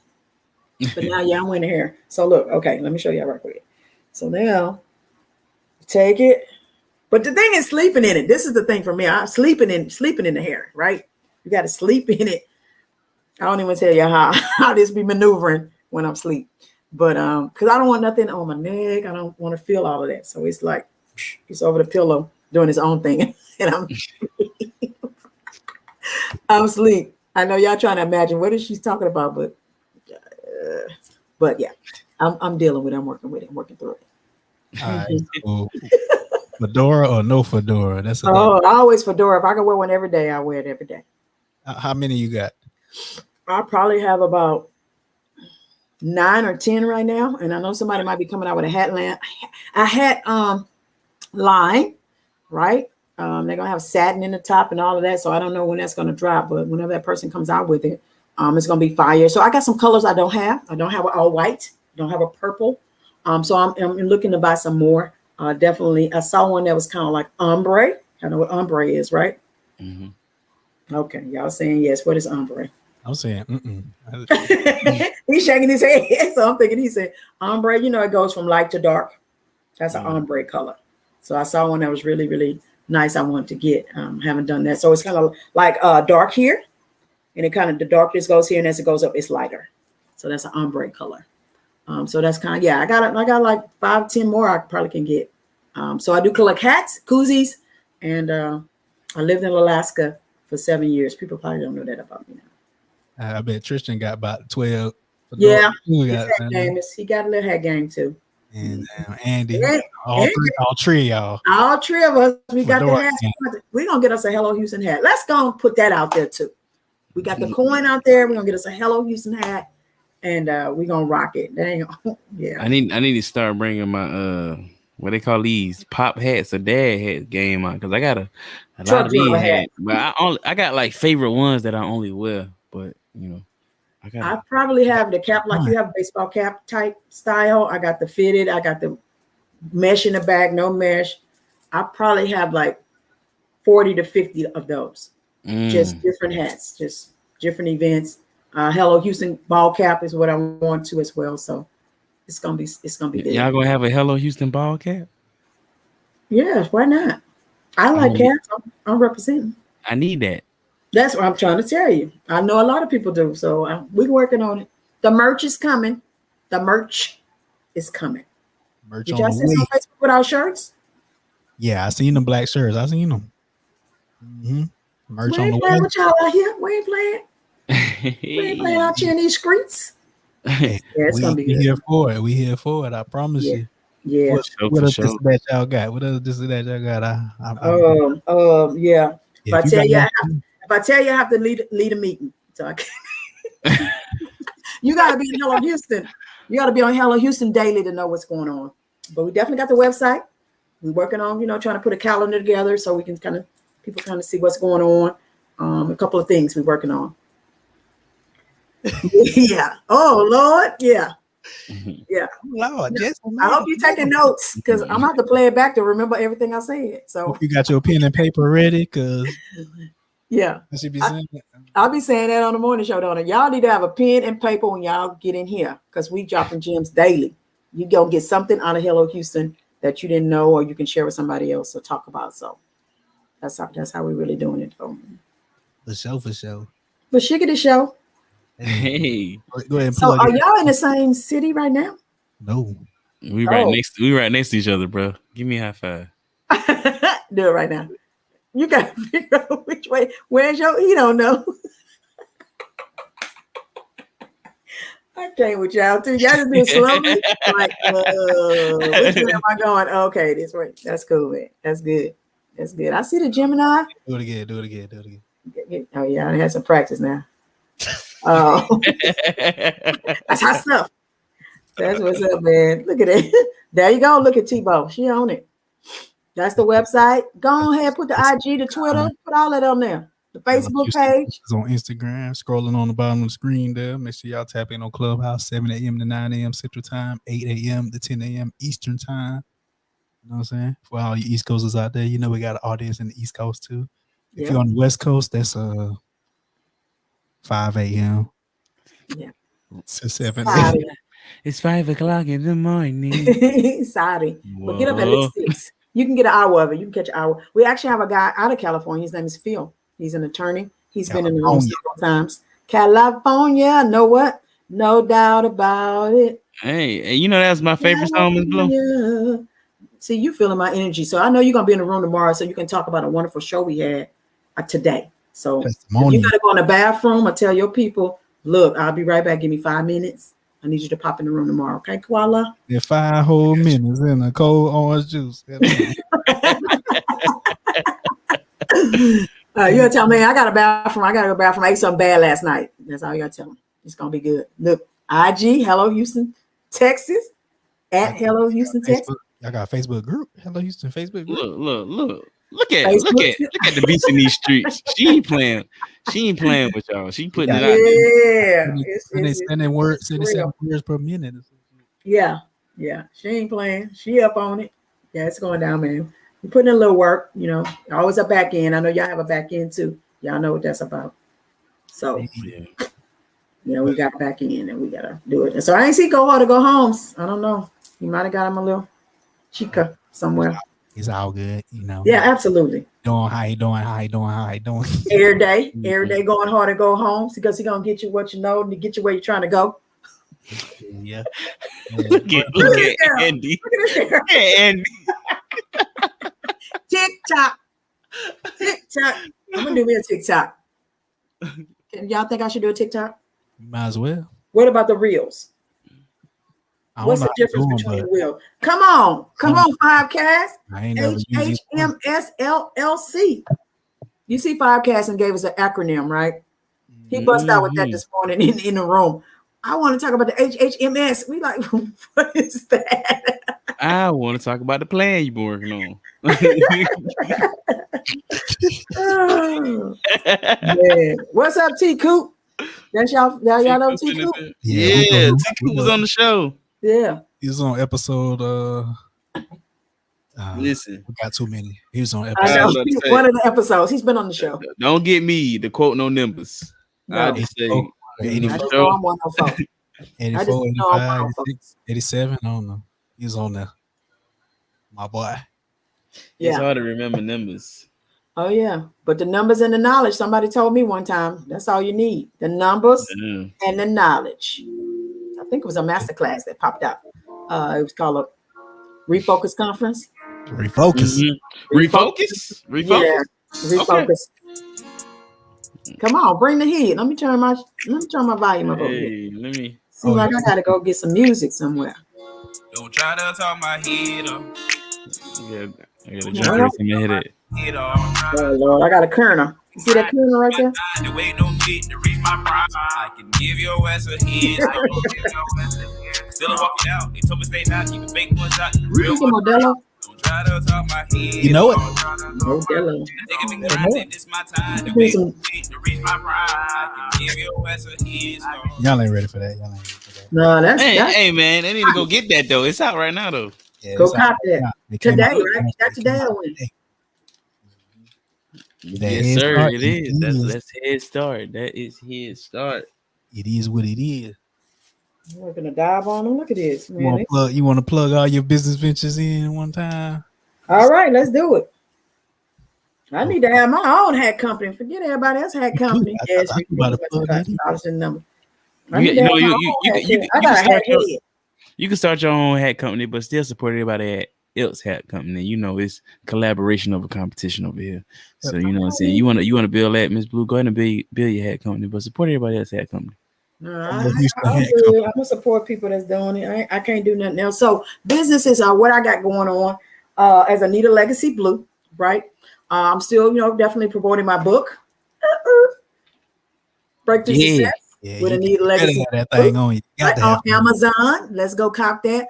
But now, I'm wearing the hair. So look, okay, let me show you right quick. So now, take it. But the thing is sleeping in it. This is the thing for me. I'm sleeping in the hair, right? You got to sleep in it. I don't even tell you how this be maneuvering when I'm asleep. But because I don't want nothing on my neck. I don't want to feel all of that. So it's like it's over the pillow doing its own thing. And I'm asleep. I know y'all trying to imagine what is she talking about, but yeah. I'm dealing with it. I'm working with it. I'm working through it. All right, so fedora or no fedora? That's a Oh, always fedora. If I could wear one every day, I wear it every day. how many you got? I probably have about 9 or 10 right now, and I know somebody might be coming out with a hat line, right? They're gonna have satin in the top and all of that, so I don't know when that's gonna drop, but whenever that person comes out with it, it's gonna be fire. So I got some colors I don't have. I don't have all white. I don't have a purple. So I'm looking to buy some more. Definitely, I saw one that was kind of like ombre. I know what ombre is, right? Mm-hmm. Okay, y'all saying yes. What is ombre? I'm saying, He's shaking his head, so I'm thinking he said ombre. You know, it goes from light to dark. That's an ombre color. So I saw one that was really, really nice. I wanted to get. Haven't done that. So it's kind of like dark here, and it kind of the darkness goes here, and as it goes up, it's lighter. So that's an ombre color. So that's kind of I got like 5, 10 more I probably can get. So I do collect hats, koozies, and I lived in Alaska for 7 years. People probably don't know that about me now. I bet Tristan got about 12. Yeah, he got a little hat game too. And Andy, And all three of y'all. All three of us, we got the Fedora hats. We're gonna get us a Hello Houston hat. Let's go and put that out there too. We got the coin out there. We're gonna get us a Hello Houston hat, and we're gonna rock it. Dang, yeah. I need to start bringing my what they call these pop hats or dad hat game on, because I got a lot of these hats, but I got like favorite ones that I only wear. But you know, I probably have the cap like you have baseball cap type style. I got the fitted. I got the mesh in the back, no mesh. I probably have like 40 to 50 of those. Just different hats, just different events. Hello Houston ball cap is what I want to as well. So it's gonna be big. Y'all gonna have a Hello Houston ball cap? Yes, why not? I like caps. I'm representing. I need that. That's what I'm trying to tell you. I know a lot of people do. So we're working on it. The merch is coming. Merch is coming. Did y'all see on Facebook with our shirts? Yeah, I seen them black shirts. I seen them. Merch on the way. With y'all out here. We ain't playing. We ain't playing out here in these streets. Yeah, it's gonna be good. Here for it. We here for it. I promise you. Yeah. What else that y'all got? What else that y'all got? Yeah. If I tell you, I have to lead a meeting. So you got to be in Hello Houston. You got to be on Hello Houston daily to know what's going on. But we definitely got the website. We're working on, trying to put a calendar together so we can people kind of see what's going on. A couple of things we're working on. Yeah. Oh Lord. Yeah. Yeah. Lord, I hope you're taking notes because I'm gonna have to play it back to remember everything I said. So hope you got your pen and paper ready, because yeah, I'll be saying that on the morning show, don't I? Y'all need to have a pen and paper when y'all get in here, because we dropping gems daily. You go get something out of Hello Houston that you didn't know, or you can share with somebody else or talk about. So that's how we're really doing it. For sure. But Shiggity show. Hey, go ahead. So are y'all in the same city right now? No, we right next to each other, bro. Give me a high five. Do it right now. You got to figure out which way. Where's he don't know. I came with y'all too. Y'all just do it slowly. Like, which way am I going? Okay, this way. That's cool, man. That's good. I see the Gemini. Do it again. Oh yeah, I had some practice now. Oh, that's hot stuff. That's what's up, man. Look at it. There you go. Look at Tebow. She on it. That's the website. Go ahead, put the IG, the Twitter, put all that on there. The Facebook page. It's on Instagram. Scrolling on the bottom of the screen there. Make sure y'all tap in on Clubhouse, 7 a.m. to 9 a.m. Central Time, 8 a.m. to 10 a.m. Eastern Time. You know what I'm saying? For all you East Coasters out there, we got an audience in the East Coast too. If you're on the West Coast, that's 5 a.m. Yeah. To 7 a.m. It's 5 o'clock in the morning. Sorry. But get up at least 6. You can get an hour of it. You can catch an hour. We actually have a guy out of California. His name is Phil. He's an attorney. He's been in the room several times. California, know what? No doubt about it. Hey, that's my favorite song, Ms. Blue. See, you feeling my energy. So I know you're going to be in the room tomorrow so you can talk about a wonderful show we had today. So if you got to go in the bathroom or tell your people, look, I'll be right back. Give me 5 minutes. I need you to pop in the room tomorrow. Okay, Koala? Yeah, 5 whole minutes in a cold orange juice. You gotta tell me I got a bathroom. I gotta go to the bathroom. I ate something bad last night. That's all you gotta tell me. It's gonna be good. Look, IG, Hello Houston, Texas, at Hello Houston, Texas. I got a Facebook group. Hello Houston Facebook group. Look at the beast in these streets. She ain't playing with y'all. She putting it out there. Yeah. Sending words per minute. Yeah. She ain't playing. She up on it. Yeah, it's going down, man. We're putting in a little work, you know. Always a back end. I know y'all have a back end too. Y'all know what that's about. So we got back in and we gotta do it. And so I ain't see Go Hard to Go Homes. I don't know. He might have got him a little chica somewhere. It's all good, you know. Yeah, absolutely. How you doing? Every day going hard to go home because he's gonna get you what you know to get you where you're trying to go. Yeah. Look at Andy. Look at Andy. TikTok. I'm gonna do me a TikTok. Y'all think I should do a TikTok? Might as well. What about the reels? What's the difference between the wheel? Come on, 5Cast. HHMS LLC. You see, 5Cast and gave us an acronym, right? He busted out with that this morning in the room. I want to talk about the HHMS. We like, what is that? I want to talk about the plan you've been working on. Oh, man. What's up, T Coop? That's y'all know T Coop? Yeah, T Coop was on the show. Yeah. He was on episode listen. We got too many. He was on episode. One of the episodes. He's been on the show. Don't get me to quote no numbers. No. I just say 84, I just know I'm 104. 84, 85, 86, 87. I don't know. He was on there. My boy. Yeah. It's hard to remember numbers. Oh, yeah. But the numbers and the knowledge, somebody told me one time, that's all you need. The numbers and the knowledge. I think it was a masterclass that popped out. It was called a Refocus Conference. Refocus. Mm-hmm. Refocus? Yeah. Refocus. Okay. Come on, bring the heat. Let me turn my volume up over here. Let me. Seems like I gotta go get some music somewhere. Don't try to talk my head up. I gotta jump in my head. Oh Lord, I got a kerner. You see that kerner right there? I can give your ass a head. Still walking out. They told me stay out. Keep the fake ones out. Real Modelo. Don't try to talk my head. You know it. Modelo. This my time. To reach my prime. I can give your ass a head. Y'all ain't ready for that. No, that's hey man, they need to go get that though. It's out right now though. Yeah, go cop that today, right? That's today or when? Yes, sir. It is. That's Head Start. That is Head Start. It is what it is. We're gonna dive on them. Look at this, man. You want to plug all your business ventures in one time? All right, let's do it. I need to have my own hat company. Forget everybody else hat company. Yes, you can start your own hat company, but still support everybody else hat company. You know, it's collaboration over competition over here. So you know what I'm saying. You want to build that, Miss Blue. Go ahead and build your hat company, but support everybody else hat company. I'm gonna support people that's doing it. I can't do nothing else. So businesses are what I got going on as Anita Legacy Blue, right? I'm still, definitely promoting my book, Breakthrough Success with Anita Legacy. That thing on you. On Amazon. Let's go cop that.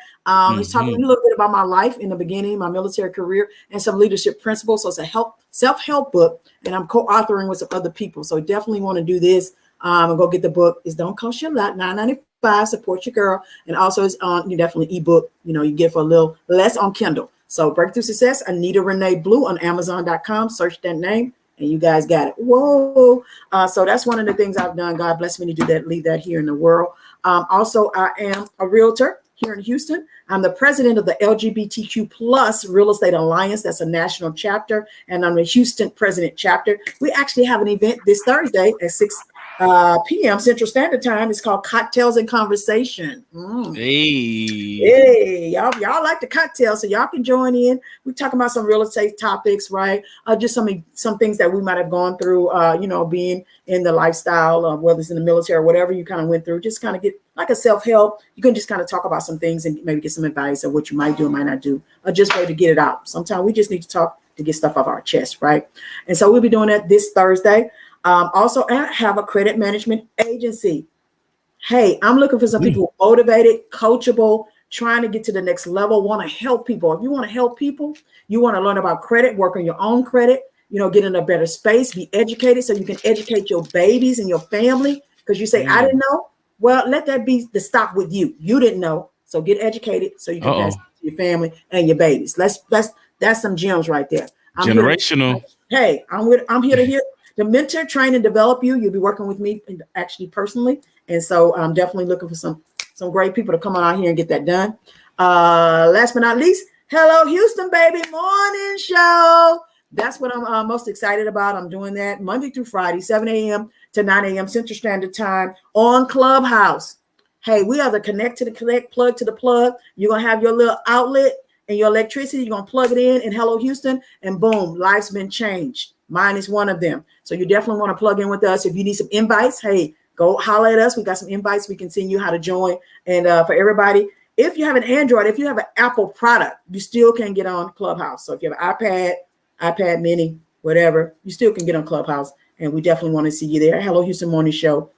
He's talking a little bit about my life in the beginning, my military career, and some leadership principles. So it's a self-help book, and I'm co-authoring with some other people. So definitely want to do this. And go get the book. It don't cost you a lot, $9.95. Support your girl, and also it's on definitely ebook. You get for a little less on Kindle. So Breakthrough Success, Anita Renee Blue on Amazon.com. Search that name, and you guys got it. Whoa! So that's one of the things I've done. God bless me to do that. Leave that here in the world. Also, I am a realtor here in Houston. I'm the president of the LGBTQ plus Real Estate Alliance. That's a national chapter, and I'm the Houston president chapter. We actually have an event this Thursday at 6 p.m. Central Standard Time. It's called Cocktails and Conversation. Hey. Hey, y'all like the cocktail, so y'all can join in. We're talking about some real estate topics, right? Just some things that we might have gone through, being in the lifestyle, whether it's in the military or whatever you kind of went through. Just kind of get like a self-help. You can just kind of talk about some things and maybe get some advice of what you might do and might not do, or just way to get it out. Sometimes we just need to talk to get stuff off our chest, right? And so we'll be doing that this Thursday. Also, I have a credit management agency. Hey, I'm looking for some people motivated, coachable, trying to get to the next level, want to help people. If you want to help people, you want to learn about credit, work on your own credit, get in a better space, be educated so you can educate your babies and your family. Because you say, I didn't know. Well, let that be the stop with you. You didn't know. So get educated so you can pass it to your family and your babies. That's some gems right there. Generational. I'm here to hear the mentor, train, and develop you. You'll be working with me actually personally. And so I'm definitely looking for some great people to come on out here and get that done. Last but not least, Hello Houston, baby, morning show. That's what I'm most excited about. I'm doing that Monday through Friday, 7 a.m. to 9 a.m. Central Standard Time on Clubhouse. Hey, we are the connect to the connect, plug to the plug. You're going to have your little outlet and your electricity. You're going to plug it in Hello Houston, and boom, life's been changed. Mine is one of them. So you definitely want to plug in with us. If you need some invites, hey, go holler at us. We got some invites. We can send you how to join. And for everybody, if you have an Android, if you have an Apple product, you still can get on Clubhouse. So if you have an iPad mini, whatever, you still can get on Clubhouse. And we definitely want to see you there. Hello Houston Morning Show.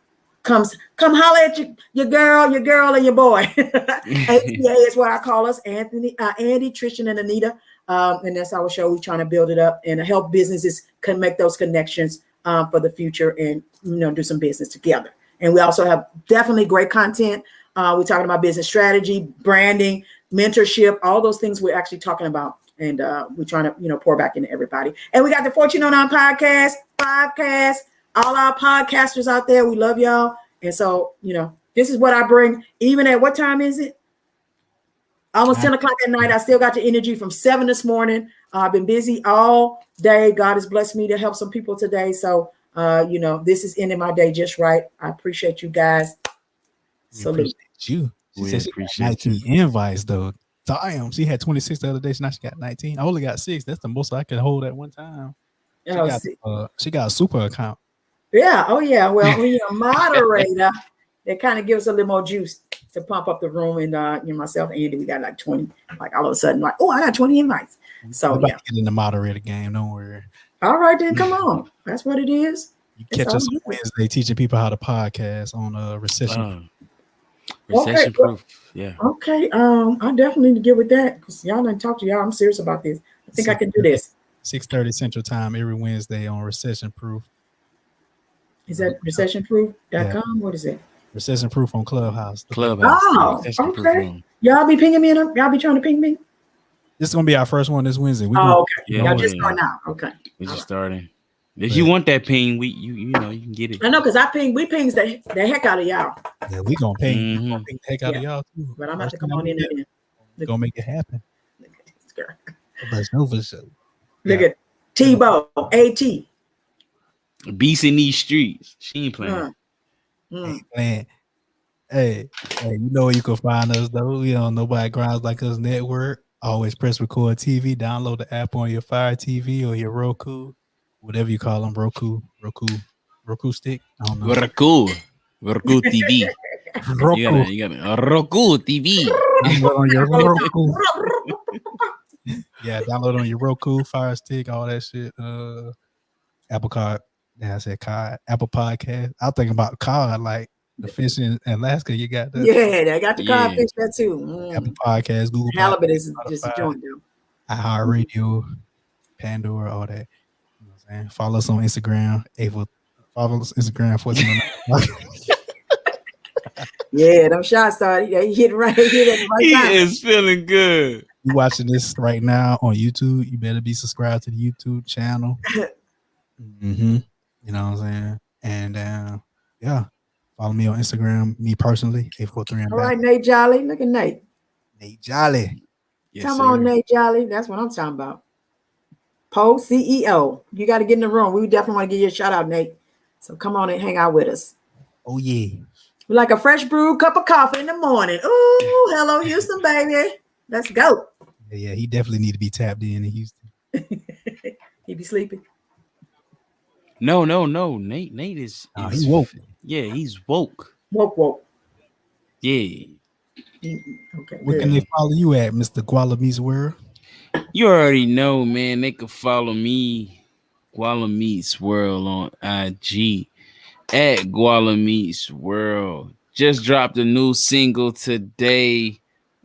Come holler at your girl, and your boy. ATA is what I call us. Andy, Trishan, and Anita. And that's our show. We're trying to build it up and help businesses can make those connections for the future and do some business together. And we also have definitely great content. We're talking about business strategy, branding, mentorship, all those things we're actually talking about. And we're trying to pour back into everybody. And we got the 1409 podcast, 5cast, all our podcasters out there. We love y'all. And so, this is what I bring. Even at what time is it? Almost 10 o'clock at night. I still got the energy from 7 this morning. I've been busy all day. God has blessed me to help some people today. So, this is ending my day just right. I appreciate you guys. Salute. You. She We said she got appreciate 19 invites, though. Damn, she had 26 the other day. So now she got 19. I only got 6. That's the most I could hold at one time. She got a super account. Yeah. Oh, yeah. Well, when you're a moderator, it kind of gives a little more juice to pump up the room. And myself and Andy, we got like 20. Like all of a sudden, like, I got 20 invites. So Get in the moderator game. Don't worry. All right, then come on. That's what it is. You catch us on Wednesday teaching people how to podcast on recession. Recession proof. Yeah. Okay. I definitely need to get with that because y'all didn't talk to y'all. I'm serious about this. I think I can do this. 6:30 Central Time every Wednesday on Recession Proof. Is that recessionproof.com? What is it? Recession Proof on Clubhouse. Oh, okay. Y'all be pinging me, and y'all be trying to ping me. This is gonna be our first one this Wednesday. Okay. Yeah, y'all just starting out. Okay. We're just starting. If you want that ping, you can get it. I know because we pings the heck out of y'all. Yeah, we gonna ping. We gonna ping the heck out of y'all too. But I'm about to come on in there. Gonna make it happen. Look at this girl. Let's know for sure. Look at Tebow, AT. Beast in these streets. She ain't playing. Ain't playing. Hey, you know where you can find us though. We on Nobody Grinds Like Us Network. Always press record TV. Download the app on your Fire TV or your Roku, whatever you call them. Roku stick. I don't know. Roku TV. Roku. You got a Roku TV. Download on your Roku. Yeah, download on your Roku, Fire Stick, all that shit. Apple Card. Yeah, I said card. Apple Podcast. I was thinking about card, like the fish in Alaska. You got that? Yeah, they got the codfish there too. Apple Podcast, Google Halibut Podcast, is just a joint though. iHeartRadio, Pandora, all that. You know what I'm saying? Follow us on Instagram. Follow us on Instagram. 1409. Yeah, them shots started. Yeah, he hit right. He is feeling good. You watching this right now on YouTube? You better be subscribed to the YouTube channel. You know what I'm saying? And yeah, follow me on Instagram. Me personally, 843. All right, Nate Jolly. Look at Nate. Nate Jolly. Yes, Come sir. on, Nate Jolly. That's what I'm talking about. Poe CEO. You got to get in the room. We definitely want to give you a shout out, Nate. So come on and hang out with us. Oh yeah. We like a fresh brewed cup of coffee in the morning. Ooh, hello, Houston, baby. Let's go. Yeah, he definitely need to be tapped in Houston. He be sleeping. No. Nate is He woke. Yeah, he's woke. Woke. Yeah. Okay. Where can they follow you at, Mr. GualaMeetsWorld? You already know, man. They can follow me, GualaMeetsWorld on IG at GualaMeetsWorld. Just dropped a new single today.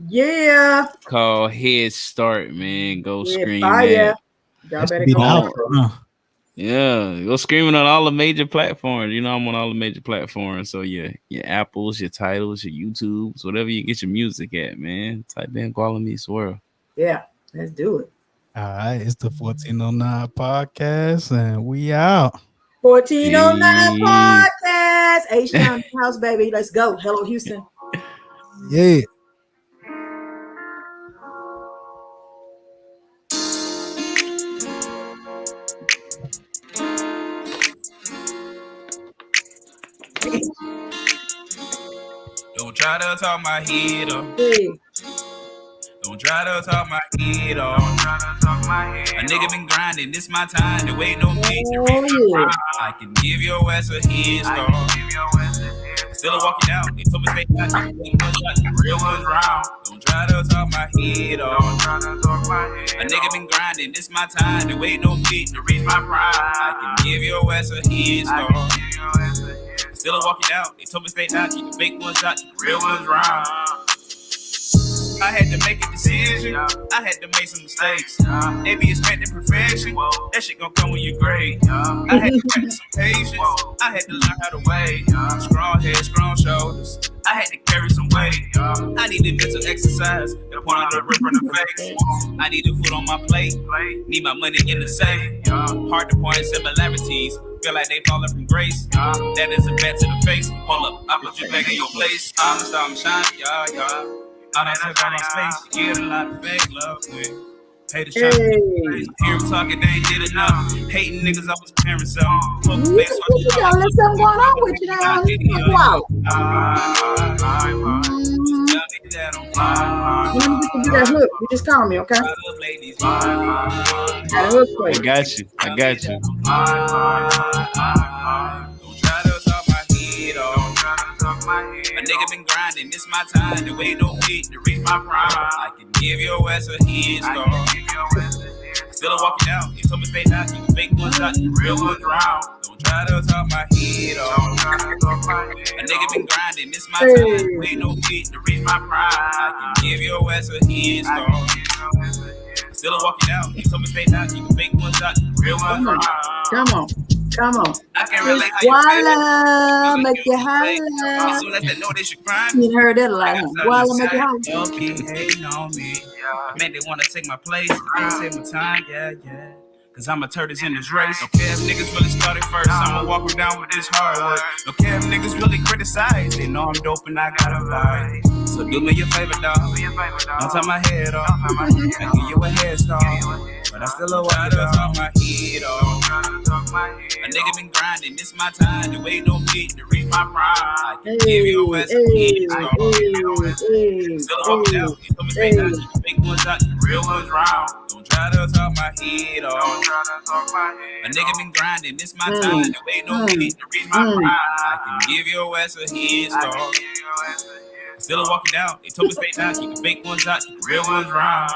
Yeah. Called Head Start, man. Go scream fire. that. Y'all better go. Outro, huh? Yeah, go screaming on all the major platforms. You know, I'm on all the major platforms. So yeah, your Apples, your Titles, your YouTubes, whatever you get your music at, man. Type in GualaMeetsWorld. Yeah, let's do it. All right, it's the 1409 podcast, and we out. 1409 podcast. H-Town house, baby. Let's go. Hello, Houston. Yeah. Don't try to talk my head up. Hey. Don't try to talk my head off. A nigga been grinding, this my time to wait no peace to reach my prime. I can give your ass a head start. Still walking out, they told me stay out, the real one's round. Don't try to talk my head off. A nigga been grinding, this my time to wait no peace to reach my prime. I can give your ass a head start. Still walking out, they told me stay out, keep the fake ones out, the real ones round. I had to make a decision. I had to make some mistakes. They be expecting perfection. That shit gon' come when you're great. I had to practice some patience. I had to learn how to wait. Strong head, strong shoulders. I had to carry some weight. I needed mental exercise. Gotta point out the rip from the face. I need the food on my plate. Need my money in the safe. Hard to point similarities. Feel like they falling from grace. That is a bat to the face. Hold up, I put you back in your place. I'm a star, I'm shining, y'all. All that stuff on space, get a lot of fake love with. Haters trying to hear them talking, they ain't did enough. Hating niggas, I was comparing some. You got a little something going on with you now. Wow. Let me just do that hook. You just call me, okay? I got you. Don't try to talk my head off. A nigga been grinding, this my time to wait no beat to reach my prime. I can give your ass a head start. Still walking out, you told me stay down, keep the fake ones out, the real ones round. Don't try to talk my head off. A nigga been grinding, this my time to wait no beat to reach my prime. I can give your ass a head start. Still walking out, you told me stay down, keep the fake ones out, the real ones round. Come on. I can't relate how you Voila, make you holla. So let them know they should crime. You heard that a lot, huh? Voila, make you holla. Okay, hating on me. Man, they wanna take my place. They save my time, yeah. Cause I'm a turtles in this race. Don't care if niggas really started first. I'ma walk her down with this hard work. Don't care if niggas really criticize. They know I'm dope and I got a vibe. So do me a favor, dog. Don't tie my head off. I give you a head start. But I still a while to talk my head off. A nigga been grinding, this my time. The way no beat to reach my prime. I can give you a head start. Still a walking out. You told me stay down. Keep the fake ones out. The real ones round. Don't try to talk my head off. A nigga been grinding, this my time. The way no beat to reach my prime. I can give your ass a head start. Still walking down. They told me stay down. Keep the fake ones out. Keep the real ones round.